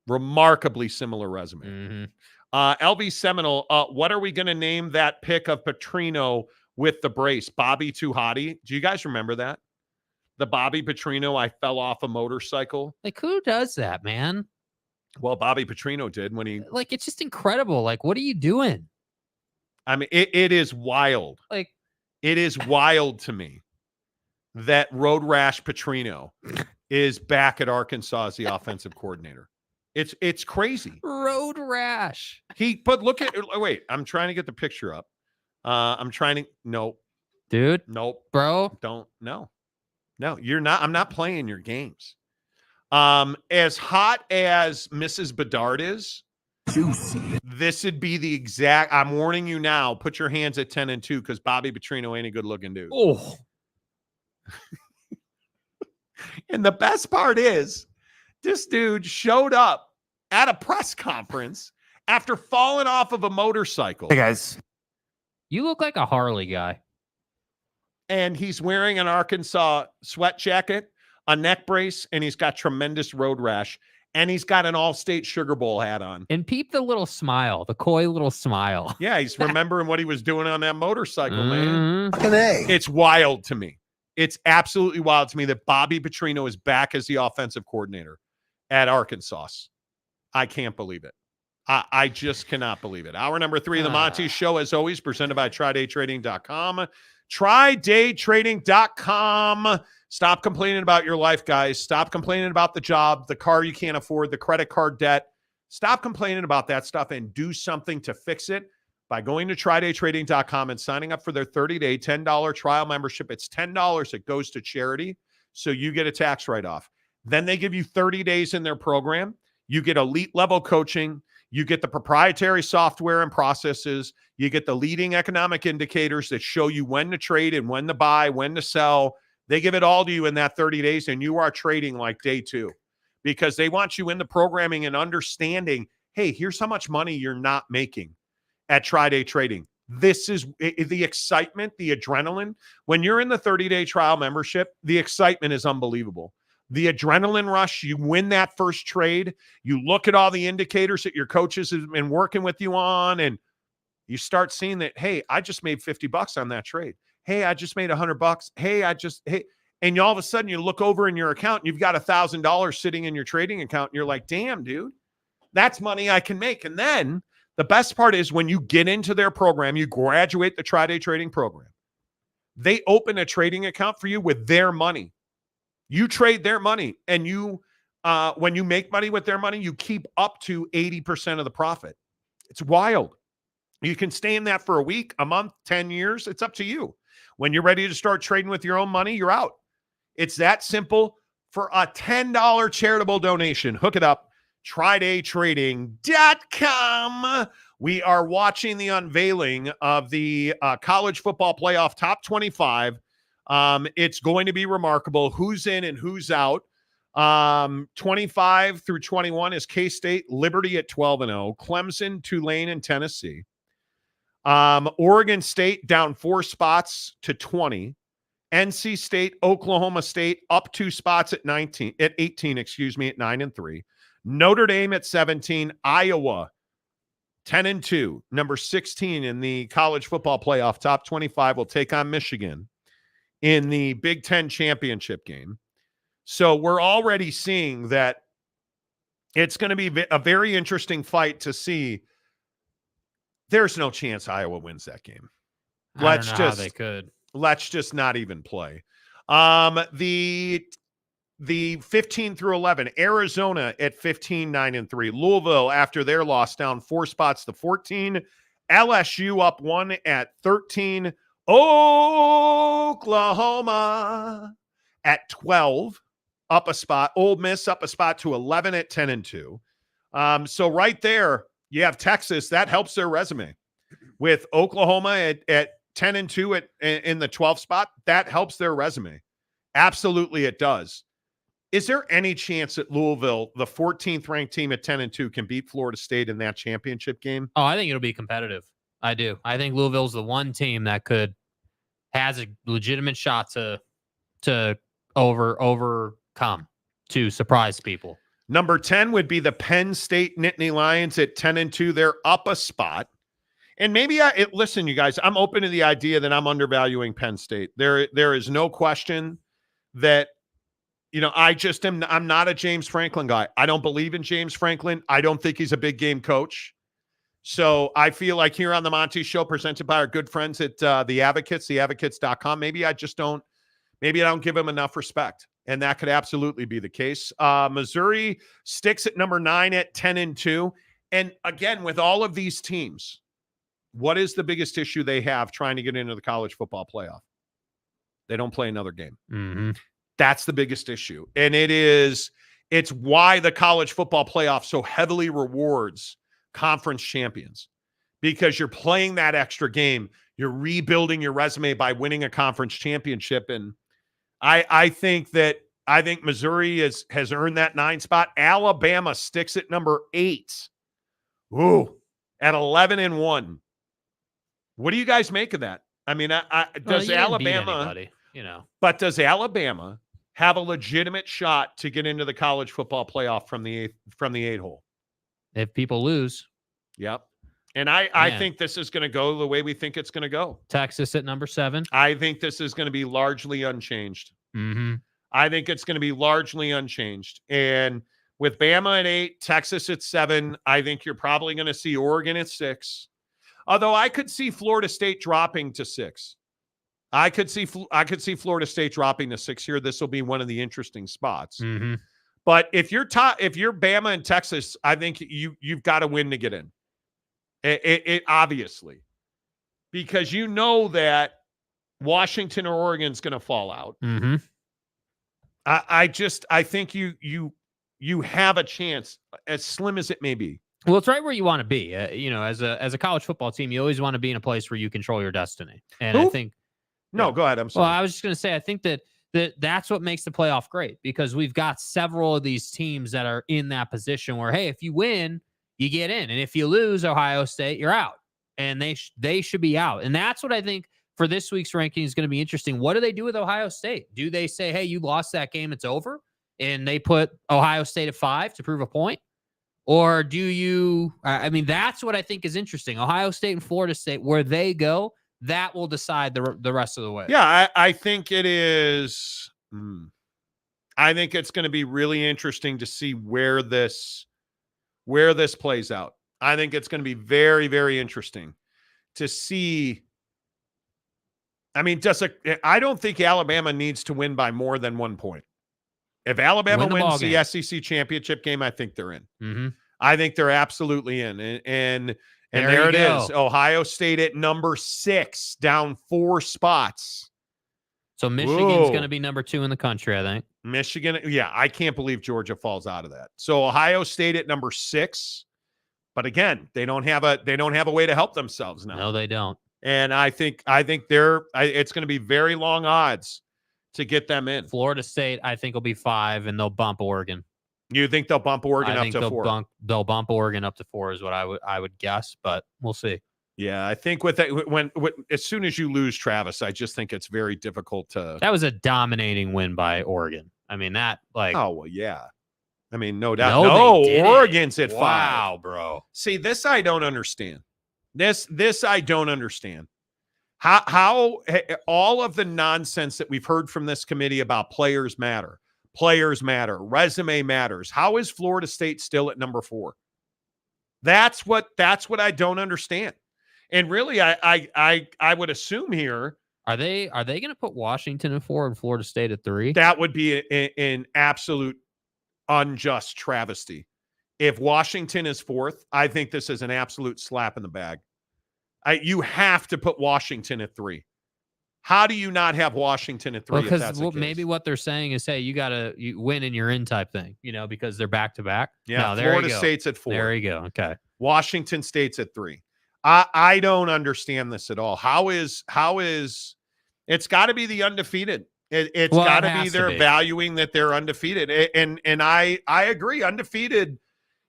resume. LV Seminole, what are we going to name that pick of Petrino with the brace? Bobby Too Hottie? Do you guys remember that? The Bobby Petrino, I fell off a motorcycle. Like, who does that, man? Well, Bobby Petrino did when he... Like, it's just incredible. Like, what are you doing? I mean, it is wild. Like, it is wild to me that Road Rash Petrino is back at Arkansas as the offensive coordinator. It's crazy. Road Rash. But look at... Wait, I'm trying to get the picture up. Nope. Dude. Nope. Bro. No, you're not. I'm not playing your games. As hot as Mrs. Bedard is, this would be the exact. I'm warning you now. Put your hands at 10-2 because Bobby Petrino ain't a good looking dude. Oh. And the best part is, this dude showed up at a press conference after falling off of a motorcycle. Hey guys, you look like a Harley guy. And he's wearing an Arkansas sweat jacket, a neck brace, and he's got tremendous road rash. And he's got an All-State Sugar Bowl hat on. And peep the little smile, the coy little smile. Yeah, he's remembering what he was doing on that motorcycle, man. Fucking A. It's wild to me. It's absolutely wild to me that Bobby Petrino is back as the offensive coordinator at Arkansas. I can't believe it. I just cannot believe it. Hour number 3 of the Monty Show, as always, presented by TridayTrading.com. TridayTrading.com. Stop complaining about your life, guys. Stop complaining about the job, the car you can't afford, the credit card debt. Stop complaining about that stuff and do something to fix it by going to TridayTrading.com and signing up for their 30-day, $10 trial membership. It's $10 that goes to charity, so you get a tax write-off. Then they give you 30 days in their program. You get elite-level coaching. You get the proprietary software and processes. You get the leading economic indicators that show you when to trade and when to buy, when to sell. They give it all to you in that 30 days, and you are trading like day 2 because they want you in the programming and understanding, hey, here's how much money you're not making at Triday Trading. This is the excitement, the adrenaline. When you're in the 30-day trial membership, the excitement is unbelievable. The adrenaline rush, you win that first trade, you look at all the indicators that your coaches have been working with you on, and you start seeing that, hey, I just made $50 on that trade. Hey, I just made $100. Hey, and all of a sudden you look over in your account and you've got $1,000 sitting in your trading account, and you're like, damn, dude, that's money I can make. And then the best part is when you get into their program, you graduate the Triday Trading program, they open a trading account for you with their money. You trade their money, and you, when you make money with their money, you keep up to 80% of the profit. It's wild. You can stay in that for a week, a month, 10 years. It's up to you. When you're ready to start trading with your own money, you're out. It's that simple. For a $10 charitable donation, hook it up. TridayTrading.com. We are watching the unveiling of the college football playoff top 25. It's going to be remarkable. Who's in and who's out. 25 through 21 is K-State, Liberty at 12-0, Clemson, Tulane, and Tennessee. Oregon State down 4 spots to 20. NC State, Oklahoma State up 2 spots at 18, at 9-3. Notre Dame at 17. Iowa 10-2. Number 16 in the college football playoff top 25 will take on Michigan in the Big Ten championship game. So we're already seeing that it's going to be a very interesting fight to see. There's no chance Iowa wins that game. I don't know how they could. Let's just not even play. The 15 through 11, Arizona at 15, 9-3. Louisville, after their loss, down 4 spots to 14. LSU up 1 at 13. Oklahoma at 12, up a spot. Ole Miss up a spot to 11 at 10-2. So right there, you have Texas. That helps their resume. With Oklahoma at 10-2 in the 12th spot, that helps their resume. Absolutely, it does. Is there any chance that Louisville, the 14th ranked team at 10-2, can beat Florida State in that championship game? Oh, I think it'll be competitive. I do. I think Louisville's the one team that has a legitimate shot to overcome, to surprise people. Number 10 would be the Penn State Nittany Lions at 10-2. They're up a spot. And maybe listen, you guys, I'm open to the idea that I'm undervaluing Penn State. There is no question that, I'm not a James Franklin guy. I don't believe in James Franklin. I don't think he's a big game coach. So I feel like here on the Monty Show, presented by our good friends at The Advocates, theadvocates.com, maybe I don't give him enough respect. And that could absolutely be the case. Missouri sticks at number 9 at 10-2. And again, with all of these teams, what is the biggest issue they have trying to get into the college football playoff? They don't play another game. Mm-hmm. That's the biggest issue. And it's why the college football playoff so heavily rewards conference champions, because you're playing that extra game. You're rebuilding your resume by winning a conference championship. And I think Missouri has earned that 9 spot. Alabama sticks at number 8. Ooh, at 11-1. What do you guys make of that? I mean, does Alabama, anybody, but does Alabama have a legitimate shot to get into the college football playoff from the 8 hole. If people lose. Yep. And I think this is going to go the way we think it's going to go. Texas at number 7. I think this is going to be largely unchanged. Mm-hmm. I think it's going to be largely unchanged. And with Bama at 8, Texas at 7, I think you're probably going to see Oregon at 6. Although I could see Florida State dropping to 6. I could see Florida State dropping to 6 here. This will be one of the interesting spots. Mm-hmm. But if you're Bama and Texas, I think you've got to win to get in. It obviously, because you know that Washington or Oregon's going to fall out. Mm-hmm. I think you have a chance, as slim as it may be. Well, it's right where you want to be. As a college football team, you always want to be in a place where you control your destiny. And I think. No, go ahead. I'm sorry. Well, I was just going to say, I think that's what makes the playoff great, because we've got several of these teams that are in that position where, hey, if you win, you get in. And if you lose Ohio State, you're out. And they should be out. And that's what I think for this week's ranking is going to be interesting. What do they do with Ohio State? Do they say, hey, you lost that game, it's over? And they put Ohio State at 5 to prove a point? Or do you that's what I think is interesting. Ohio State and Florida State, where they go, that will decide the rest of the way. Yeah, I think it is. I think it's going to be really interesting to see where this plays out. I think it's going to be very, very interesting to see. I mean, I don't think Alabama needs to win by more than 1 point. If Alabama wins the SEC championship game, I think they're in. Mm-hmm. I think they're absolutely in. And there it is. Ohio State at number 6, down 4 spots. So Michigan's going to be number 2 in the country, I think. Michigan, yeah, I can't believe Georgia falls out of that. So Ohio State at number 6, but again, they don't have a way to help themselves now. No, they don't. And I think it's going to be very long odds to get them in. Florida State, I think, will be 5, and they'll bump Oregon. You think they'll bump Oregon up to 4? They'll bump Oregon up to 4 is what I would guess, but we'll see. Yeah, I think with that, as soon as you lose Travis, I just think it's very difficult to. That was a dominating win by Oregon. I mean, that Oh well, yeah. I mean, no doubt. No, Oregon's at 5. Wow, bro. See, this I don't understand. This I don't understand. How all of the nonsense that we've heard from this committee about players matter, resume matters. How is Florida State still at number 4? That's what I don't understand. And really, I would assume here. Are they going to put Washington at 4 and Florida State at 3? That would be an absolute unjust travesty. If Washington is 4th, I think this is an absolute slap in the bag. You have to put Washington at 3. How do you not have Washington at 3? Because maybe what they're saying is, hey, you win and you're in type thing, because they're back to back. Yeah, no, Florida State's at 4. There you go. Okay. Washington State's at 3. I don't understand this at all. How is it's got to be the undefeated. It's got to be they're valuing that they're undefeated. And I agree, undefeated.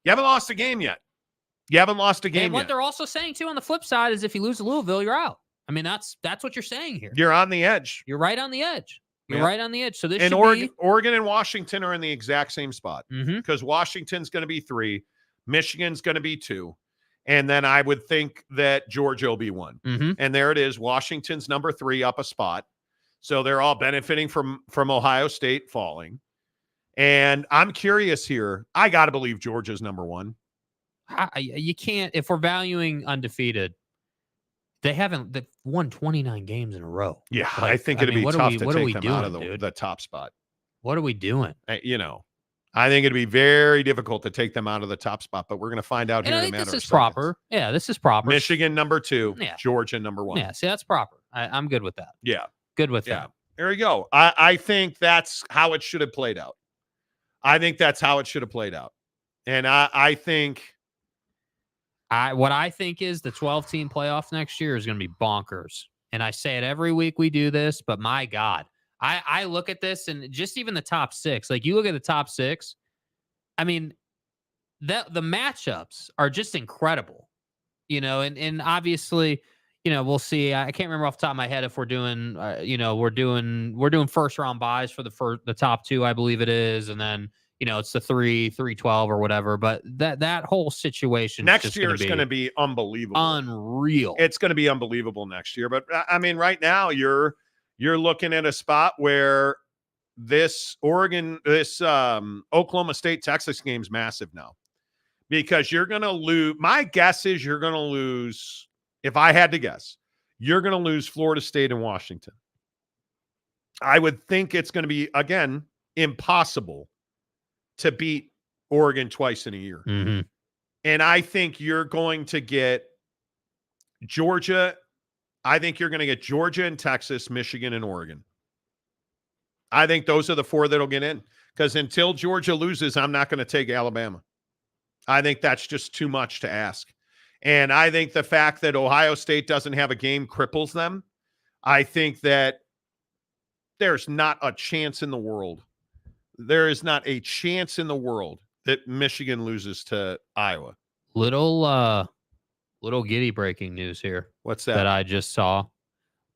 You haven't lost a game yet. And what they're also saying too on the flip side is if you lose to Louisville, you're out. I mean, that's what you're saying here. You're on the edge. You're right on the edge. Right on the edge. So this and should Oregon and Washington are in the exact same spot because Washington's going to be 3, Michigan's going to be 2, and then I would think that Georgia will be 1. Mm-hmm. And there it is. Washington's number 3 up a spot. So they're all benefiting from Ohio State falling. And I'm curious here. I got to believe Georgia's number 1. You can't, if we're valuing undefeated, they've won 29 games in a row. Yeah, I think it'd be tough to take them out of the top spot. What are we doing? I think it'd be very difficult to take them out of the top spot, but we're going to find out here in a matter of seconds. This is proper. Yeah, this is proper. Michigan number 2, Georgia number 1. Yeah, see, that's proper. I'm good with that. Yeah. Good with that. There you go. I think that's how it should have played out. And I think what I think is the 12-team playoff next year is going to be bonkers. And I say it every week we do this, but my God, I look at this and just even the top 6, like you look at the top 6, I mean, the matchups are just incredible, and obviously, we'll see. I can't remember off the top of my head if we're doing, we're doing first round buys for the top 2, I believe it is, and then it's the 312 or whatever. But that whole situation next year is going to be unbelievable, unreal. It's going to be unbelievable next year. But I mean, right now you're looking at a spot where this Oklahoma State Texas game's massive now, because you're going to lose. My guess is you're going to lose. If I had to guess, you're going to lose Florida State and Washington. I would think it's going to be, again, impossible to beat Oregon twice in a year. Mm-hmm. And I think you're going to get Georgia. I think you're going to get Georgia and Texas, Michigan and Oregon. I think those are the 4 that'll get in, because until Georgia loses, I'm not going to take Alabama. I think that's just too much to ask. And I think the fact that Ohio State doesn't have a game cripples them. I think that there's not a chance in the world. There is not a chance in the world that Michigan loses to Iowa. Little Giddy breaking news here. What's that? That I just saw.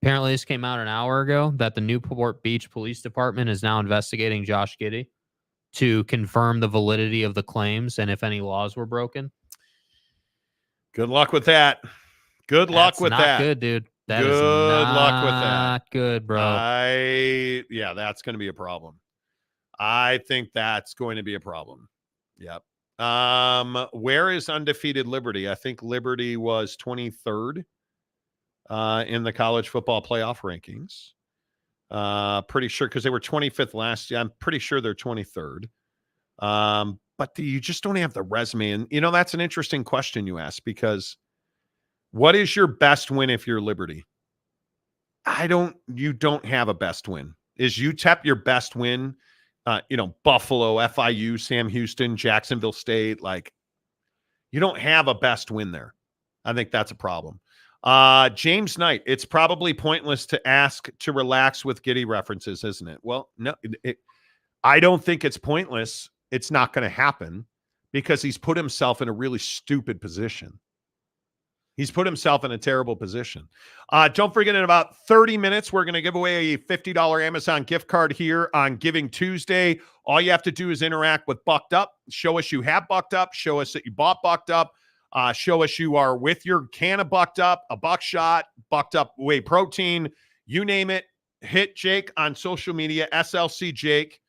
Apparently this came out an hour ago, that the Newport Beach Police Department is now investigating Josh Giddy to confirm the validity of the claims and if any laws were broken. Good luck with that. Good luck with that. Good, dude. That good is luck with that. Not good, bro. Yeah, that's going to be a problem. I think that's going to be a problem. Yep. Where is undefeated Liberty? I think Liberty was 23rd in the college football playoff rankings. Pretty sure, because they were 25th last year. I'm pretty sure they're 23rd. But you just don't have the resume. And, that's an interesting question you ask, because what is your best win if you're Liberty? You don't have a best win. Is UTEP your best win? Buffalo, FIU, Sam Houston, Jacksonville State. Like, you don't have a best win there. I think that's a problem. James Knight, it's probably pointless to ask to relax with Giddy references, isn't it? Well, no, I don't think it's pointless. It's not going to happen, because he's put himself in a really stupid position. He's put himself in a terrible position. Don't forget, in about 30 minutes, we're going to give away a $50 Amazon gift card here on Giving Tuesday. All you have to do is interact with Bucked Up. Show us you have Bucked Up. Show us that you bought Bucked Up. Show us you are with your can of Bucked Up, a buckshot, Bucked Up whey protein, you name it. Hit Jake on social media, SLC Jake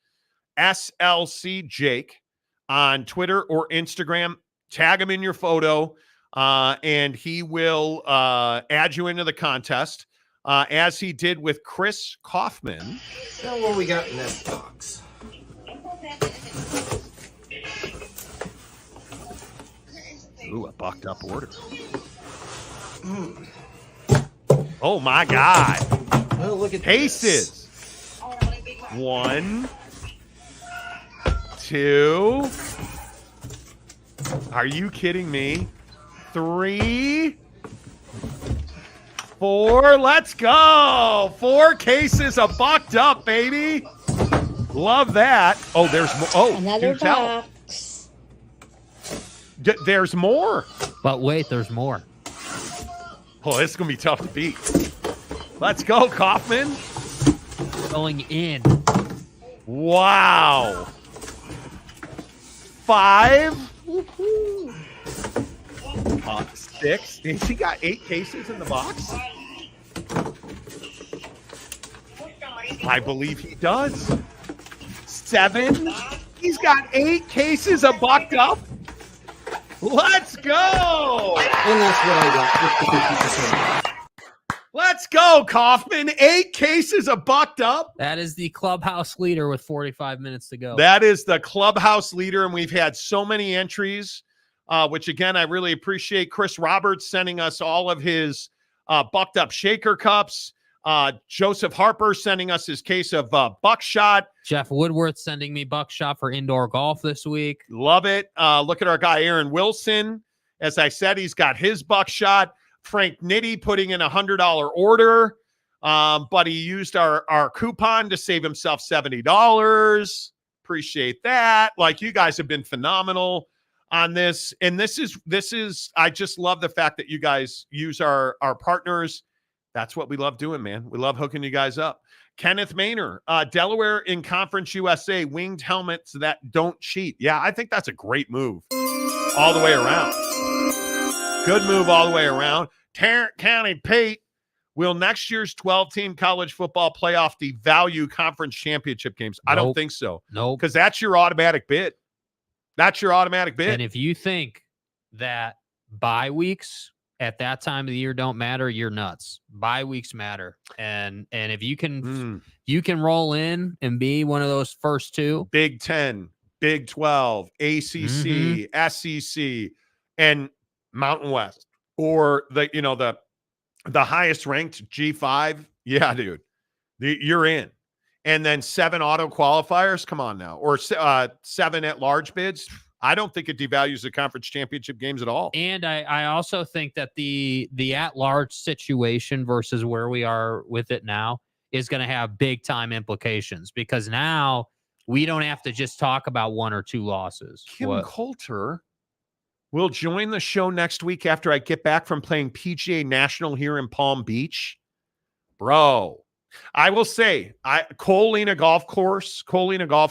on Twitter or Instagram. Tag him in your photo, and he will add you into the contest, as he did with Chris Kaufman. Now what we got in this box? Ooh, a Bucked Up order. Oh, my God. Well, look at Cases. This. 1, 2. Are you kidding me? 3, 4. Let's go. 4 cases of Bucked Up, baby. Love that. Oh, there's more. Oh, Another box. There's more. But wait, there's more. Oh, this is going to be tough to beat. Let's go, Kaufman. Going in. Wow. 5. 6. He got 8 cases in the box? I believe he does. 7. He's got 8 cases of Bucked Up. Let's go. And that's what I got. Let's go, Kaufman. 8 cases of Bucked Up. That is the clubhouse leader with 45 minutes to go. That is the clubhouse leader, and we've had so many entries, which, again, I really appreciate. Chris Roberts sending us all of his Bucked Up shaker cups. Joseph Harper sending us his case of buckshot. Jeff Woodworth sending me buckshot for indoor golf this week. Love it. Look at our guy, Aaron Wilson. As I said, he's got his buckshot. Frank Nitty putting in a $100 order, but he used our coupon to save himself $70. Appreciate that. Like, you guys have been phenomenal. on this. And this is, I just love the fact that you guys use our partners. That's what we love doing, man. We love hooking you guys up. Kenneth Maynor, Delaware in Conference USA, winged helmets that don't cheat. Yeah, I think that's a great move all the way around. Good move all the way around. Tarrant County Pate, will next year's 12-team college football playoff devalue conference championship games? I don't think so. Nope. Because that's your automatic bid. That's your automatic bid. And if you think that bye weeks at that time of the year don't matter, you're nuts. Bye weeks matter. And if you can you can roll in and be one of those first two. Big 10, Big 12, ACC, SEC, and Mountain West, or the highest ranked G5. Yeah, dude, you're in. And then 7 auto qualifiers. Come on now. Or 7 at large bids. I don't think it devalues the conference championship games at all. And I also think that the at large situation versus where we are with it now is going to have big time implications, because now we don't have to just talk about 1 or 2 losses. Kim Coulter will join the show next week after I get back from playing PGA National here in Palm Beach. Bro, I will say, Colina Golf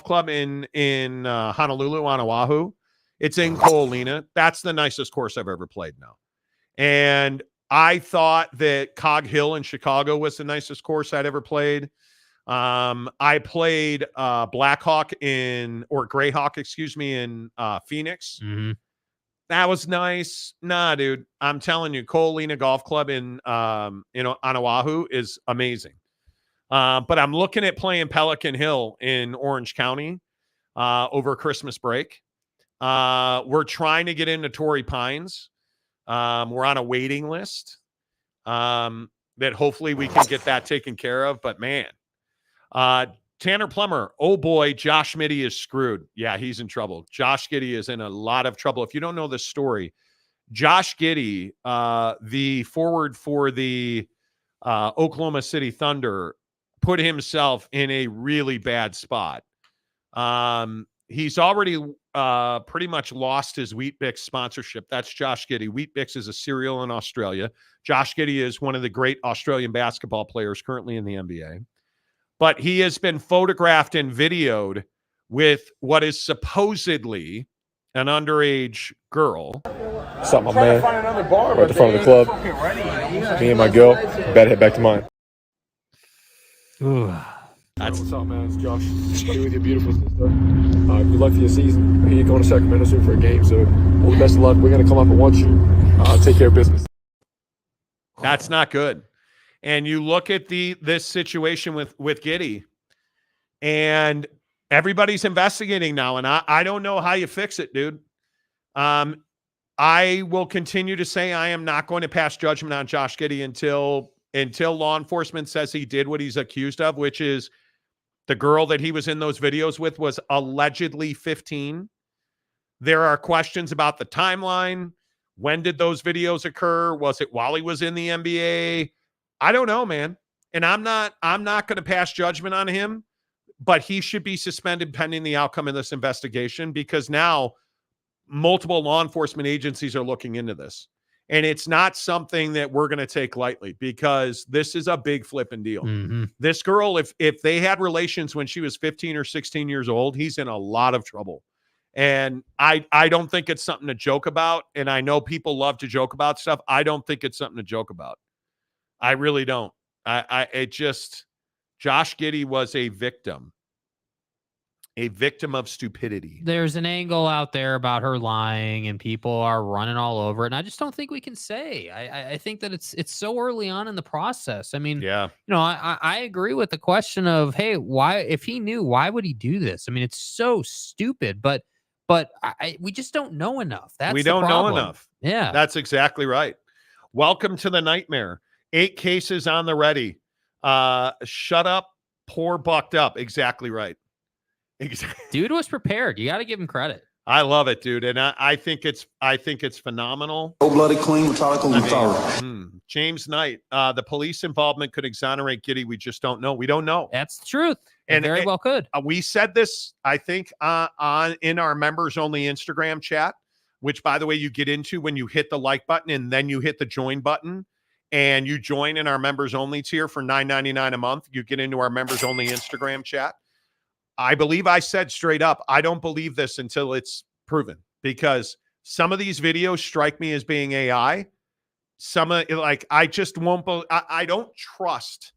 Club in Honolulu on Oahu. It's in Colina. That's the nicest course I've ever played now. And I thought that Cog Hill in Chicago was the nicest course I'd ever played. I played Greyhawk, in Phoenix. Mm-hmm. That was nice. Nah, dude, I'm telling you, Colina Golf Club in on Oahu is amazing. But I'm looking at playing Pelican Hill in Orange County over Christmas break. We're trying to get into Torrey Pines. We're on a waiting list that hopefully we can get that taken care of. But, man, Tanner Plummer, oh, boy, Josh Giddy is screwed. Yeah, he's in trouble. Josh Giddy is in a lot of trouble. If you don't know the story, Josh Giddy, the forward for the Oklahoma City Thunder, put himself in a really bad spot. He's already pretty much lost his Weet-Bix sponsorship. That's Josh Giddy. Weet-Bix is a cereal in Australia. Josh Giddy is one of the great Australian basketball players currently in the NBA. But he has been photographed and videoed with what is supposedly an underage girl. What's up, my man? We're at the front of the club. Me and my girl about to head back to mine. What's up, man? It's Josh. Here with your beautiful sister. Good luck for your season. You're going to Sacramento soon for a game, so all the best of luck. We're going to come up and watch you. Take care of business. That's not good. And you look at this situation with Giddy, and everybody's investigating now, and I don't know how you fix it, dude. I will continue to say I am not going to pass judgment on Josh Giddy until law enforcement says he did what he's accused of, which is the girl that he was in those videos with was allegedly 15. There are questions about the timeline. When did those videos occur? Was it while he was in the NBA? I don't know, man. And I'm not going to pass judgment on him, but he should be suspended pending the outcome of this investigation, because now multiple law enforcement agencies are looking into this. And it's not something that we're going to take lightly, because this is a big flipping deal. Mm-hmm. This girl, if they had relations when she was 15 or 16 years old, he's in a lot of trouble. And I don't think it's something to joke about. And I know people love to joke about stuff. I don't think it's something to joke about. I really don't. Josh Giddy was a victim of stupidity. There's an angle out there about her lying, and people are running all over it. And I just don't think we can say. I think that it's so early on in the process. I mean, yeah, I agree with the question of, hey, why, if he knew, why would he do this? I mean, it's so stupid, but we just don't know enough. We don't know enough. Yeah, that's exactly right. Welcome to the nightmare. 8 cases on the ready. Shut up, poor bucked up. Exactly right. Dude was prepared. You got to give him credit. I love it, dude, and I think it's phenomenal. Cold-blooded, clean, methodical, James Knight. The police involvement could exonerate Giddy. We just don't know. We don't know. That's the truth. And very well could. We said this, I think, in our members only Instagram chat. which, by the way, you get into when you hit the like button and then you hit the join button and you join in our members only tier for $9.99 a month. You get into our members only Instagram chat. I believe I said straight up, I don't believe this until it's proven, because some of these videos strike me as being AI. I just won't. I don't trust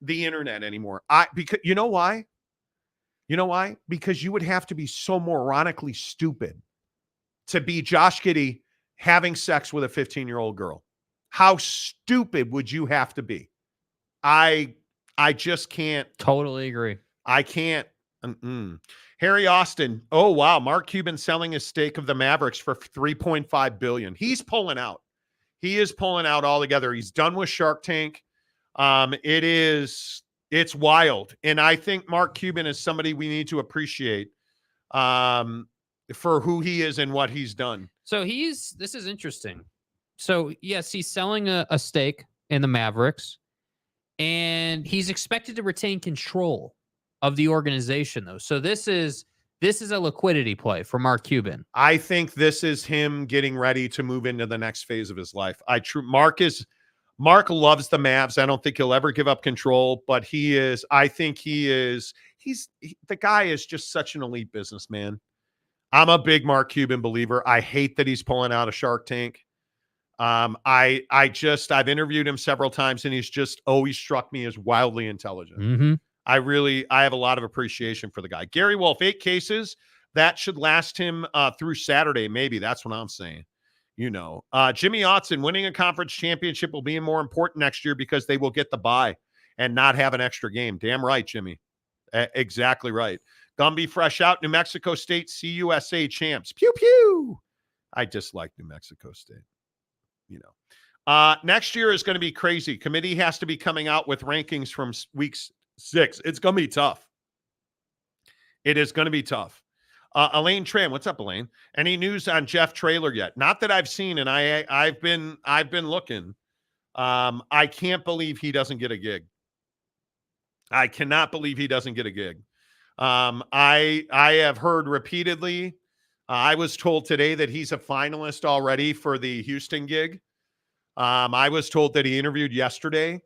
the internet anymore. Because you know why? You know why? Because you would have to be so moronically stupid to be Josh Giddy having sex with a 15-year-old girl. How stupid would you have to be? I just can't. Totally agree. I can't. Harry Austin. Oh, wow. Mark Cuban selling his stake of the Mavericks for $3.5 billion. He's pulling out. He is pulling out altogether. He's done with Shark Tank. It's wild. And I think Mark Cuban is somebody we need to appreciate for who he is and what he's done. So this is interesting. So yes, he's selling a stake in the Mavericks, and he's expected to retain control of the organization, though. So this is a liquidity play for Mark Cuban. I think this is him getting ready to move into the next phase of his life. Mark loves the Mavs. I don't think he'll ever give up control, but the guy is just such an elite businessman. I'm a big Mark Cuban believer. I hate that he's pulling out of Shark Tank. I've interviewed him several times, and he's just always struck me as wildly intelligent. Mm-hmm. I have a lot of appreciation for the guy. Gary Wolf, 8 cases. That should last him through Saturday. Maybe that's what I'm saying. Jimmy Otson, winning a conference championship will be more important next year because they will get the bye and not have an extra game. Damn right, Jimmy. Exactly right. Gumby fresh out. New Mexico State CUSA champs. Pew, pew. I dislike New Mexico State. Next year is going to be crazy. Committee has to be coming out with rankings from weeks 6. It's going to be tough. It is going to be tough. Elaine Tran, what's up, Elaine? Any news on Jeff Traylor yet? Not that I've seen, and I've been looking. I can't believe he doesn't get a gig. I cannot believe he doesn't get a gig. I have heard repeatedly. I was told today that he's a finalist already for the Houston gig. I was told that he interviewed yesterday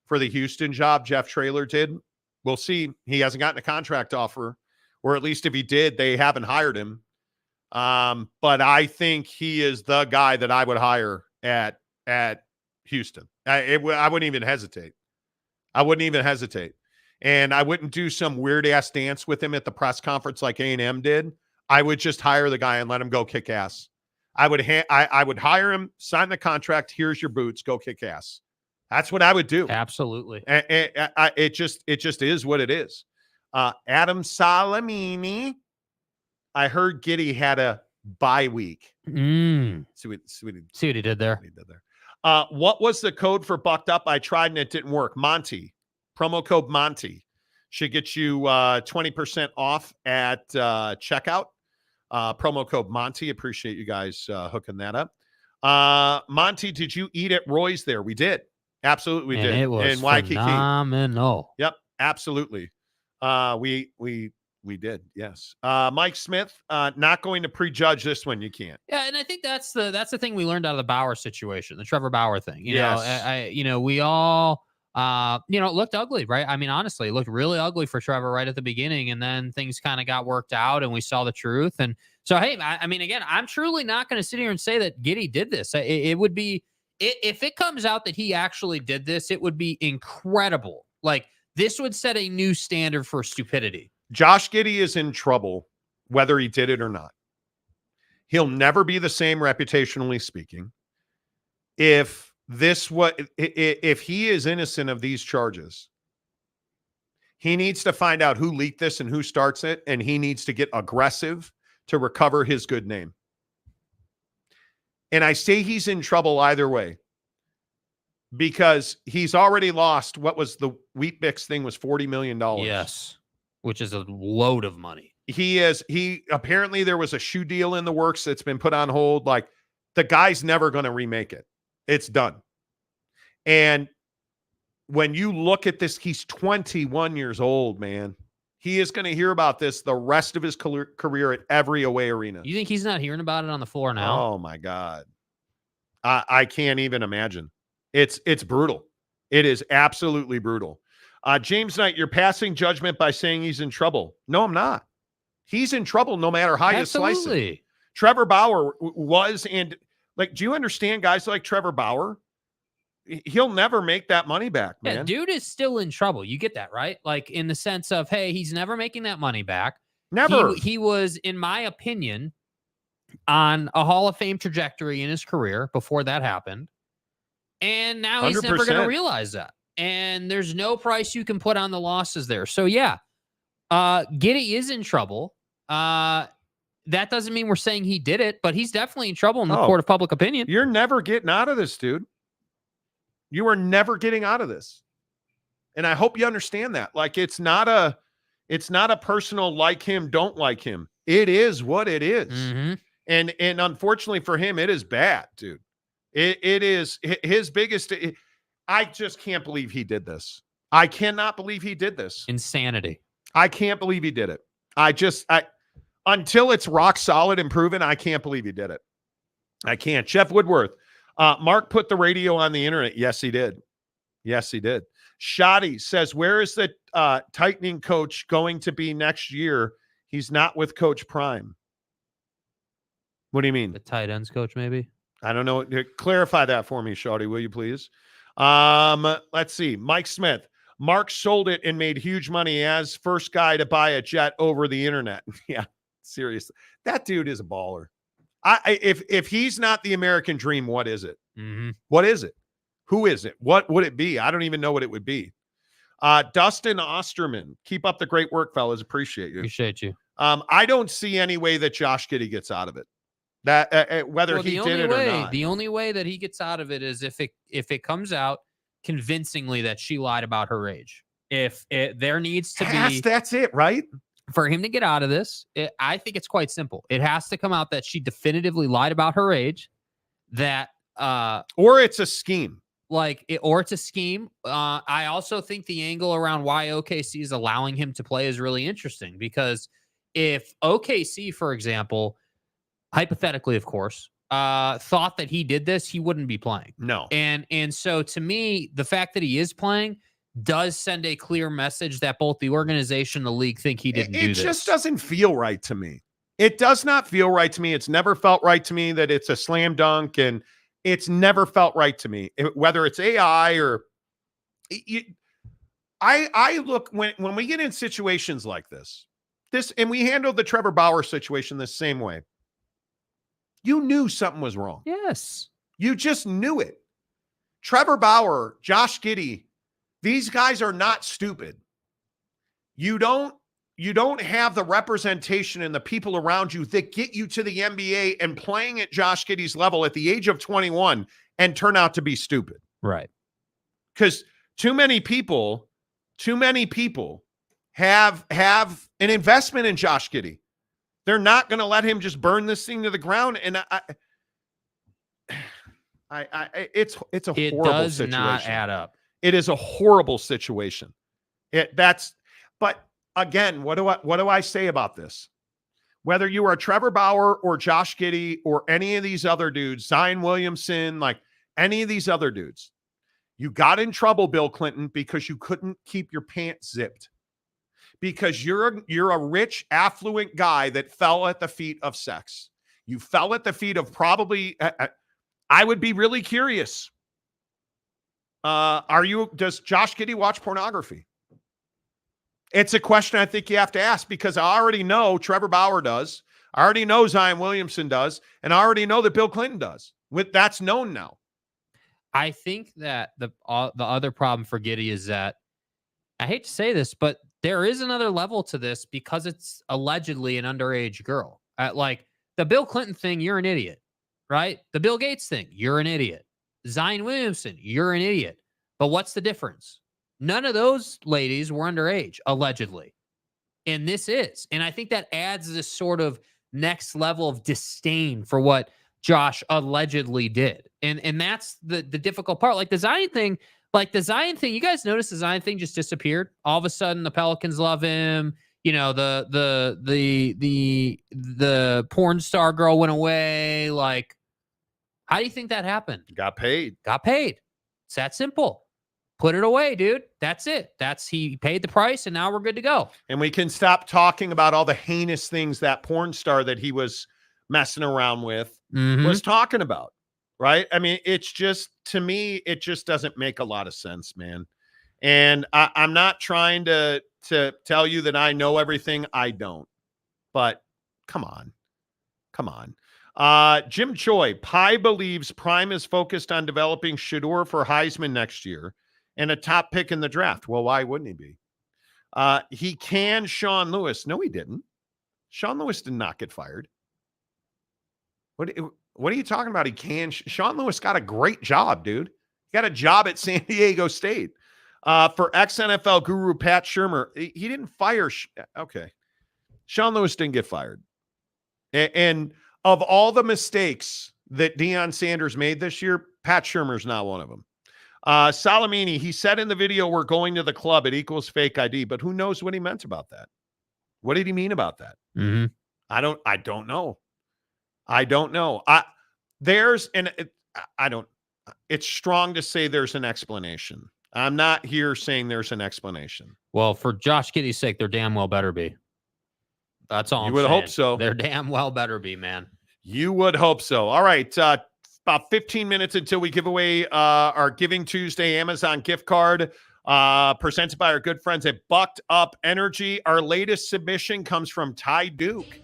for the Houston job. Jeff Traylor did. We'll see. He hasn't gotten a contract offer, or at least if he did, they haven't hired him. But I think he is the guy that I would hire at Houston. I wouldn't even hesitate. And I wouldn't do some weird ass dance with him at the press conference like A&M did. I would just hire the guy and let him go kick ass. I would hire him, sign the contract. Here's your boots. Go kick ass. That's what I would do. Absolutely. It just is what it is. Adam Salamini. I heard Giddy had a bye week. See what he did there. What was the code for BuckedUp? I tried and it didn't work. Monty. Promo code Monty should get you 20% off at checkout. Promo code Monty. Appreciate you guys hooking that up. Monty, did you eat at Roy's there? We did. Absolutely, we did. It was phenomenal. Yep, absolutely. We did. Yes. Mike Smith, not going to prejudge this one. You can't. Yeah, and I think that's the thing we learned out of the Bauer situation, the Trevor Bauer thing. We all it looked ugly, right? I mean, honestly, it looked really ugly for Trevor right at the beginning, and then things kind of got worked out, and we saw the truth. And so, hey, I mean, again, I'm truly not going to sit here and say that Giddy did this. It would be, if it comes out that he actually did this, it would be incredible. Like, this would set a new standard for stupidity. Josh Giddy is in trouble, whether he did it or not. He'll never be the same reputationally speaking. If he is innocent of these charges, he needs to find out who leaked this and who starts it, and he needs to get aggressive to recover his good name. And I say he's in trouble either way, because he's already lost. What was the Weet-Bix thing was $40 million. Yes. Which is a load of money. He apparently there was a shoe deal in the works that's been put on hold. Like, the guy's never going to remake it. It's done. And when you look at this, he's 21 years old, man. he is going to hear about this the rest of his career at every away arena. You think he's not hearing about it on the floor now? Oh my God. I can't even imagine. It's brutal. It is absolutely brutal. James Knight, you're passing judgment by saying he's in trouble. No, I'm not. He's in trouble no matter how you slice it. Trevor Bauer was, and like, do you understand guys like Trevor Bauer? He'll never make that money back, man. Yeah, dude is still in trouble. You get that, right? Like, in the sense of, hey, he's never making that money back. Never. He was, in my opinion, on a Hall of Fame trajectory in his career before that happened. And now he's 100%. Never going to realize that. And there's no price you can put on the losses there. So, yeah, Giddy is in trouble. That doesn't mean we're saying he did it, but he's definitely in trouble in the court of public opinion. You're never getting out of this, dude. You are never getting out of this. And I hope you understand that. Like, it's not a personal like him, don't like him. It is what it is. Mm-hmm. And unfortunately for him, it is bad, dude. It is his biggest. I just can't believe he did this. I cannot believe he did this. Insanity. I can't believe he did it. Until it's rock solid and proven, I can't believe he did it. I can't. Jeff Woodworth. Mark put the radio on the internet. Yes, he did. Yes, he did. Shoddy says, where is the tightening coach going to be next year? He's not with Coach Prime. What do you mean? The tight ends coach, maybe? I don't know. Clarify that for me, Shoddy, will you please? Let's see. Mike Smith. Mark sold it and made huge money as first guy to buy a jet over the internet. Yeah, seriously. That dude is a baller. If he's not the American dream, what is it? Mm-hmm. What is it? Who is it? What would it be? I don't even know what it would be. Dustin Osterman, keep up the great work, fellas. Appreciate you. Appreciate you. I don't see any way that Josh Giddy gets out of it. That whether he did it or not. The only way that he gets out of it is if it comes out convincingly that she lied about her age. There needs to be. That's it, right? For him to get out of this, I think it's quite simple. It has to come out that she definitively lied about her age, that or it's a scheme. Or it's a scheme. I also think the angle around why OKC is allowing him to play is really interesting, because if OKC, for example, hypothetically, of course, thought that he did this, he wouldn't be playing. No. And so to me, the fact that he is playing does send a clear message that both the organization and the league think he didn't do this. It just doesn't feel right to me. It does not feel right to me. It's never felt right to me that it's a slam dunk, and it's never felt right to me, whether it's AI or I look when we get in situations like this, and we handled the Trevor Bauer situation the same way. You knew something was wrong. Yes. You just knew it. Trevor Bauer, Josh Giddy, these guys are not stupid. You don't have the representation and the people around you that get you to the NBA and playing at Josh Giddy's level at the age of 21 and turn out to be stupid. Right. Because too many people have an investment in Josh Giddy. They're not going to let him just burn this thing to the ground. And it's a horrible situation. It does not add up. It is a horrible situation. But again, what do I say about this? Whether you are Trevor Bauer or Josh Giddy or any of these other dudes, Zion Williamson, like any of these other dudes, you got in trouble, Bill Clinton, because you couldn't keep your pants zipped. Because you're a rich, affluent guy that fell at the feet of sex. You fell at the feet of probably, I would be really curious. Does Josh Giddy watch pornography? It's a question I think you have to ask, because I already know Trevor Bauer does. I already know Zion Williamson does. And I already know that Bill Clinton does. That's known now. I think that the other problem for Giddy is that, I hate to say this, but there is another level to this because it's allegedly an underage girl. Like the Bill Clinton thing, you're an idiot, right? The Bill Gates thing, you're an idiot. Zion Williamson, you're an idiot. But what's the difference? None of those ladies were underage, allegedly. And this is. And I think that adds this sort of next level of disdain for what Josh allegedly did. And that's the difficult part. Like the Zion thing, you guys notice the Zion thing just disappeared. All of a sudden, the Pelicans love him. the porn star girl went away. Like, how do you think that happened? Got paid. It's that simple. Put it away, dude. That's it. He paid the price, and now we're good to go. And we can stop talking about all the heinous things that porn star that he was messing around with was talking about, right? I mean, it's just, to me, it just doesn't make a lot of sense, man. And I'm not trying to tell you that I know everything. I don't. But come on. Jim Choi, Pi believes Prime is focused on developing Shedeur for Heisman next year and a top pick in the draft. Well, why wouldn't he be? He can Sean Lewis. No, he didn't. Sean Lewis did not get fired. What are you talking about? He can. Sean Lewis got a great job, dude. He got a job at San Diego State. For ex-NFL guru Pat Shurmur, he didn't fire. Okay. Sean Lewis didn't get fired. And of all the mistakes that Deion Sanders made this year, Pat Shurmur's not one of them. Salamini, he said in the video, we're going to the club. It equals fake ID. But who knows what he meant about that? What did he mean about that? I don't know. It's strong to say there's an explanation. I'm not here saying there's an explanation. Well, for Josh Giddy's sake, there damn well better be. That's all. You would hope so. There damn well better be, man. You would hope so. All right. About 15 minutes until we give away our Giving Tuesday Amazon gift card presented by our good friends at BuckedUp Energy. Our latest submission comes from Ty Duke.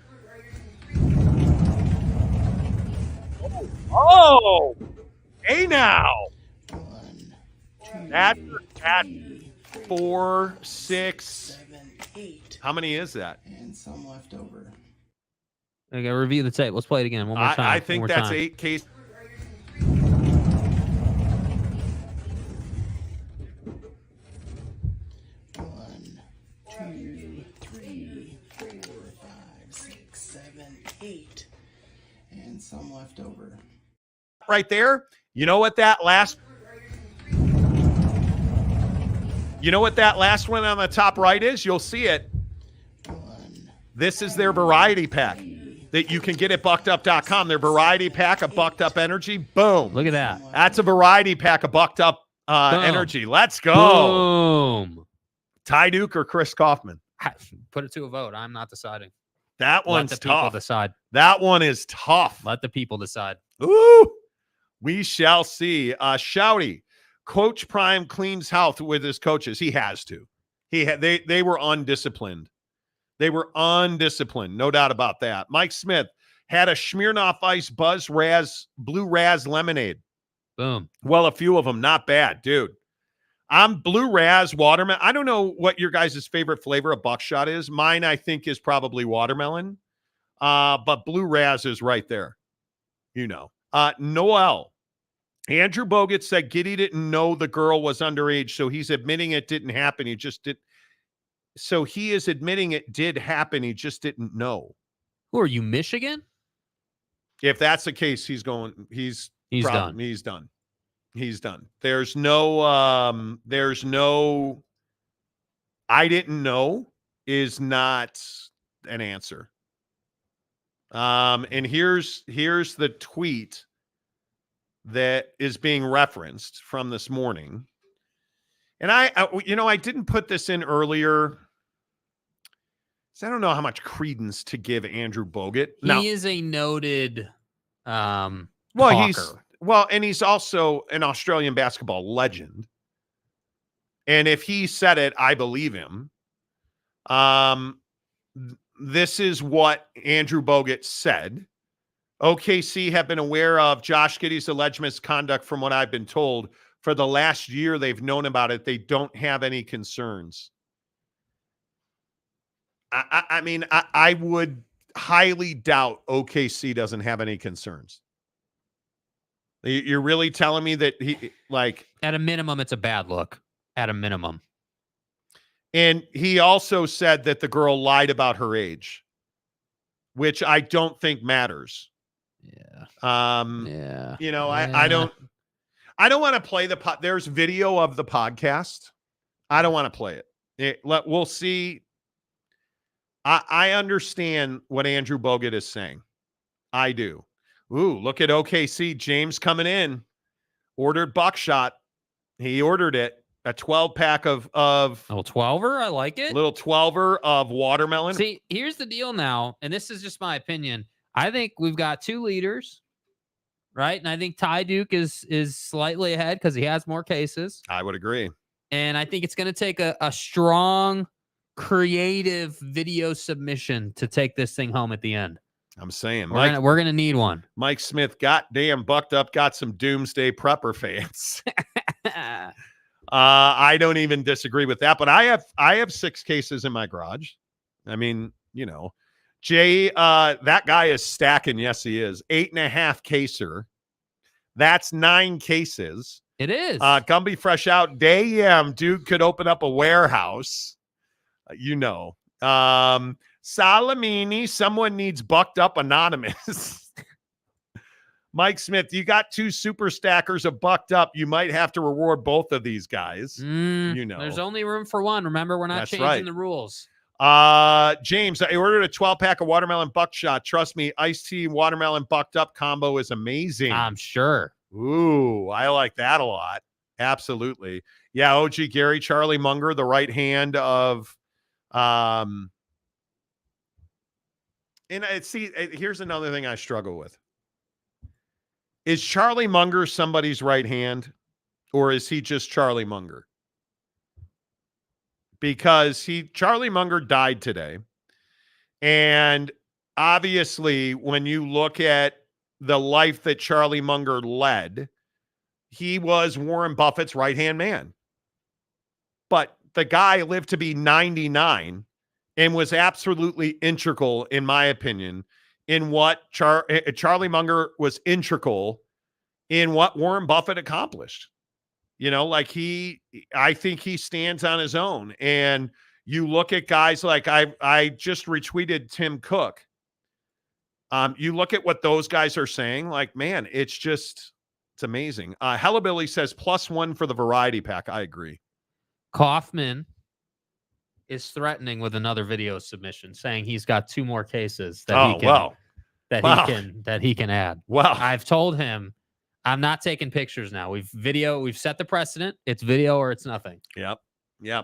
Oh, hey now. That's 4, 6, 7, 8. How many is that? And some left over. Okay, review the tape. Let's play it again one more time. I think that's 8 cases. One, 2, 3, 4, 5, 6, 7, 8. And some left over. Right there. You know what that last one on the top right is? You'll see it. This is their variety pack that you can get at BuckedUp.com. Their variety pack of BuckedUp Energy. Boom. Look at that. That's a variety pack of BuckedUp Energy. Let's go. Boom. Ty Duke or Chris Kaufman? Put it to a vote. I'm not deciding. That one's Let the people tough. decide. That one is tough. Let the people decide. Ooh. We shall see. Shouty. Coach Prime cleans house with his coaches. He has to. They were undisciplined. They were undisciplined. No doubt about that. Mike Smith had a Smirnoff Ice Buzz Raz Blue Raz Lemonade. Boom. Well, a few of them. Not bad, dude. I'm Blue Raz Watermelon. I don't know what your guys' favorite flavor of Buckshot is. Mine, I think, is probably watermelon. But Blue Raz is right there. You know. Noel. Andrew Bogut said Giddy didn't know the girl was underage, so he's admitting it didn't happen. He just did. So he is admitting it did happen. He just didn't know. Who are you, Michigan? If that's the case, he's done. He's done. There's no, I didn't know is not an answer. And here's the tweet that is being referenced from this morning. And I didn't put this in earlier. So I don't know how much credence to give Andrew Bogut. He is a noted and he's also an Australian basketball legend. And if he said it, I believe him. This is what Andrew Bogut said. OKC have been aware of Josh Giddy's alleged misconduct from what I've been told. For the last year, they've known about it. They don't have any concerns. I mean, I would highly doubt OKC doesn't have any concerns. You're really telling me that he, like... At a minimum, it's a bad look. At a minimum. And he also said that the girl lied about her age, which I don't think matters. Yeah. Yeah. You know, I don't want to play there's video of the podcast. I don't want to play it. We'll see. I understand what Andrew Bogut is saying. I do. Ooh, look at OKC. James coming in. Ordered buckshot. He ordered it. A 12-pack of little 12er. I like it. Little 12er of watermelon. See, here's the deal now, and this is just my opinion. I think we've got 2 leaders, right? And I think Ty Duke is slightly ahead because he has more cases. I would agree. And I think it's going to take a strong, creative video submission to take this thing home at the end. I'm saying, we're gonna need one. Mike Smith, goddamn, Bucked Up got some doomsday prepper fans. I don't even disagree with that, but I have 6 cases in my garage. I mean, Jay, that guy is stacking. Yes, he is. 8.5 caser. That's 9 cases. It is. Gumby fresh out. Damn, dude could open up a warehouse. Salamini, someone needs Bucked Up Anonymous. Mike Smith, you got 2 super stackers of Bucked Up. You might have to reward both of these guys. There's only room for one. Remember, we're not changing the rules. James, I ordered a 12-pack of watermelon buckshot. Trust me, iced tea watermelon Bucked Up combo is amazing. I'm sure. Ooh, I like that a lot. Absolutely. Yeah, OG Gary, Charlie Munger, the right hand of and here's another thing I struggle with. Is Charlie Munger somebody's right hand, or is he just Charlie Munger? Because Charlie Munger died today. And obviously, when you look at the life that Charlie Munger led, he was Warren Buffett's right-hand man. But the guy lived to be 99 and was absolutely integral, in my opinion, in what Charlie Munger was integral in what Warren Buffett accomplished. I think he stands on his own. And you look at guys like I just retweeted Tim Cook. You look at what those guys are saying, like, man, it's amazing. Hellabilly says +1 for the variety pack. I agree. Kaufman is threatening with another video submission, saying he's got 2 more cases that he can add. Wow. I've told him I'm not taking pictures now. We've set the precedent. It's video or it's nothing. Yep.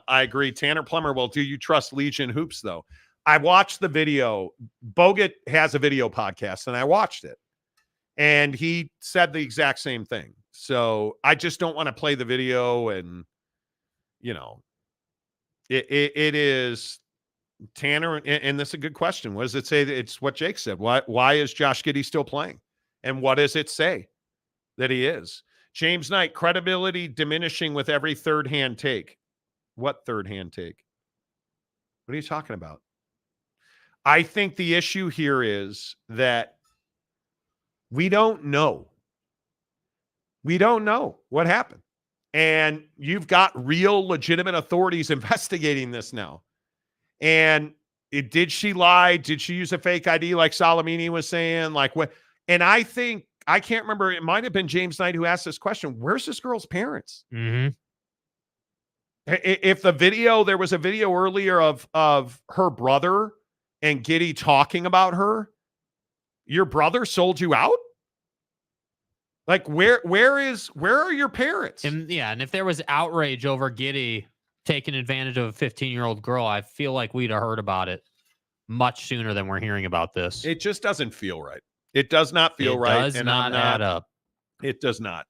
I agree. Tanner Plummer, well, do you trust Legion Hoops though? I watched the video. Bogut has a video podcast and I watched it. And he said the exact same thing. So I just don't want to play the video. And, it is Tanner. And this is a good question. What does it say? It's what Jake said. Why is Josh Giddy still playing? And what does it say that he is? James Knight, credibility diminishing with every third-hand take. What third-hand take? What are you talking about? I think the issue here is that we don't know. We don't know what happened. And you've got real legitimate authorities investigating this now. And did she lie? Did she use a fake ID like Salamini was saying? Like what? And I think, I can't remember, it might have been James Knight who asked this question. Where's this girl's parents? Mm-hmm. If there was a video earlier of her brother and Giddy talking about her, your brother sold you out? Like where are your parents? And if there was outrage over Giddy taking advantage of a 15-year-old girl, I feel like we'd have heard about it much sooner than we're hearing about this. It just doesn't feel right. It does not feel right. It does not add up. It does not.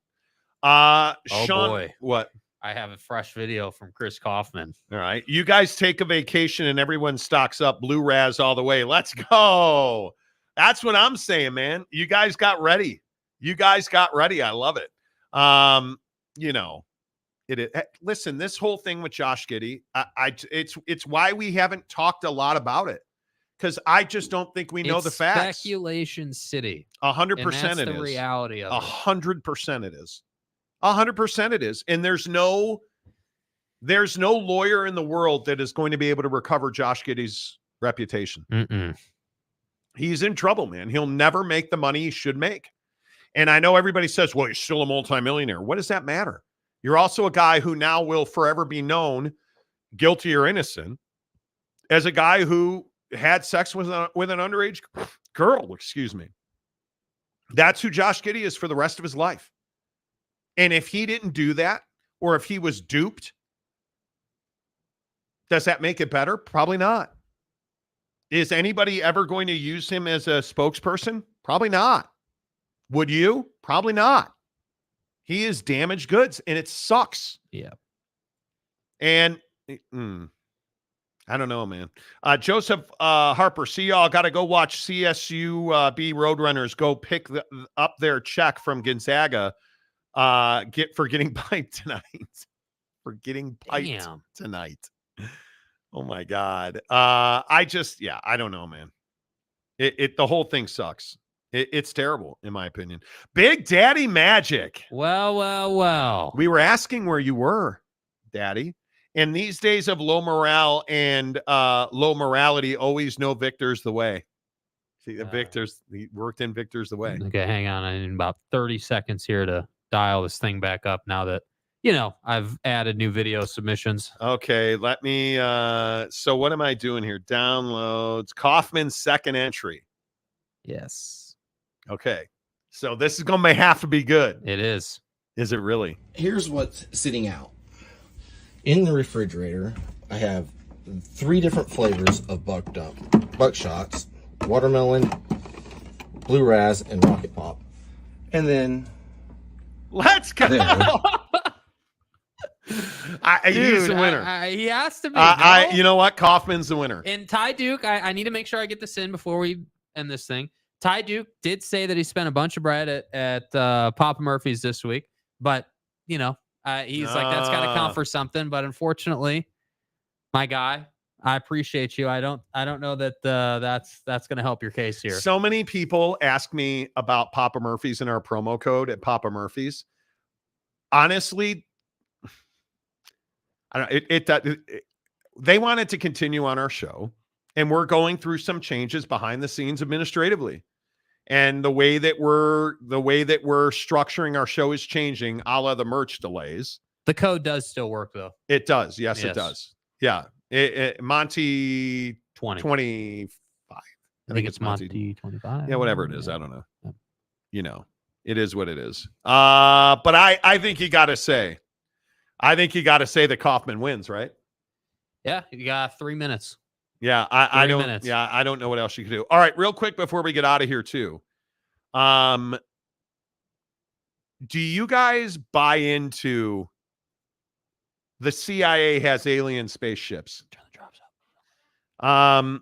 Sean, boy. What? I have a fresh video from Chris Kaufman. All right. You guys take a vacation and everyone stocks up Blue Raz all the way. Let's go. That's what I'm saying, man. You guys got ready. I love it. Listen, this whole thing with Josh Giddy, it's why we haven't talked a lot about it. Because I just don't think we know the facts. Speculation city. 100% it is. That's the reality of it. 100% it is. 100% it is. And there's no lawyer in the world that is going to be able to recover Josh Giddy's reputation. Mm-mm. He's in trouble, man. He'll never make the money he should make. And I know everybody says, well, he's still a multimillionaire. What does that matter? You're also a guy who now will forever be known, guilty or innocent, as a guy who had sex with an underage girl, excuse me. That's who Josh Giddy is for the rest of his life. And if he didn't do that, or if he was duped, does that make it better? Probably not. Is anybody ever going to use him as a spokesperson? Probably not. Would you? Probably not. He is damaged goods, and it sucks. Yeah. And I don't know, man. Joseph Harper, see y'all. Got to go watch CSUB Roadrunners go pick up their check from Gonzaga for getting piped tonight. For getting piped tonight. Oh, my God. I don't know, man. The whole thing sucks. It's terrible, in my opinion. Big Daddy Magic. Well. We were asking where you were, Daddy. In these days of low morale and low morality, always know Victor's the way. See, he worked in Victor's the way. Okay, hang on. I need about 30 seconds here to dial this thing back up now that, I've added new video submissions. Okay, let me, so what am I doing here? Downloads, Kaufman's second entry. Yes. Okay, so this is going to have to be good. It is. Is it really? Here's what's sitting out. In the refrigerator, I have 3 different flavors of BuckedUp. Buckshots, watermelon, blue raz, and rocket pop. And then... Let's go! He's the winner. He has to be. You know what? Kaufman's the winner. And Ty Duke, I need to make sure I get this in before we end this thing. Ty Duke did say that he spent a bunch of bread at Papa Murphy's this week, but he's like, that's got to count for something. But unfortunately, my guy, I appreciate you. I don't know that that's going to help your case here. So many people ask me about Papa Murphy's and our promo code at Papa Murphy's. Honestly, I don't. They wanted to continue on our show, and we're going through some changes behind the scenes administratively. And the way that we're structuring our show is changing, a la the merch delays. The code does still work, though. It does. Yes. It does. Yeah. Monty 25. I think it's Monty 25. Yeah, whatever it is. I don't know. It is what it is. But I think you got to say that Kaufman wins, right? Yeah. You got 3 minutes. Yeah, I don't know what else you can do. All right, real quick before we get out of here too. Do you guys buy into the CIA has alien spaceships? Turn the drops up.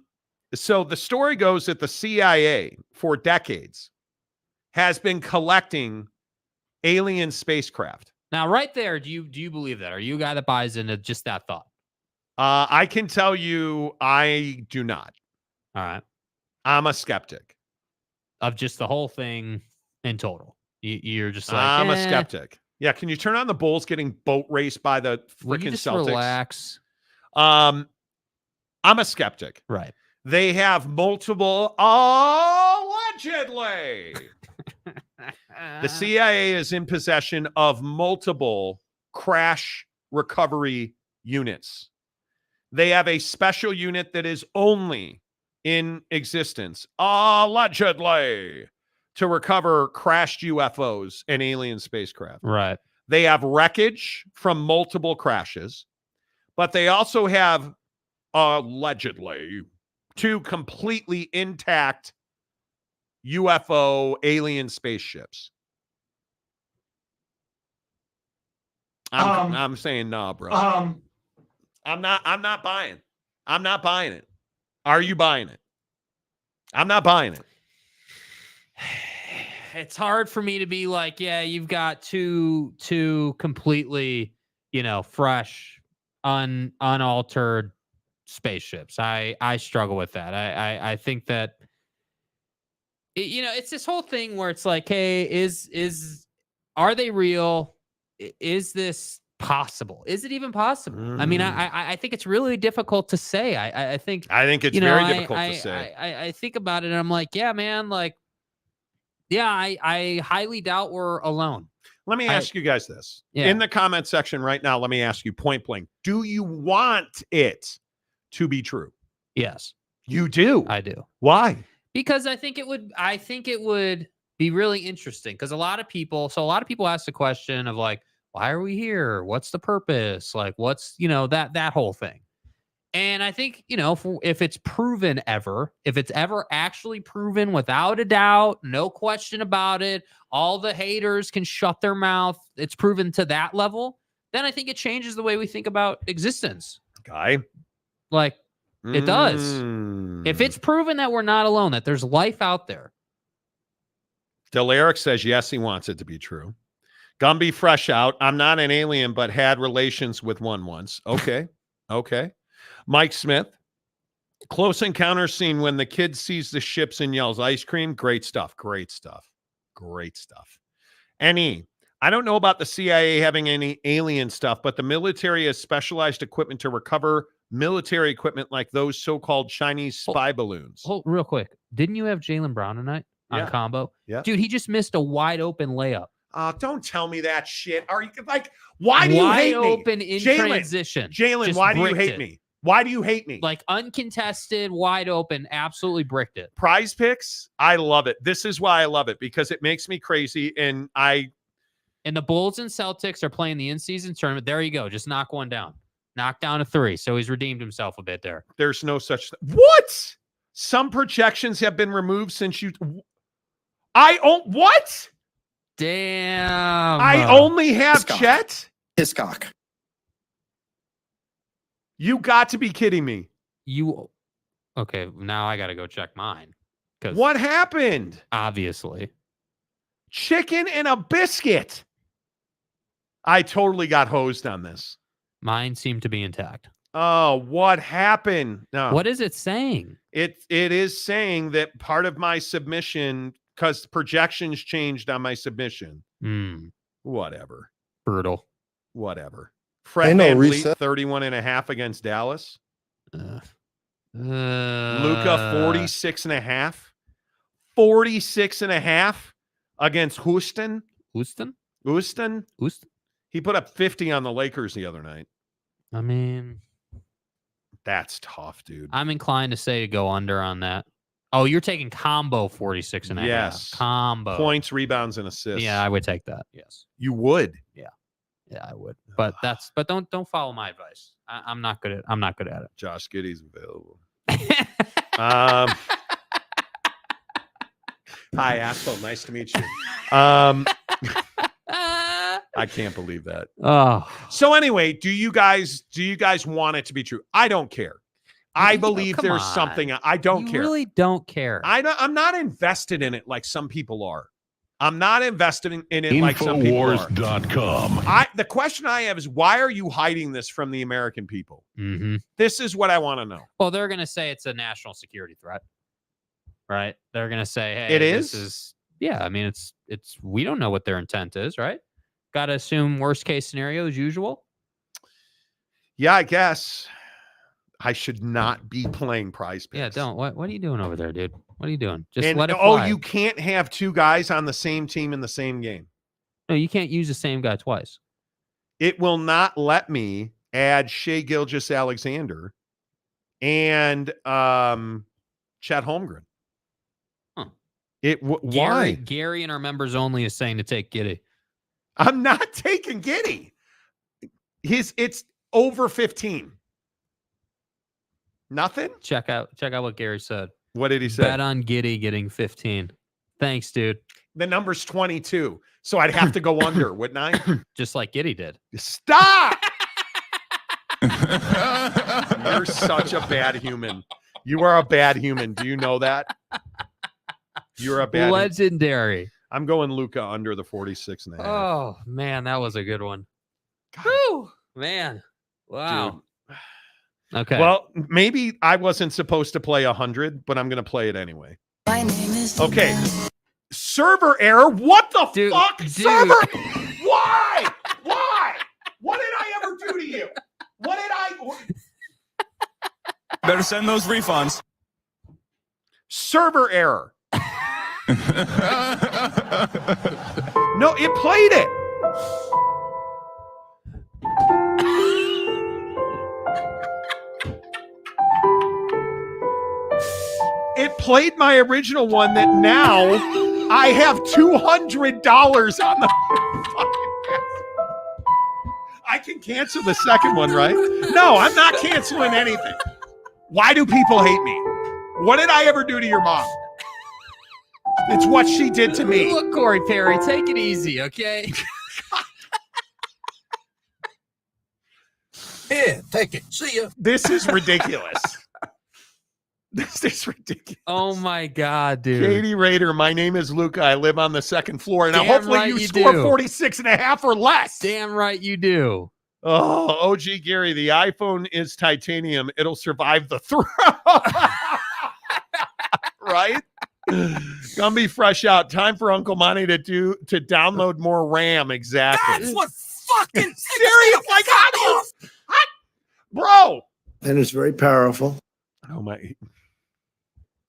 So the story goes that the CIA for decades has been collecting alien spacecraft. Now, right there, do you believe that? Are you a guy that buys into just that thought? I can tell you I do not. All right. I'm a skeptic. Of just the whole thing in total. You're just like, I'm a skeptic. Yeah, can you turn on the Bulls getting boat raced by the freaking Celtics? Relax. I'm a skeptic. Right. They have multiple, allegedly. The CIA is in possession of multiple crash recovery units. They have a special unit that is only in existence, allegedly, to recover crashed UFOs and alien spacecraft. Right. They have wreckage from multiple crashes, but they also have, allegedly, 2 completely intact UFO alien spaceships. I'm saying nah, bro. I'm not buying. I'm not buying it. Are you buying it? I'm not buying it. It's hard for me to be like, yeah, you've got two completely, fresh, unaltered spaceships. I struggle with that. I think that it's this whole thing where it's like, hey, are they real? Is this possible? Is it even possible? I mean, I think it's really difficult to say. I think it's very difficult to say. I think about it and I'm like, yeah, man, like, yeah, I highly doubt we're alone. Let me ask you guys this. Yeah. In the comment section right now, let me ask you point blank. Do you want it to be true? Yes. You do? I do. Why? Because I think it would be really interesting because a lot of people ask the question of like, why are we here? What's the purpose? Like, what's, that whole thing. And I think, if it's proven if it's ever actually proven without a doubt, no question about it, all the haters can shut their mouth, it's proven to that level, then I think it changes the way we think about existence. Guy. Like, it does. If it's proven that we're not alone, that there's life out there. Del Eric says, yes, he wants it to be true. Gumby Fresh Out. I'm not an alien, but had relations with one once. Okay. Okay. Mike Smith. Close encounter scene when the kid sees the ships and yells, ice cream. Great stuff. Great stuff. Great stuff. NE. I don't know about the CIA having any alien stuff, but the military has specialized equipment to recover military equipment like those so-called Chinese spy balloons. Hold real quick. Didn't you have Jaylen Brown tonight on combo? Yeah. Dude, he just missed a wide open layup. Don't tell me that shit. Are you like, why do you hate me? Wide open in transition. Jaylen, why do you hate me? Why do you hate me? Like uncontested, wide open, absolutely bricked it. Prize Picks, I love it. This is why I love it, because it makes me crazy. And the Bulls and Celtics are playing the in-season tournament. There you go. Just knock one down. Knock down a 3. So he's redeemed himself a bit there. There's no such thing. What? Some projections have been removed since you. What? Damn. I only have Chet? Hiscock. You got to be kidding me. Okay, now I got to go check mine. What happened? Obviously. Chicken and a biscuit. I totally got hosed on this. Mine seemed to be intact. Oh, what happened? No. What is it saying? It is saying that part of my submission, because projections changed on my submission. Whatever. Brutal. Whatever. Fred VanVleet, 31.5 against Dallas. Luka, 46.5. 46.5 against Houston. Houston. He put up 50 on the Lakers the other night. I mean, that's tough, dude. I'm inclined to say go under on that. Oh, you're taking combo 46.5. Yes. Combo. Points, rebounds, and assists. Yeah, I would take that. Yes. You would. Yeah. Yeah, I would. But don't follow my advice. I'm not good at it. Josh Giddy's available. Hi, asshole. Nice to meet you. I can't believe that. Oh. So anyway, do you guys want it to be true? I don't care. I believe there's something. I don't care. You really don't care. I'm not invested in it like some people are. I'm not invested in it like some people are. Infowars.com. The question I have is, why are you hiding this from the American people? Mm-hmm. This is what I want to know. Well, they're going to say it's a national security threat, right? They're going to say, hey, this is. Yeah, I mean, it's. We don't know what their intent is, right? Got to assume worst case scenario as usual. Yeah, I guess. I should not be playing Prize Picks. Yeah, don't. What are you doing over there, dude? What are you doing? Just let it fly. Oh, you can't have two guys on the same team in the same game. No, you can't use the same guy twice. It will not let me add Shai Gilgeous-Alexander and Chet Holmgren. Huh. Why? Gary and our members only is saying to take Giddy. I'm not taking Giddy. It's over 15. Nothing? Check out what Gary said. What did he say? Bet on Giddy getting 15. Thanks, dude. The number's 22. So I'd have to go under, wouldn't I? Just like Giddy did. Stop! You're such a bad human. You are a bad human. Do you know that? You're a bad legendary. I'm going Luka under the 46.5. Oh, man, that was a good one. Whew, man. Wow. Dude. Okay. Well, maybe I wasn't supposed to play 100, but I'm going to play it anyway. My name is okay. Server error. What the fuck? Dude. Server. Why? Why? What did I ever do to you? What did I? Better send those refunds. Server error. No, it played it. played my original one that now I have $200 on the fucking I can cancel the second one, right? No, I'm not canceling anything. Why do people hate me? What did I ever do to your mom? It's what she did to me. Look, Corey Perry, take it easy, okay? Yeah, take it. See ya. This is ridiculous. This is ridiculous. Oh my God, dude. Katie Rader, my name is Luca. I live on the second floor. Now, Damn hopefully right you you score do. 46.5 or less. Damn right you do. Oh, OG Gary, the iPhone is titanium. It'll survive the throw. Right? Gumby fresh out. Time for Uncle Monty to download more RAM. Exactly. That's what fucking serious. Like, how do you, bro? And it's very powerful. Oh my.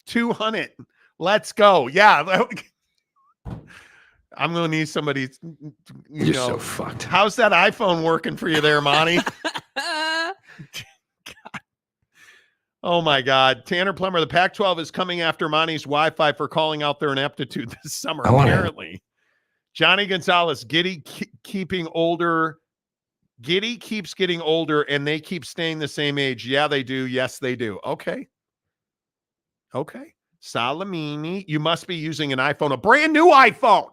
200. Let's go. Yeah. I'm going to need somebody. You're so fucked. How's that iPhone working for you there, Monty? Oh my God. Tanner Plummer, the Pac-12 is coming after Monty's Wi-Fi for calling out their ineptitude this summer, apparently. Johnny Gonzalez, Giddy keeping older. Giddy keeps getting older and they keep staying the same age. Yeah, they do. Yes, they do. Okay. Salamini, you must be using an iPhone, a brand new iPhone.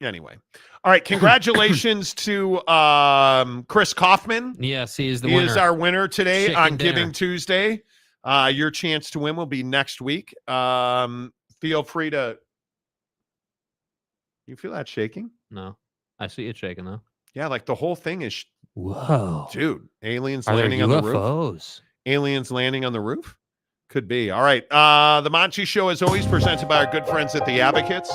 Anyway. All right. Congratulations to Chris Kaufman. Yes, he is the winner. winner. He is our winner today Chicken on dinner. Giving Tuesday. Your chance to win will be next week. Feel free to. You feel that shaking? No. I see it shaking, though. Yeah, like the whole thing is. Whoa. Dude, aliens Are there landing on the UFOs? roof. Aliens landing on the roof? Could be. All right. The Monty Show, as always, presented by our good friends at The Advocates.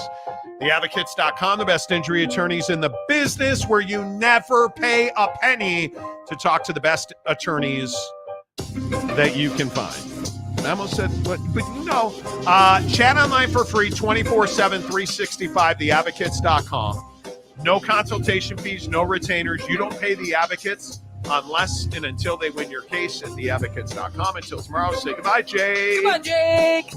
TheAdvocates.com, the best injury attorneys in the business, where you never pay a penny to talk to the best attorneys that you can find. I almost said, but you know, chat online for free, 24/7, 365, TheAdvocates.com. No consultation fees, no retainers. You don't pay The Advocates unless and until they win your case at TheAdvocates.com. Until tomorrow, say goodbye, Jake. Goodbye, Jake.